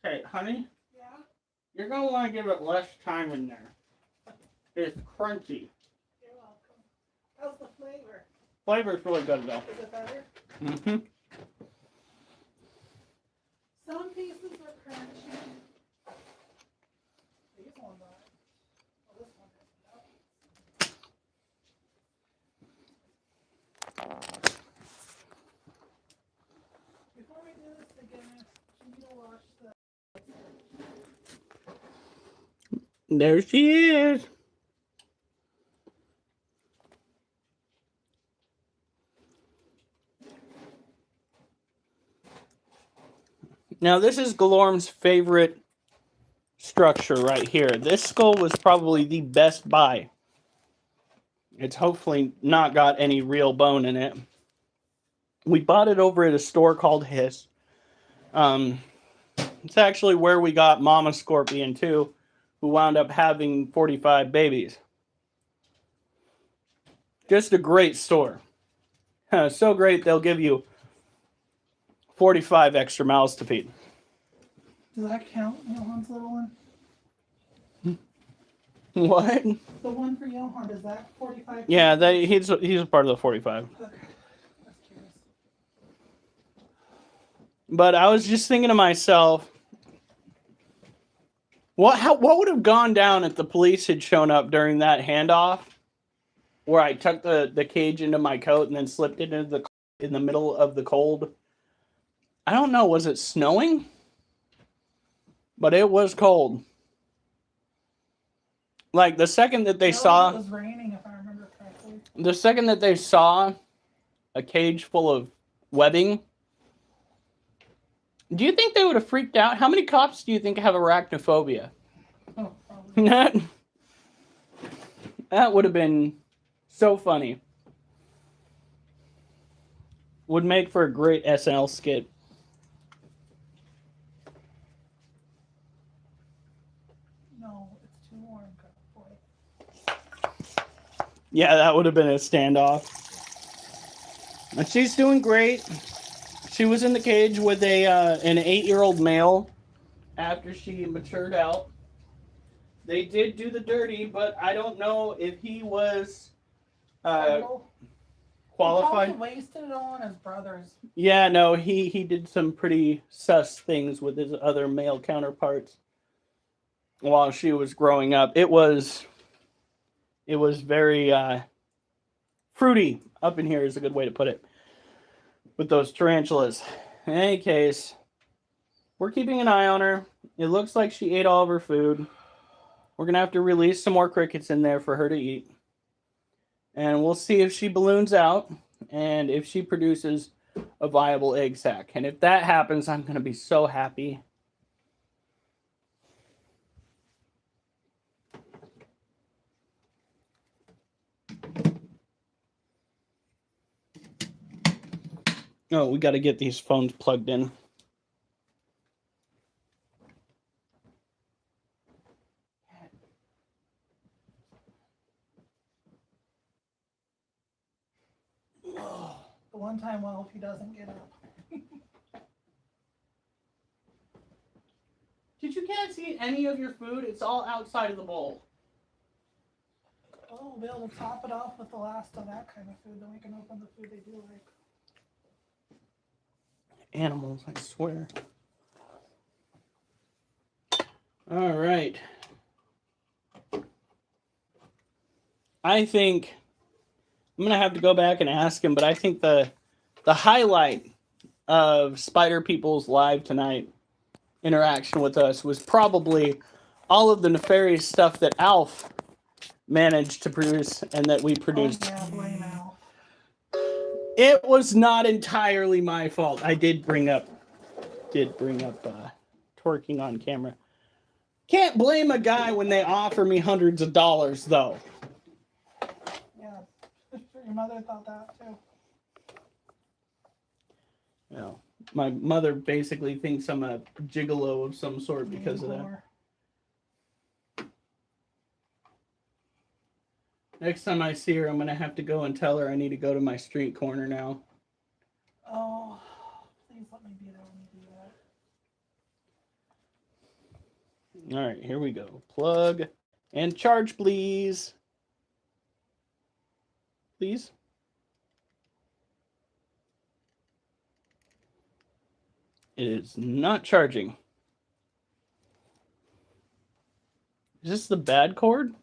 Hey, honey, Yeah? you're going to want to give it less time in there. It's crunchy. You're welcome. How's the flavor? Flavor's really good, though. Is it better? Mm-hmm. Some pieces are crunchy. These ones aren't. Well, this one is. Before we do this again, you need to wash the. There she is. Now, this is Galorm's favorite structure right here. This skull was probably the best buy. It's hopefully not got any real bone in it. We bought it over at a store called Hiss. It's actually where we got Mama Scorpion too, who wound up having 45 babies. Just a great store. So great they'll give you 45 extra mouths to feed. Does that count, Johan's little one? What? The one for Johan, is that 45? Yeah, he's a part of the 45. Okay. That's curious. But I was just thinking to myself, what would have gone down if the police had shown up during that handoff, where I tucked the cage into my coat and then slipped it in the middle of the cold? I don't know. Was it snowing? But it was cold. Like the second that they saw, it was raining, if I remember correctly. the second that they saw a cage full of webbing, do you think they would have freaked out? How many cops do you think have arachnophobia? Oh, probably. That would have been so funny. Would make for a great SNL skit. No, it's too warm, boy. Yeah, that would have been a standoff. And she's doing great. She was in the cage with an 8-year-old male after she matured out. They did do the dirty, but I don't know if he was qualified. He probably wasted it all on his brothers. Yeah, no, he did some pretty sus things with his other male counterparts while she was growing up. It was very fruity up in here is a good way to put it, with those tarantulas. In any case, we're keeping an eye on her. It looks like she ate all of her food. We're going to have to release some more crickets in there for her to eat. And we'll see if she balloons out and if she produces a viable egg sac. And if that happens, I'm going to be so happy. Oh, we got to get these phones plugged in. The one time, well, if he doesn't get up. Did you guys eat any of your food? It's all outside of the bowl. Oh, we'll be able to top it off with the last of that kind of food. Then we can open the food they do like. Animals, I swear. All right. I think I'm gonna have to go back and ask him, but I think the highlight of Spider People's live tonight interaction with us was probably all of the nefarious stuff that Alf managed to produce and that we produced. Oh, yeah, blame Al. It was not entirely my fault. I did bring up twerking on camera. Can't blame a guy when they offer me hundreds of dollars, though. Yeah, your mother thought that too. You know, my mother basically thinks I'm a gigolo of some sort because of that. Next time I see her, I'm going to have to go and tell her I need to go to my street corner now. Oh, please let me be there when you do that. All right, here we go. Plug and charge, please. Please. It is not charging. Is this the bad cord?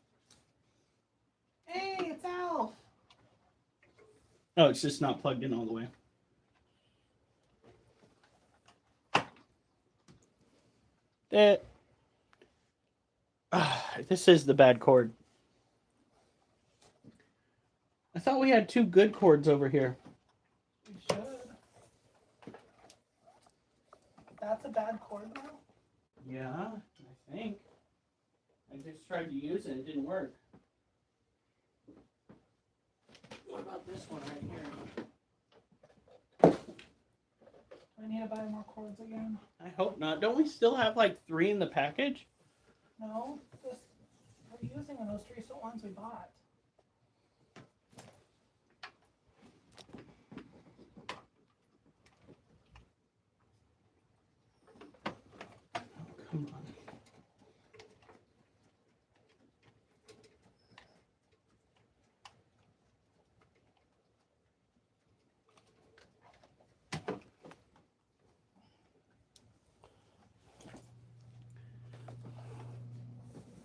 Hey, it's Alf. Oh, it's just not plugged in all the way. This is the bad cord. I thought we had two good cords over here. We should. That's a bad cord now? Yeah, I think. I just tried to use it. It didn't work. What about this one right here? I need to buy more cords again. I hope not. Don't we still have like 3 in the package? No, just we're using the most recent ones we bought. Come on.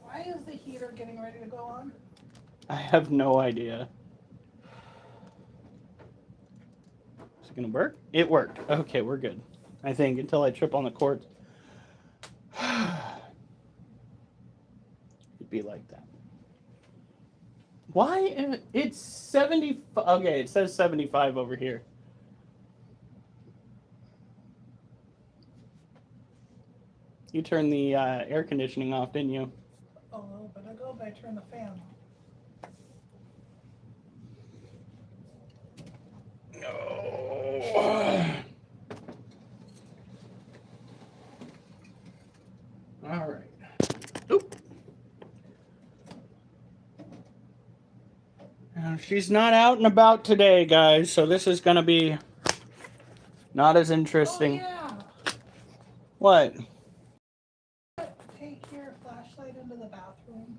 Why is the heater getting ready to go on? I have no idea. Is it gonna work? It worked. Okay, we're good. I think until I trip on the cords. It'd be like that. Why? It's 70. Okay, it says 75 over here. You turned the air conditioning off, didn't you? A little bit ago, but I turned the fan on. All right. Oop. Now, she's not out and about today, guys, so this is going to be not as interesting. Oh, yeah. What? Take your flashlight into the bathroom.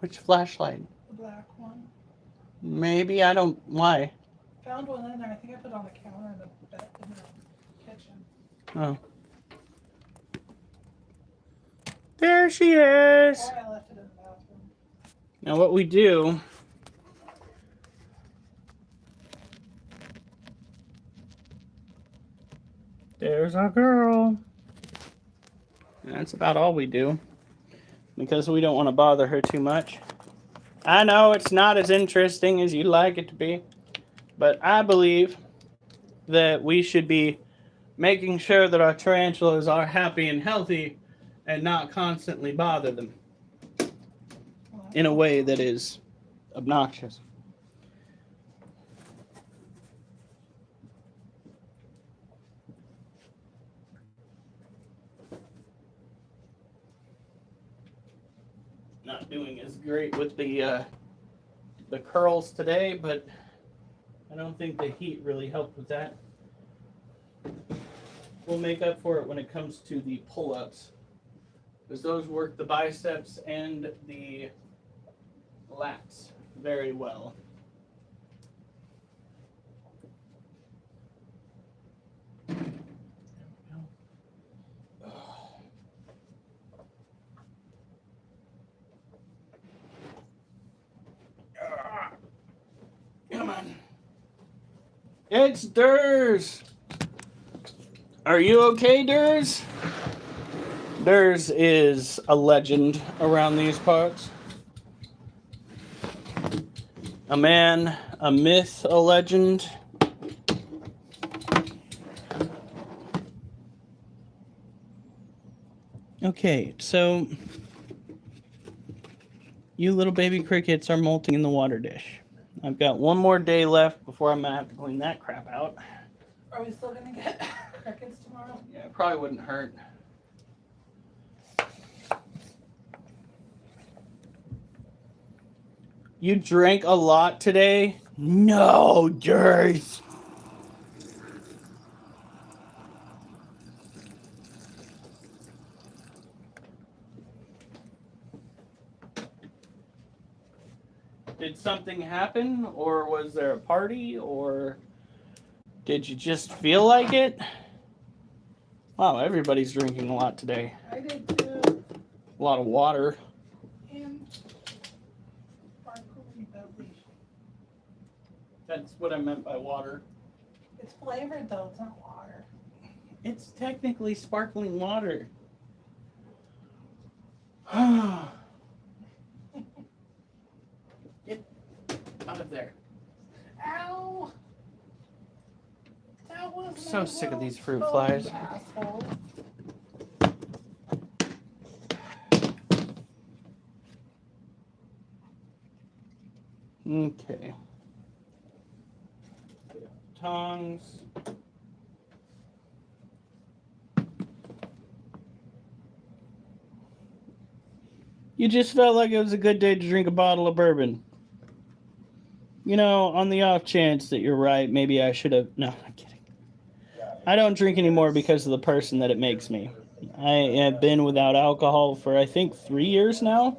Which flashlight? The black one. Maybe, I don't. Why? Found one in there. I think I put it on the counter in the kitchen. Oh. There she is. Or I left it in the bathroom. Now what we do, there's our girl. And that's about all we do, because we don't want to bother her too much. I know it's not as interesting as you'd like it to be, but I believe that we should be making sure that our tarantulas are happy and healthy and not constantly bother them in a way that is obnoxious. Not doing as great with the curls today, but I don't think the heat really helped with that. We'll make up for it when it comes to the pull-ups, because those work the biceps and the lats very well. It's Durs. Are you okay, Durs? Durs is a legend around these parts. A man, a myth, a legend. Okay, so you little baby crickets are molting in the water dish. I've got one more day left before I'm gonna have to clean that crap out. Are we still gonna get crickets tomorrow? Yeah, it probably wouldn't hurt. You drank a lot today? No, Durs. Did something happen, or was there a party, or did you just feel like it? Wow, everybody's drinking a lot today. I did too. A lot of water. And sparkling beverage. That's what I meant by water. It's flavored though, it's not water. It's technically sparkling water. Get out of there. Ow! That was So my sick of little these fruit toe, flies. you asshole. Okay. Tongs. You just felt like it was a good day to drink a bottle of bourbon. You know, on the off chance that you're right, maybe I should have. No, I'm kidding. I don't drink anymore because of the person that it makes me. I have been without alcohol for, I think, 3 years now.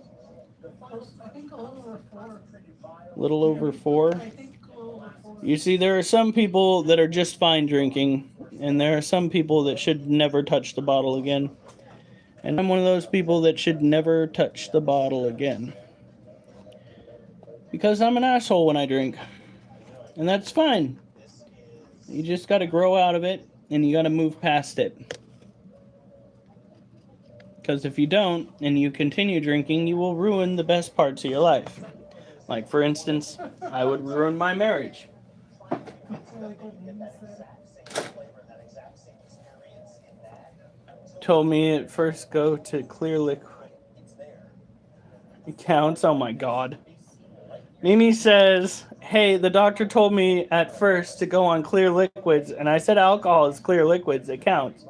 I think a little over 4. A little over 4. I think a little over 4. You see, there are some people that are just fine drinking, and there are some people that should never touch the bottle again. And I'm one of those people that should never touch the bottle again. Because I'm an asshole when I drink. And that's fine. You just gotta grow out of it, and you gotta move past it. Because if you don't, and you continue drinking, you will ruin the best parts of your life. Like, for instance, I would ruin my marriage. Told me at first go to clear liquid. It counts. Oh my god. Mimi says, hey, the doctor told me at first to go on clear liquids, and I said alcohol is clear liquids. It counts.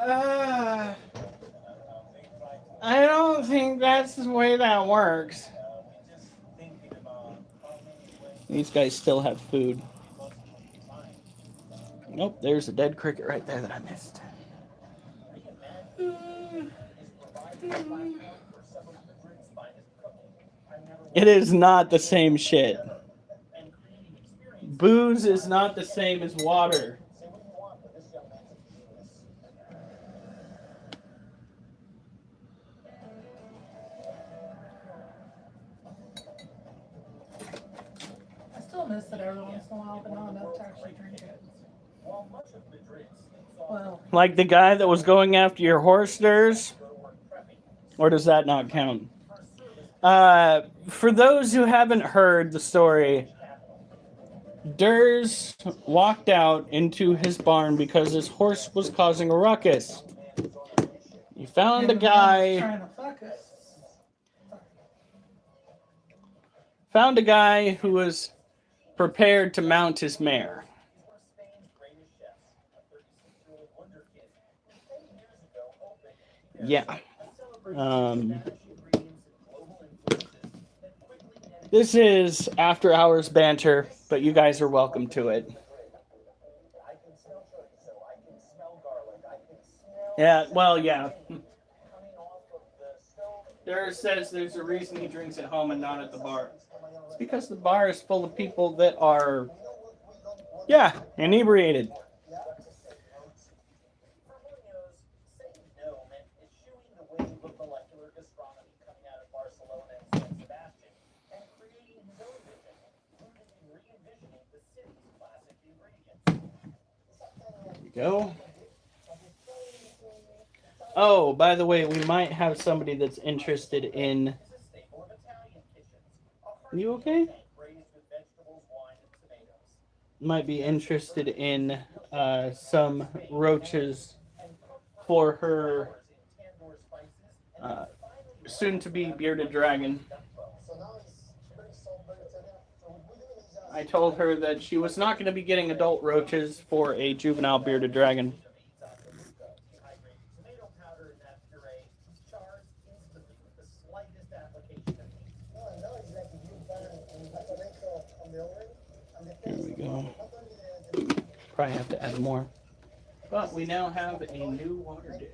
I don't think that's the way that works. These guys still have food. Nope, there's a dead cricket right there that I missed. It is not the same shit. Booze is not the same as water. I still miss it every once in a while, but not enough to actually drink it. Well, Like the guy that was going after your horse, Durs? Or does that not count? For those who haven't heard the story, Durs walked out into his barn because his horse was causing a ruckus. He found a guy. trying to fuck us. Found a guy who was prepared to mount his mare. Yeah. This is after hours banter, but you guys are welcome to it. Yeah, well, yeah. There says there's a reason he drinks at home and not at the bar. It's because the bar is full of people that are, inebriated. go. Oh, by the way, we might have somebody that's interested in. You okay? Might be interested in some roaches for her soon-to-be bearded dragon. I told her that she was not going to be getting adult roaches for a juvenile bearded dragon. Here we go. Probably have to add more. But we now have a new water dish.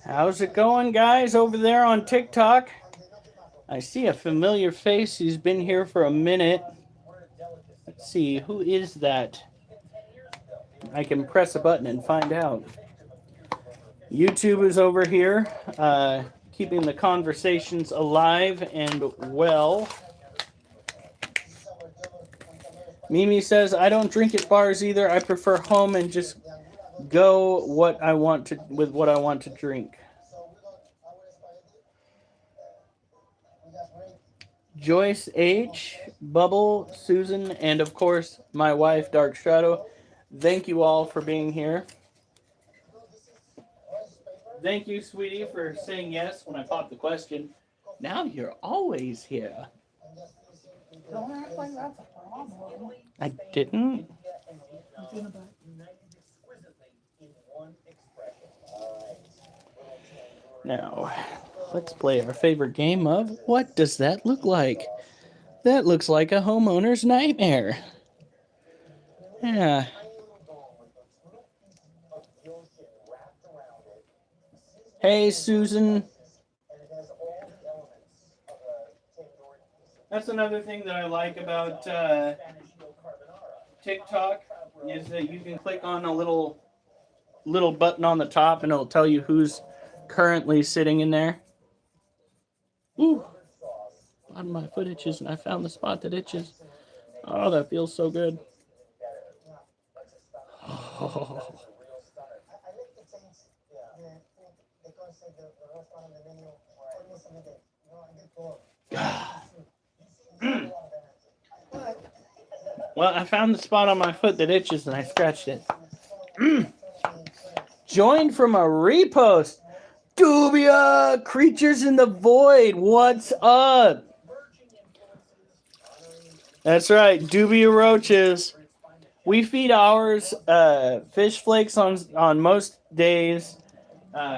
How's it going, guys, over there on TikTok? I see a familiar face. He's been here for a minute. Let's see, who is that? I can press a button and find out. YouTube is over here, keeping the conversations alive and well. Mimi says, I don't drink at bars either. I prefer home and just go what I want to with what I want to drink. Joyce H, Bubble, Susan, and of course my wife Dark Shadow. Thank you all for being here. Thank you, sweetie, for saying yes when I popped the question. Now you're always here. Don't act like that's a problem. I didn't. Now, let's play our favorite game of what does that look like? That looks like a homeowner's nightmare. Yeah. Hey, Susan. That's another thing that I like about TikTok is that you can click on a little button on the top and it'll tell you who's currently sitting in there. Ooh, bottom of my foot itches and I found the spot that itches. Oh, that feels so good. Oh. Well, I found the spot on my foot that itches and I scratched it. Joined from a repost. Dubia, Creatures in the Void, what's up? That's right, Dubia roaches. We feed ours fish flakes on most days,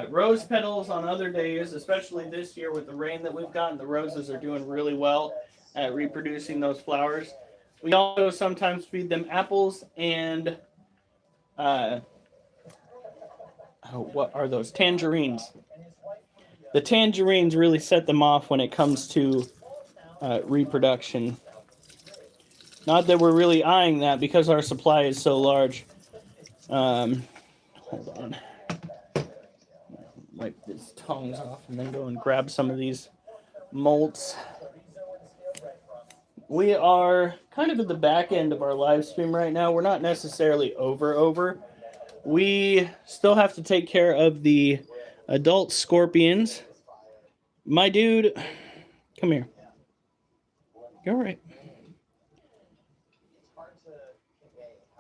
rose petals on other days, especially this year with the rain that we've gotten. The roses are doing really well at reproducing those flowers. We also sometimes feed them apples and what are those? Tangerines. The tangerines really set them off when it comes to reproduction. Not that we're really eyeing that because our supply is so large. Hold on. Wipe these tongs off and then go and grab some of these molts. We are kind of at the back end of our live stream right now. We're not necessarily over. We still have to take care of the adult scorpions. My dude, come here. You're all right.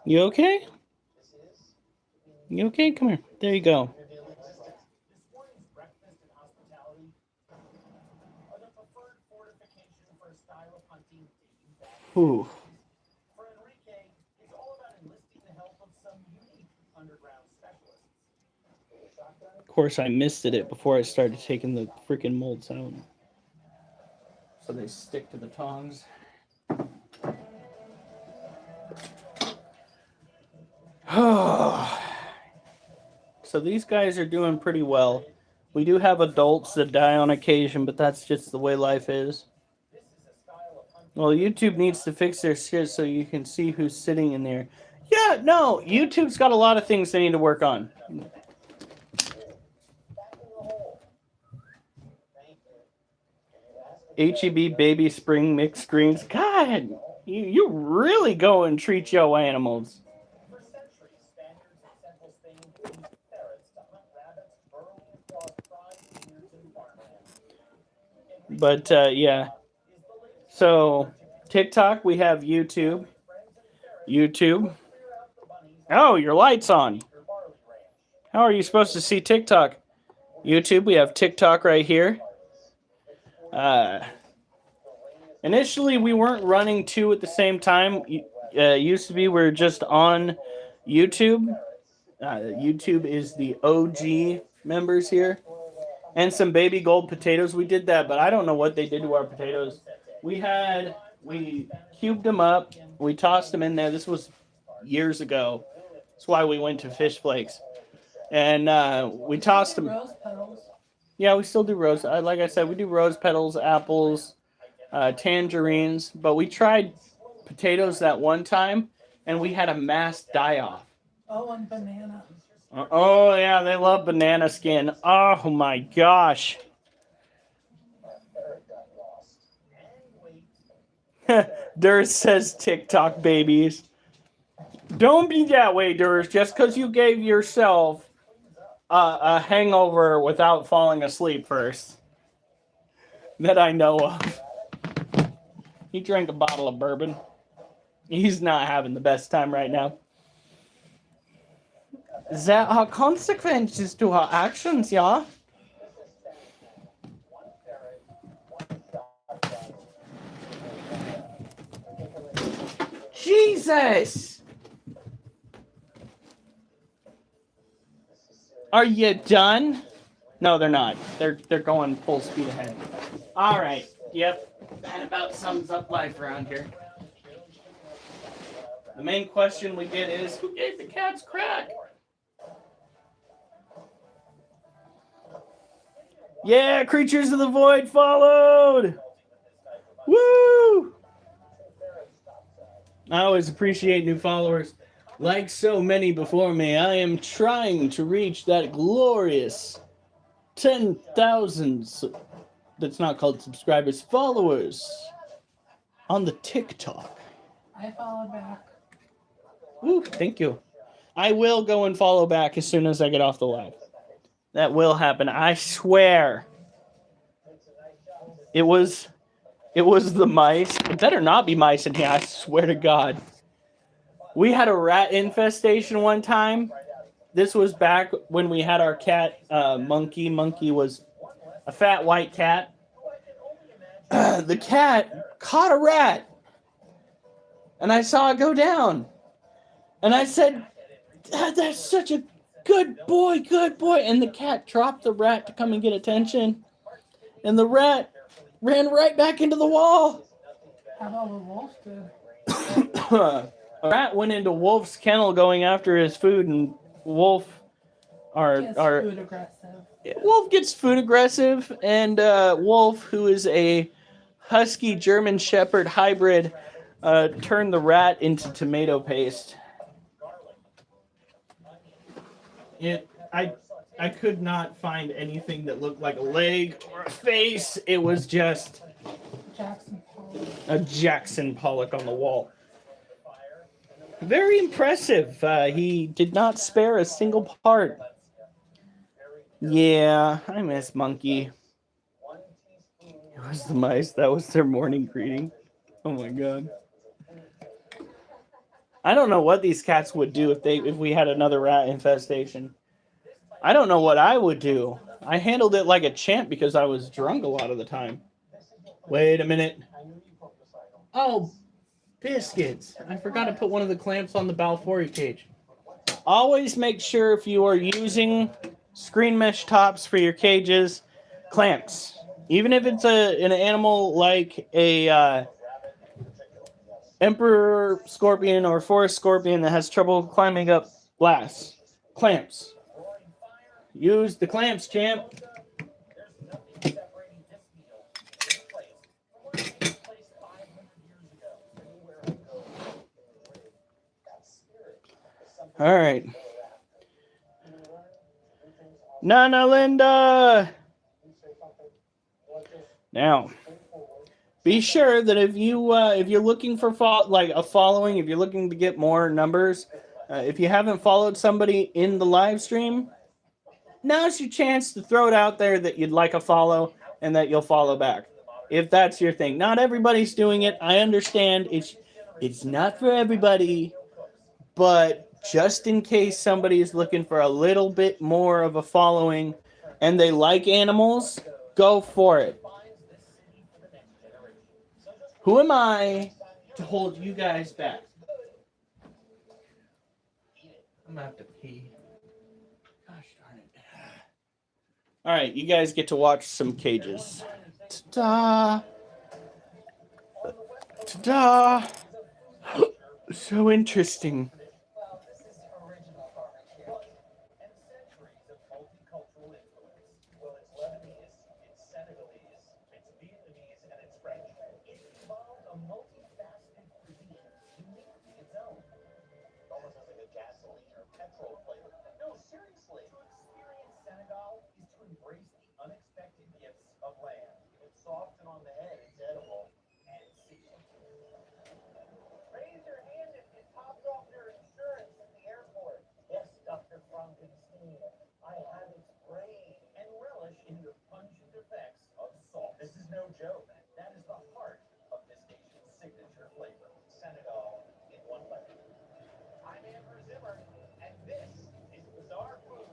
You okay? You okay? Come here. There you go. Ooh. Of course, I misted it before I started taking the freaking molds out. So they stick to the tongs. So these guys are doing pretty well. We do have adults that die on occasion, but that's just the way life is. Well, YouTube needs to fix their shit so you can see who's sitting in there. Yeah, no, YouTube's got a lot of things they need to work on. HEB baby spring mixed greens. God, you really go and treat your animals. For centuries, Spaniards in central Spain used ferrets to hunt rabbits, burrowing across prime vineyards and farmland. But yeah. So TikTok, we have YouTube. YouTube. Oh, your light's on. How are you supposed to see TikTok? YouTube, we have TikTok right here. Initially, we weren't running two at the same time. Used to be we're just on YouTube. YouTube is the OG members here. And some baby gold potatoes. We did that, but I don't know what they did to our potatoes. We cubed them up. We tossed them in there. This was years ago. That's why we went to fish flakes. And we tossed them. Rose petals. Yeah, we still do rose. Like I said, we do rose petals, apples, tangerines. But we tried potatoes that one time, and we had a mass die-off. Oh, and banana. Oh, yeah, they love banana skin. Oh, my gosh. Durs says TikTok babies. Don't be that way, Durs. Just because you gave yourself a hangover without falling asleep first. That I know of. He drank a bottle of bourbon. He's not having the best time right now. There are consequences to our actions, yeah? Jesus! Are you done? No, they're not. They're going full speed ahead. All right. Yep. That about sums up life around here. The main question we get is, who gave the cats crack? Yeah, Creatures of the Void followed! Woo! I always appreciate new followers. Like so many before me, I am trying to reach that glorious 10,000, that's not called subscribers, followers on the TikTok. I followed back. Woo, thank you. I will go and follow back as soon as I get off the live. That will happen, I swear. It was the mice. It better not be mice in here, I swear to God. We had a rat infestation one time. This was back when we had our cat, Monkey. Monkey was a fat white cat. The cat caught a rat. And I saw it go down. And I said, that's such a good boy, good boy. And the cat dropped the rat to come and get attention. And the rat ran right back into the wall. How about the wolf did? A rat went into Wolf's kennel going after his food, and Wolf Food aggressive. Wolf gets food aggressive, and Wolf, who is a husky German Shepherd hybrid, turned the rat into tomato paste. I could not find anything that looked like a leg or a face. It was just Jackson Pollock. a Jackson Pollock on the wall. Very impressive. He did not spare a single part. Yeah, I miss Monkey. It was the mice. That was their morning greeting. Oh my God. I don't know what these cats would do if we had another rat infestation. I don't know what I would do. I handled it like a champ because I was drunk a lot of the time. Wait a minute. Oh, biscuits. I forgot to put one of the clamps on the Balfouri cage. Always make sure if you are using screen mesh tops for your cages, clamps. Even if it's an animal like a emperor scorpion or forest scorpion that has trouble climbing up glass. Clamps. Use the clamps, champ. All right. Nana Linda. Now, be sure that if you're looking for like a following, if you're looking to get more numbers, if you haven't followed somebody in the live stream, now's your chance to throw it out there that you'd like a follow and that you'll follow back. If that's your thing. Not everybody's doing it. I understand it's not for everybody, but just in case somebody is looking for a little bit more of a following and they like animals, go for it. Who am I to hold you guys back? I'm gonna have to pee. Gosh darn it. All right, you guys get to watch some cages. Ta-da! Ta-da! So interesting. Well, this is original barbecue. And centuries of multicultural influence. Well, it's Lebanese, it's Senegalese, it's Vietnamese, and it's French. It's evolved a multifaceted cuisine, unique to its own. Almost has like a gasoline or petrol flavor. No, seriously. To experience Senegal is to embrace the unexpected gifts of land. It's soft and on the head, it's edible, and it's seasoned. Raise your hand if you topped off your insurance at the airport. Yes, Dr. Frankenstein. I have its brain and relish in the pungent effects of salt. This is no joke. That is the heart of this nation's signature flavor. Senegal in one bite. I'm Andrew Zimmer, and this is Bizarre Foods.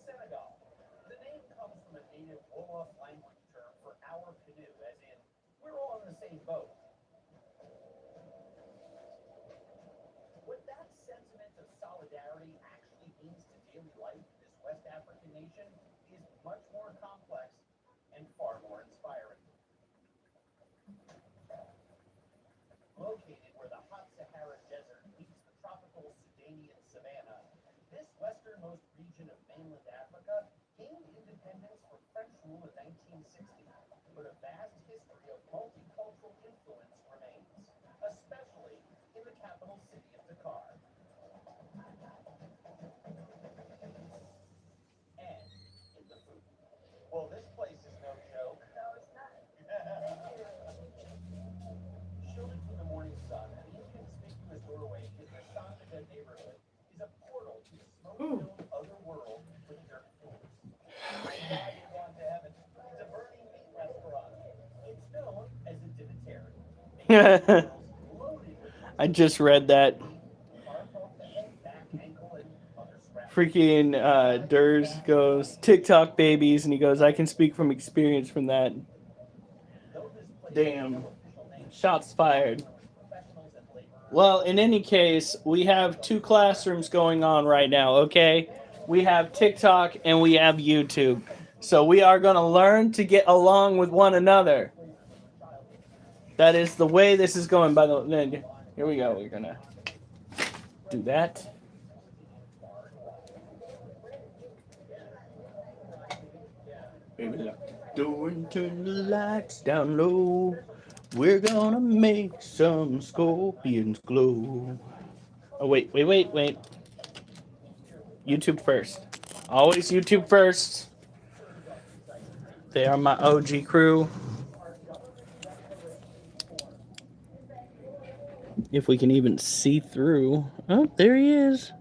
Senegal. The name comes from a native Wolof language term for our canoe, as in, we're all in the same boat. What that sentiment of solidarity actually means to daily life in this West African nation is much more complex and far more inspiring. Located where the hot Sahara Desert meets the tropical Sudanian savanna, this westernmost region of mainland Africa gained independence from French rule in 1960, but a vast history of multicultural influence remains, especially in the capital city of Dakar. And in the food. Well, this place is no joke. No, it's not. Shielded from the morning sun, an inconspicuous doorway in the Sandaga neighborhood is a portal to the smoke-filled other world with dirt floors. Gone to heaven. It's a burning meat restaurant. It's known as a dietary. I just read that. Freaking Durs goes, TikTok babies, and he goes, I can speak from experience from that. Damn. Shots fired. Well, in any case, we have two classrooms going on right now, okay? We have TikTok and we have YouTube. So we are going to learn to get along with one another. That is the way this is going. By the way, here we go. We're going to do that. Baby, lock the door and turn the lights down low. We're gonna make some scorpions glow. Oh, wait. YouTube first. Always YouTube first. They are my OG crew. If we can even see through. Oh, there he is.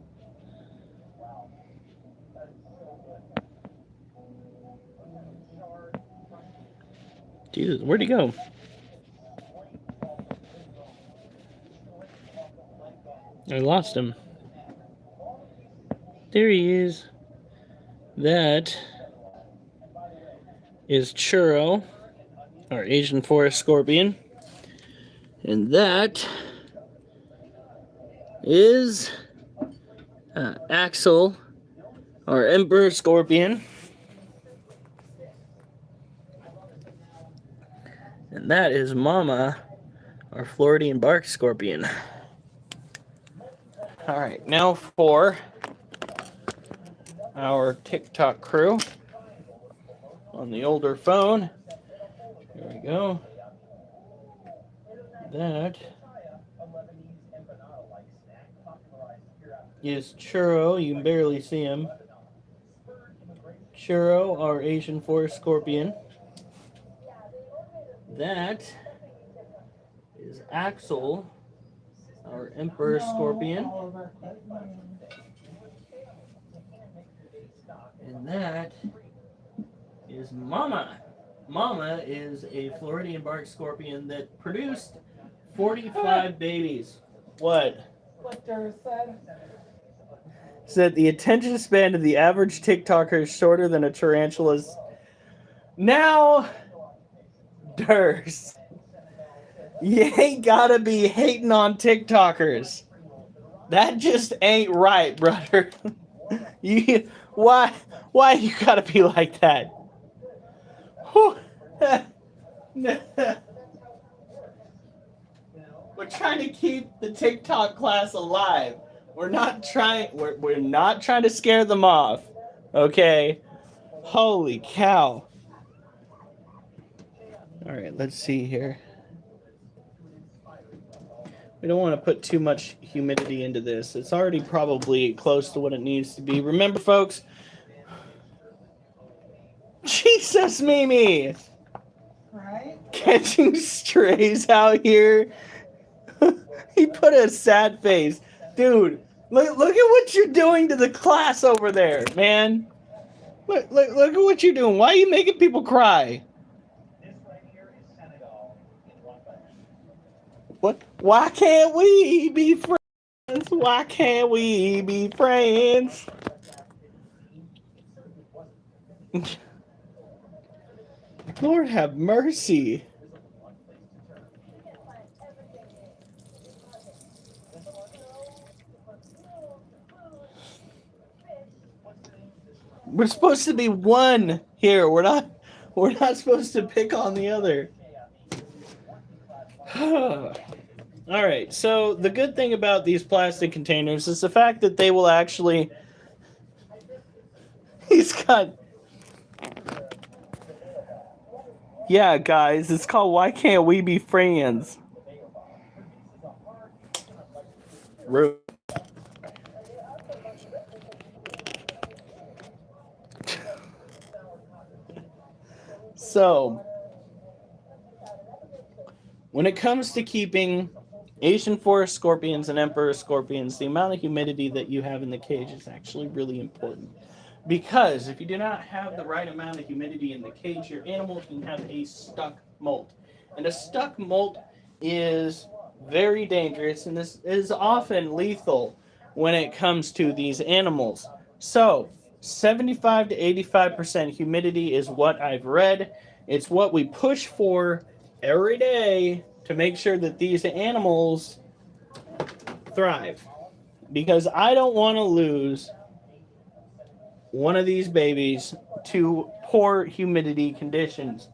Jesus, where'd he go? I lost him. There he is. That is Churro, our Asian forest scorpion. And that is Axel, our emperor scorpion. And that is Mama, our Floridian bark scorpion. All right, now for our TikTok crew. on the older phone. There we go. That is Churro. You can barely see him. Churro, our Asian forest scorpion. That is Axel, our emperor scorpion. And that is Mama. Mama is a Floridian bark scorpion that produced 45 babies. What? What Dur said. Said the attention span of the average TikToker is shorter than a tarantula's. Now, Durs, you ain't gotta be hating on TikTokers. That just ain't right, brother. Why you gotta be like that? We're trying to keep the TikTok class alive. We're not trying to scare them off. Okay? Holy cow. All right, let's see here. We don't want to put too much humidity into this. It's already probably close to what it needs to be. Remember, folks, Jesus, Mimi! Right? Catching strays out here. He put a sad face. Dude, look at what you're doing to the class over there, man. Look at what you're doing. Why are you making people cry? What? Why can't we be friends? Why can't we be friends? Lord have mercy. We're supposed to be one here. We're not supposed to pick on the other. All right. So the good thing about these plastic containers is the fact that they will actually. He's got. Yeah, guys, it's called Why Can't We Be Friends? Rude. So, when it comes to keeping Asian forest scorpions and emperor scorpions, the amount of humidity that you have in the cage is actually really important. Because if you do not have the right amount of humidity in the cage, your animal can have a stuck molt. And a stuck molt is very dangerous, and this is often lethal when it comes to these animals. So, 75 to 85% humidity is what I've read. It's what we push for every day to make sure that these animals thrive. Because I don't want to lose one of these babies to poor humidity conditions.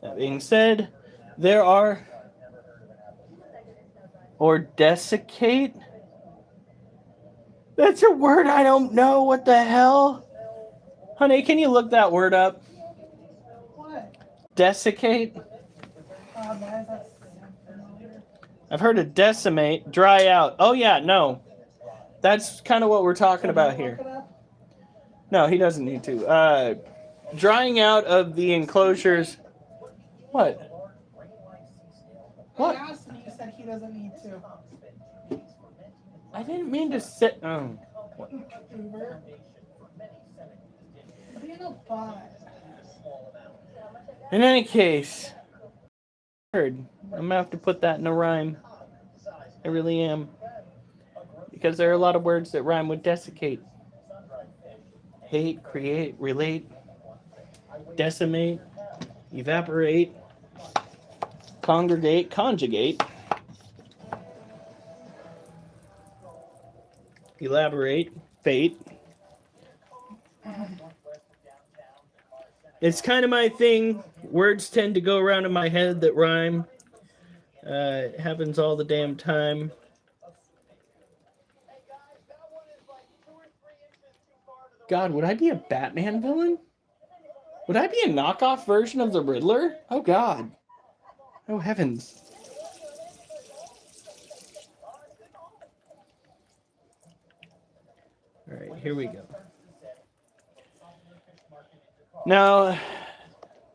That being said, there are, or desiccate? That's a word I don't know. What the hell? Honey, can you look that word up? What? Desiccate? Why is that familiar? I've heard of decimate, dry out. Oh yeah, no. That's kind of what we're talking about here. Look it up? No, he doesn't need to. Drying out of the enclosures. What? What? I asked him, you said he doesn't need to. I didn't mean to sit. Oh. Uber. What do you know about? In any case, I'm gonna have to put that in a rhyme. I really am. Because there are a lot of words that rhyme with desiccate. Hate, create, relate, decimate, evaporate, congregate, conjugate, elaborate, fate. It's kind of my thing. Words tend to go around in my head that rhyme. It happens all the damn time. God, would I be a Batman villain? Would I be a knockoff version of the Riddler? Oh God. Oh heavens. All right, here we go. Now,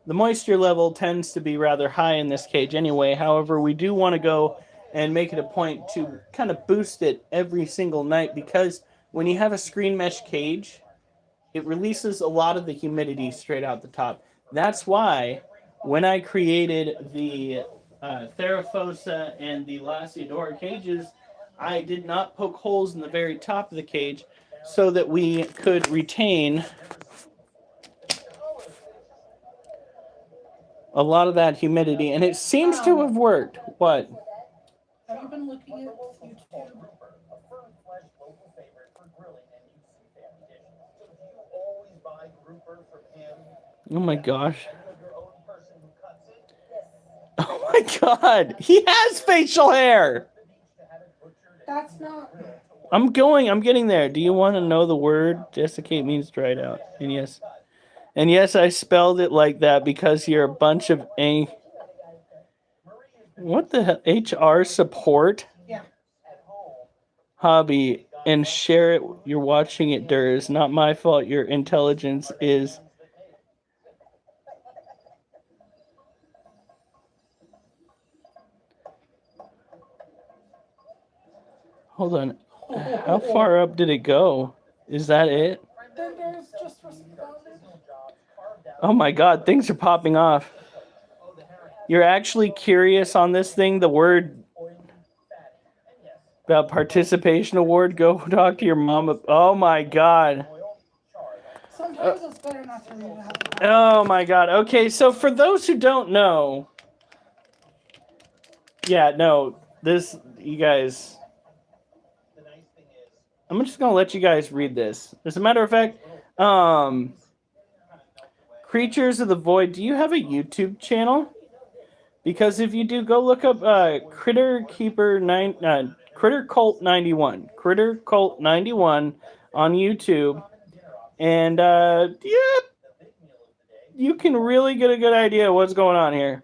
the moisture level tends to be rather high in this cage anyway. However, we do want to go and make it a point to kind of boost it every single night, because when you have a screen mesh cage, it releases a lot of the humidity straight out the top. That's why when I created the Therafosa and the Lasiodora cages, I did not poke holes in the very top of the cage so that we could retain a lot of that humidity, and it seems to have worked. What? Have you been looking at YouTube? A firm flesh local favorite for grilling and using family dishes. So do you always buy grouper from him? Oh my gosh. Are you your own person who cuts it? Oh my god. He has facial hair. That's not. I'm getting there. Do you want to know the word? Desiccate means dried out. And yes. And yes, I spelled it like that because you're a bunch of what the hell? HR support? Yeah. Hobby and share it. You're watching it, Durs. Not my fault. Your intelligence is. Hold on. How far up did it go? Is that it? Then there's just responded. Oh my god, things are popping off. You're actually curious on this thing, the word about participation award? Go talk to your mom. Oh my god. Sometimes it's better not to read it out loud. Oh my god. Okay, so for those who don't know, yeah, no, this, you guys, I'm just gonna let you guys read this. As a matter of fact, Creatures of the Void, do you have a YouTube channel? Because if you do, go look up Critter Cult 91, Critter Cult 91 on YouTube, and yeah, you can really get a good idea of what's going on here.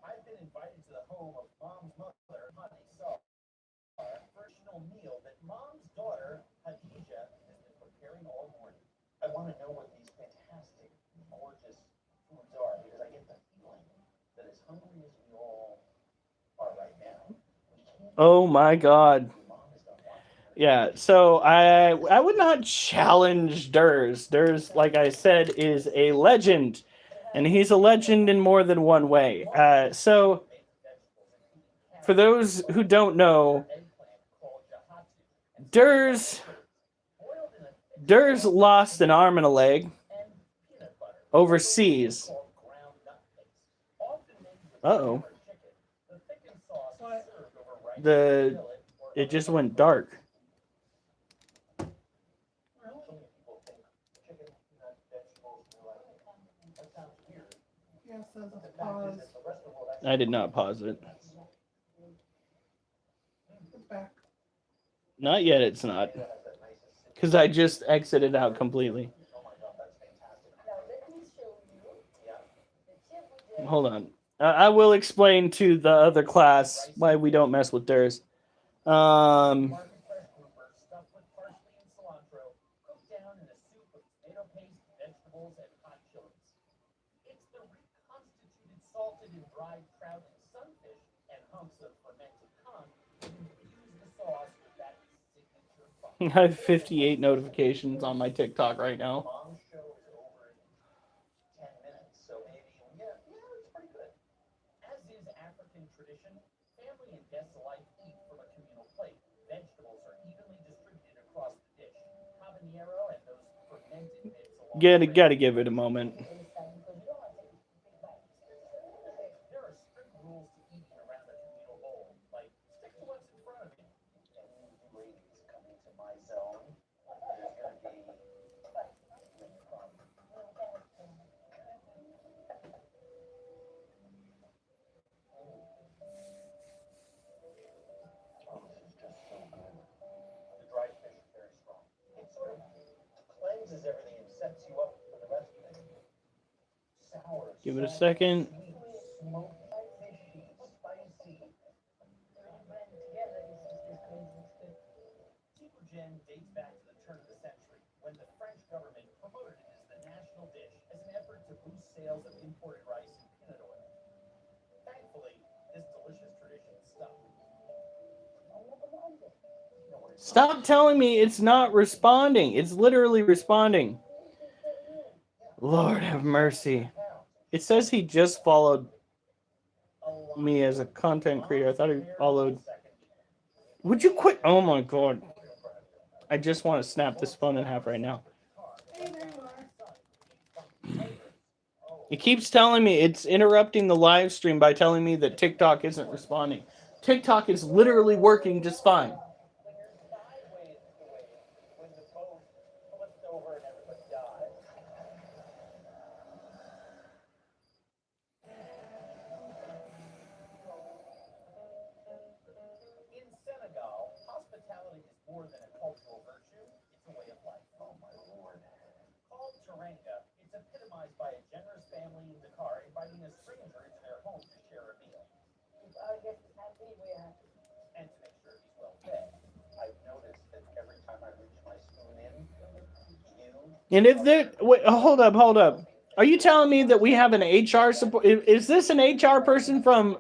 I've been invited to the home of Mom's mother, Honey Saw, a traditional meal that Mom's daughter, Hadija, has been preparing all morning. I want to know what these fantastic, gorgeous foods are, because I get the feeling that as hungry as we all are right now, we can't. Oh my god. Yeah, so I would not challenge Durs. Durs, like I said, is a legend, and he's a legend in more than one way. So for those who don't know, Durs lost an arm and a leg overseas. Uh-oh. It just went dark. Yeah, so the pause. I did not pause it. It's back. Not yet, it's not. Because I just exited out completely. Hold on. I will explain to the other class why we don't mess with Durs. I have 58 notifications on my TikTok right now. Mom's show is over in 10 minutes, so maybe, yeah, it's pretty good. As is African tradition, family and guests alike eat from a communal plate. Vegetables are evenly distributed across the dish. Habanero and those fermented bits along Gotta give it a moment. There are strict rules to eating around a communal bowl, like stick to what's in front of you. And you ladies come into my zone, there's gonna be The dried fish is very strong. It sort of cleanses everything and sets you Give it a second. Supergen dates back to the turn of the century when the French government promoted it as the national dish as an effort to boost sales of imported rice and peanut oil. Thankfully, this delicious tradition stuck. Stop telling me it's not responding. It's literally responding. Lord have mercy. It says he just followed me as a content creator. I thought he followed. Would you quit? Oh my god. I just want to snap this phone in half right now. It keeps telling me it's interrupting the live stream by telling me that TikTok isn't responding. TikTok is literally working just fine. In Senegal, hospitality is more than a cultural virtue, it's a way of life. Oh my lord. Called Teranga, it's epitomized by a generous family in Dakar inviting a stranger into their home to share a meal. Our guest is happy, we're happy. And to make sure he's well fed. I've noticed that every time I reach my spoon in, And if there, wait, hold up. Are you telling me that we have an HR support? Is this an HR person from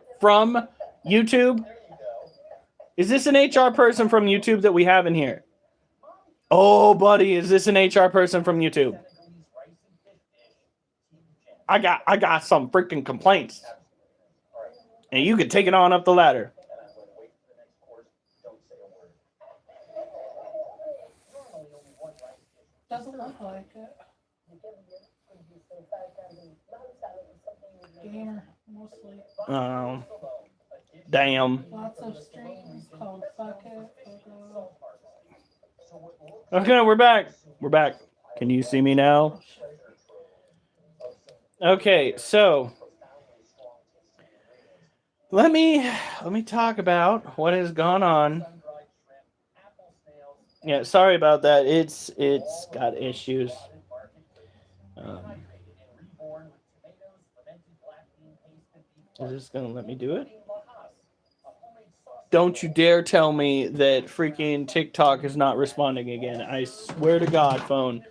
YouTube? Is this an HR person from YouTube that we have in here? Oh, buddy, is this an HR person from YouTube? I got some freaking complaints. And you can take it on up the ladder. Doesn't look like it. Gamer, mostly. Oh, damn. Lots of streams called Fuck It. Okay, we're back. We're back. Can you see me now? Okay, so let me talk about what has gone on. Yeah, sorry about that. It's got issues. Is this gonna let me do it? Don't you dare tell me that freaking TikTok is not responding again. I swear to God, phone.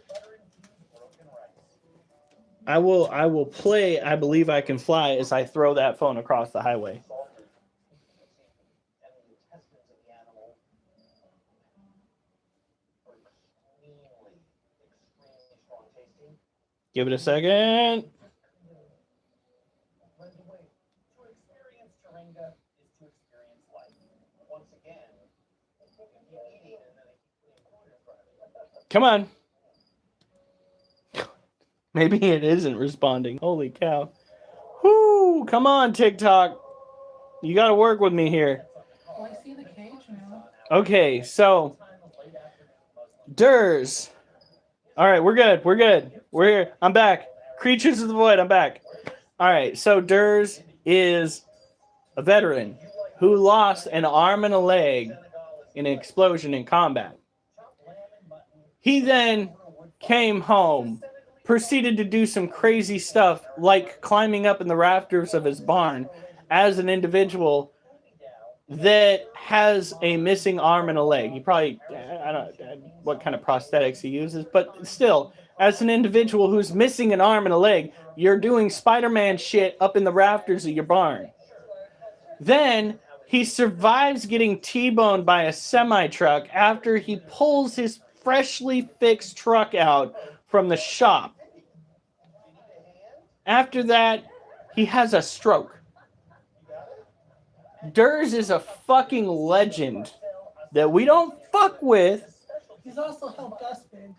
I will play I Believe I Can Fly as I throw that phone across the highway. Give it a second. Come on. Maybe it isn't responding. Holy cow. Whoo! Come on, TikTok. You got to work with me here. Well, I see the cage now. Okay, so Durs. All right, we're good. We're here. I'm back. Creatures of the Void, I'm back. All right, so Durs is a veteran who lost an arm and a leg in an explosion in combat. He then came home, proceeded to do some crazy stuff like climbing up in the rafters of his barn as an individual that has a missing arm and a leg. He probably, I don't know what kind of prosthetics he uses, but still, as an individual who's missing an arm and a leg, you're doing Spider-Man shit up in the rafters of your barn. Then he survives getting T-boned by a semi-truck after he pulls his freshly fixed truck out from the shop. After that, he has a stroke. Durs is a fucking legend that we don't fuck with. He's also helped us big.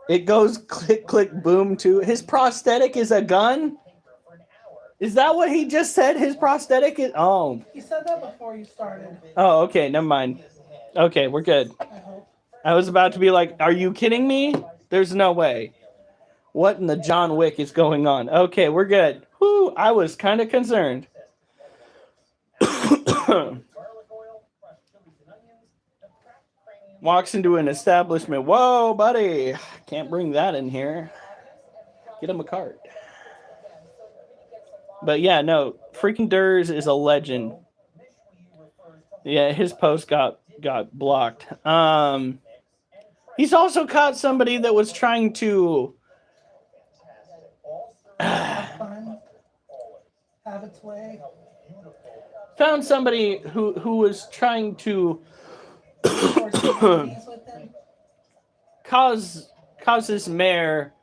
It goes click, click, boom, too. His prosthetic is a gun? Is that what he just said? His prosthetic is... Oh. He said that before you started. Oh, okay, never mind. Okay, we're good. I hope. I was about to be like, are you kidding me? There's no way. What in the John Wick is going on? Okay, we're good. Whew, I was kind of concerned. Walks into an establishment. Whoa, buddy. Can't bring that in here. Get him a card. But yeah, no, freaking Durs is a legend. Yeah, his post got blocked. He's also caught somebody that was trying to Have fun. Have its way. found somebody who was trying to Or similarities with them. cause this mare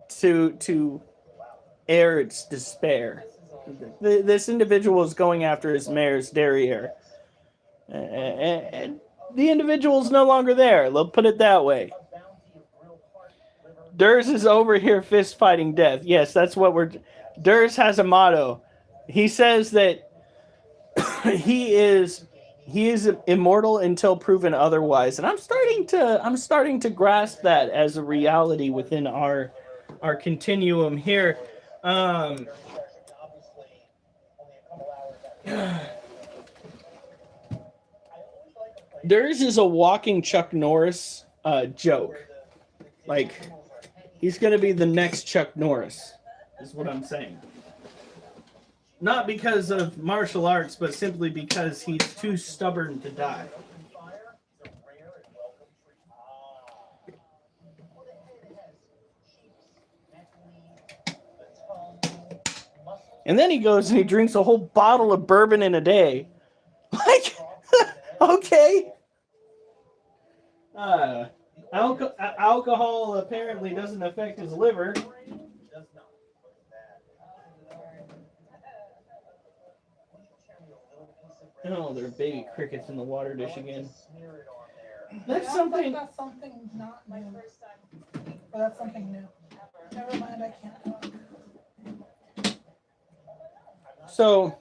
to air its despair. This individual is going after his mare's derriere. And the individual's no longer there. Let's put it that way. Durs is over here fist fighting death. Yes, that's what we're. Durs has a motto. He says that he is immortal until proven otherwise, and I'm starting to grasp that as a reality within our continuum here. Durs is a walking Chuck Norris joke. Like, he's going to be the next Chuck Norris, is what I'm saying. Not because of martial arts, but simply because he's too stubborn to die. And then he goes and he drinks a whole bottle of bourbon in a day. Like, okay. Alcohol apparently doesn't affect his liver. Oh, there are baby crickets in the water dish again. That's something. That's something not new. But that's something new. Never mind, I can't talk. So,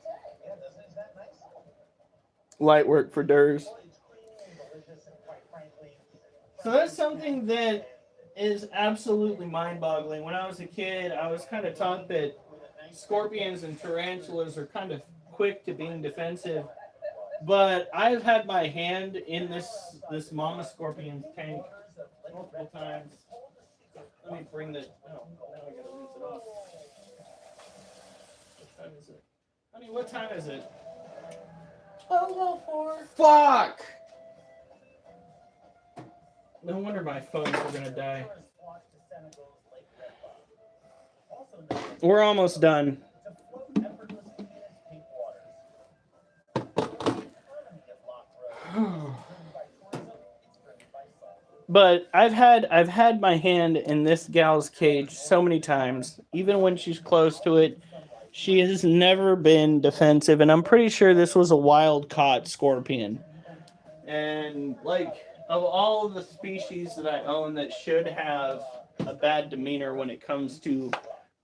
light work for Durs. So that's something that is absolutely mind-boggling. When I was a kid, I was kind of taught that scorpions and tarantulas are kind of quick to being defensive. But I've had my hand in this mama scorpion's tank multiple times. Let me bring the. Oh, now I gotta rinse it off. What time is it? Honey, what time is it? 12:04. Fuck! No wonder my phones are gonna die. We're almost done. But I've had my hand in this gal's cage so many times. Even when she's close to it, she has never been defensive, and I'm pretty sure this was a wild caught scorpion. And like, of all of the species that I own that should have a bad demeanor when it comes to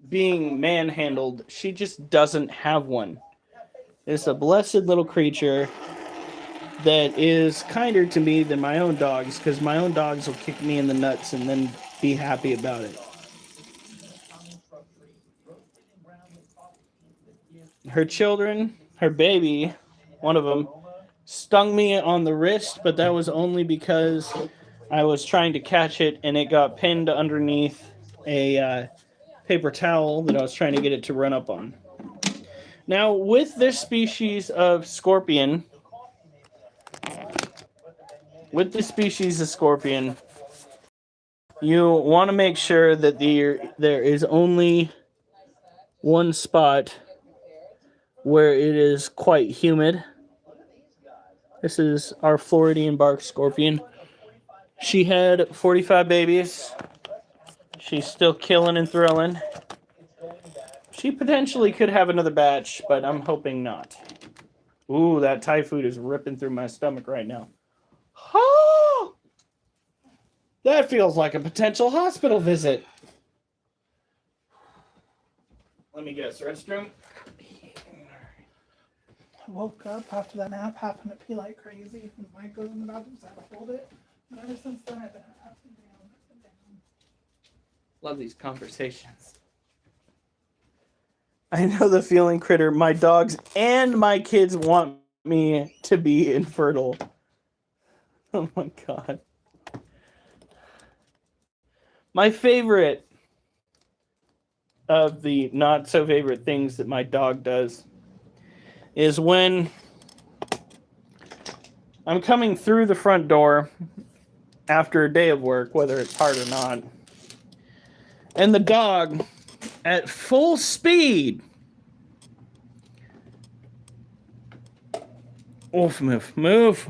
being manhandled, she just doesn't have one. It's a blessed little creature that is kinder to me than my own dogs, because my own dogs will kick me in the nuts and then be happy about it. Her children, her baby, one of them, stung me on the wrist, but that was only because I was trying to catch it and it got pinned underneath a paper towel that I was trying to get it to run up on. Now, with this species of scorpion, you want to make sure that there is only one spot where it is quite humid. This is our Floridian bark scorpion. She had 45 babies. She's still killing and thrilling. She potentially could have another batch, but I'm hoping not. Ooh, that Thai food is ripping through my stomach right now. Oh! That feels like a potential hospital visit. Let me guess, restroom? I woke up after that nap, happened to pee like crazy. And the mic goes in the bathroom, so I had to hold it. And ever since then, I've been up and down, up and down. Love these conversations. I know the feeling, Critter. My dogs and my kids want me to be infertile. Oh my god. My favorite of the not so favorite things that my dog does is when I'm coming through the front door after a day of work, whether it's hard or not, and the dog at full speed. Oof, move.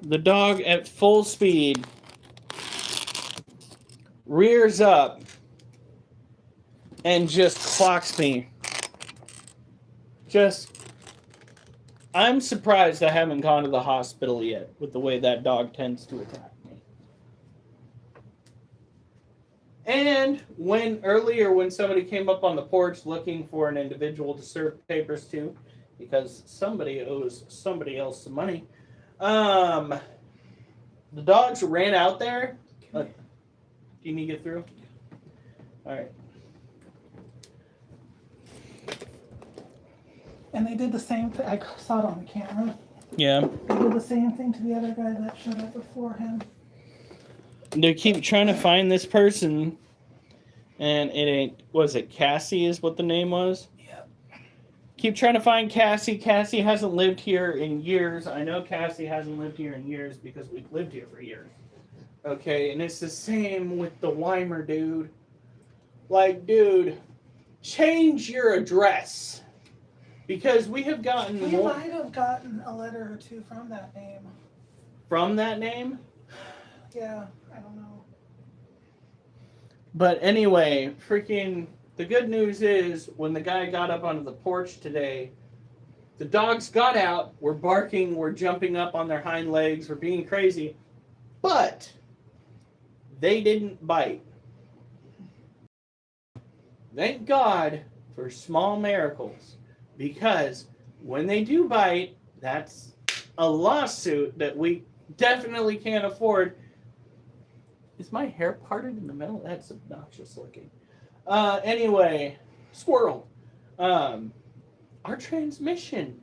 The dog at full speed rears up and just clocks me. I'm surprised I haven't gone to the hospital yet with the way that dog tends to attack me. And when somebody came up on the porch looking for an individual to serve papers to, because somebody owes somebody else some money, the dogs ran out there. Do you need to get through? All right. And they did the same thing. I saw it on the camera. Yeah. They did the same thing to the other guy that showed up before him. They keep trying to find this person, and it ain't. Was it Cassie? Is what the name was? Yep. Keep trying to find Cassie. Cassie hasn't lived here in years. I know Cassie hasn't lived here in years because we've lived here for years. Okay, and it's the same with the Weimer dude. Like, dude, change your address. Because we have gotten We more... might have gotten a letter or two from that name. From that name? Yeah, I don't know. But anyway, freaking... The good news is, when the guy got up onto the porch today, the dogs got out, were barking, were jumping up on their hind legs, were being crazy, but they didn't bite. Thank God for small miracles, because when they do bite, that's a lawsuit that we definitely can't afford. Is my hair parted in the middle? That's obnoxious looking. Anyway, squirrel. Our transmission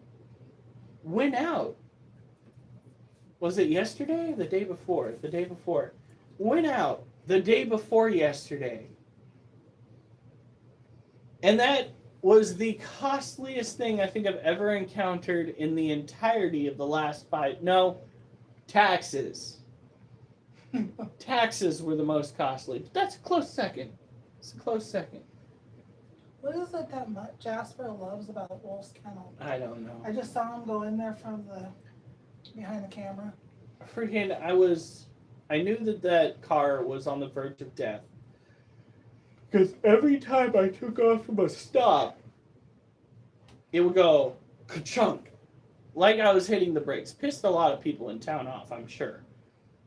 went out. Was it yesterday or the day before? The day before. Went out the day before yesterday. And that was the costliest thing I think I've ever encountered in the entirety of the last 5... No, taxes. Taxes were the most costly. But that's a close second. It's a close second. What is it that Jasper loves about Wolf's Kennel? I don't know. I just saw him go in there from behind the camera. Freaking, I knew that car was on the verge of death. Because every time I took off from a stop, it would go ka-chunk. Like I was hitting the brakes. Pissed a lot of people in town off, I'm sure.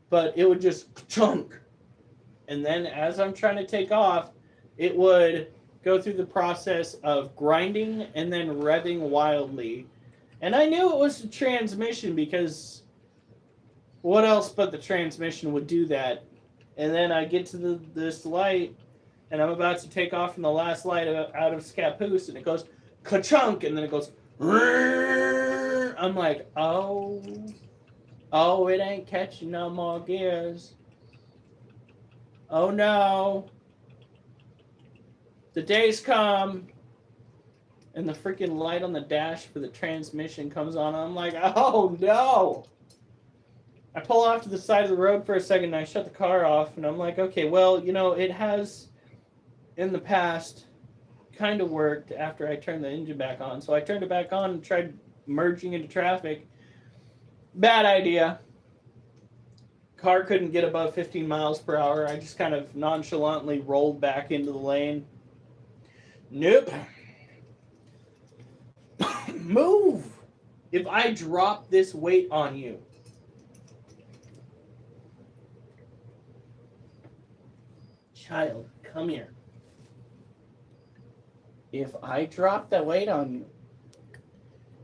But it would just ka-chunk. And then as I'm trying to take off, it would go through the process of grinding and then revving wildly. And I knew it was the transmission because what else but the transmission would do that? And then I get to this light, and I'm about to take off from the last light out of Scappoose, and it goes ka-chunk, and then it goes rrrr. I'm like, oh, it ain't catching no more gears. Oh no. The day's come, and the freaking light on the dash for the transmission comes on, and I'm like, oh no. I pull off to the side of the road for a second, and I shut the car off, and I'm like, okay, well, it has, in the past, kind of worked after I turned the engine back on. So I turned it back on and tried merging into traffic. Bad idea. Car couldn't get above 15 miles per hour. I just kind of nonchalantly rolled back into the lane. Nope. Move! If I drop this weight on you. Child, come here. If I drop that weight on you,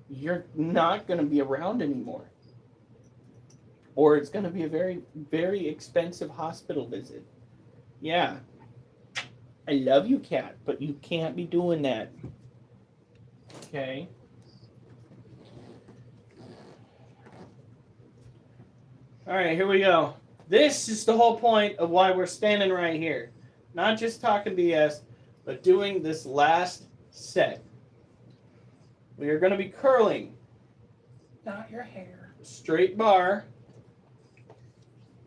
you're not going to be around anymore. Or it's going to be a very, very expensive hospital visit. Yeah. I love you, cat, but you can't be doing that. Okay? All right, here we go. This is the whole point of why we're standing right here. not just talking BS, but doing this last set. We are going to be curling Not your hair. a straight bar.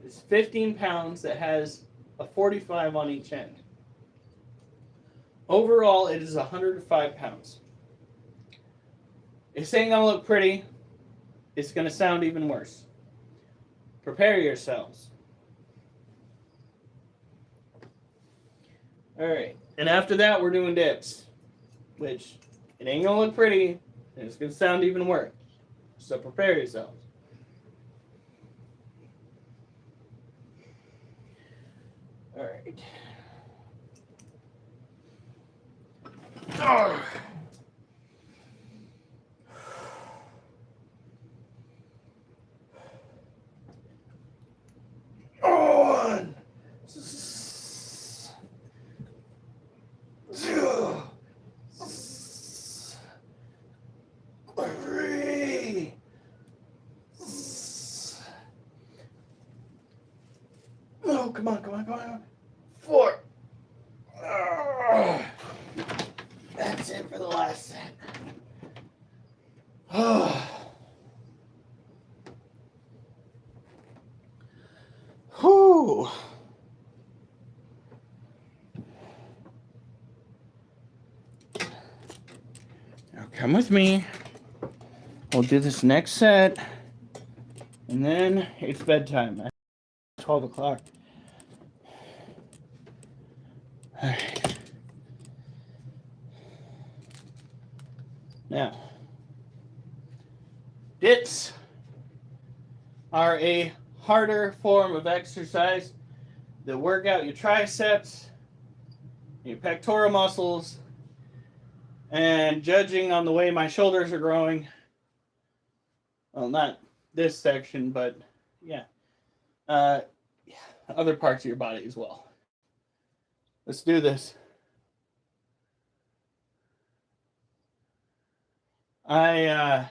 It's 15 pounds that has a 45 on each end. Overall, it is 105 pounds. This ain't gonna look pretty. It's gonna sound even worse. Prepare yourselves. Alright, and after that, we're doing dips, which it ain't gonna look pretty, and it's gonna sound even worse. So prepare yourselves. Alright. One, two, three, oh, come on. 4. That's it for the last set. Whew. Now come with me. We'll do this next set. And then it's bedtime. 12 o'clock. All right. Now, dips are a harder form of exercise that work out your triceps, your pectoral muscles, and judging on the way my shoulders are growing, well, not this section, but yeah, other parts of your body as well. Let's do this. I'm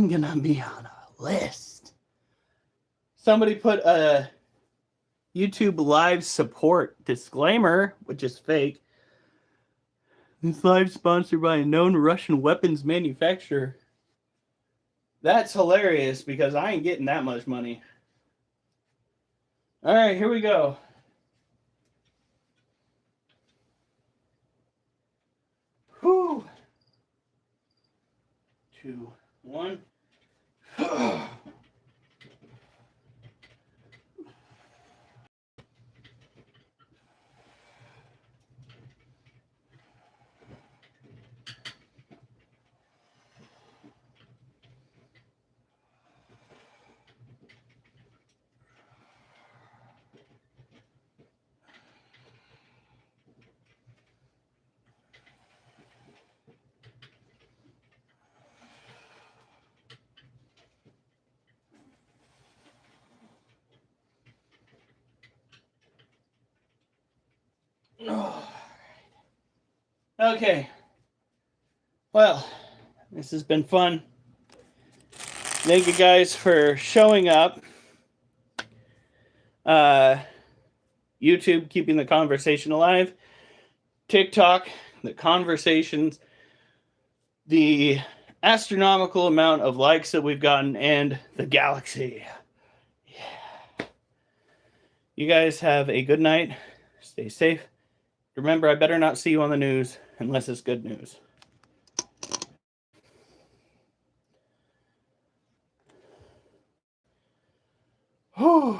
gonna be on a list. Somebody put a YouTube live support disclaimer, which is fake. This live sponsored by a known Russian weapons manufacturer. That's hilarious because I ain't getting that much money. All right, here we go. Whew. 2, 1. Okay. Well, this has been fun. Thank you guys for showing up. YouTube, keeping the conversation alive. TikTok, the conversations, the astronomical amount of likes that we've gotten, and the galaxy. Yeah. You guys have a good night. Stay safe. Remember, I better not see you on the news unless it's good news. Whew.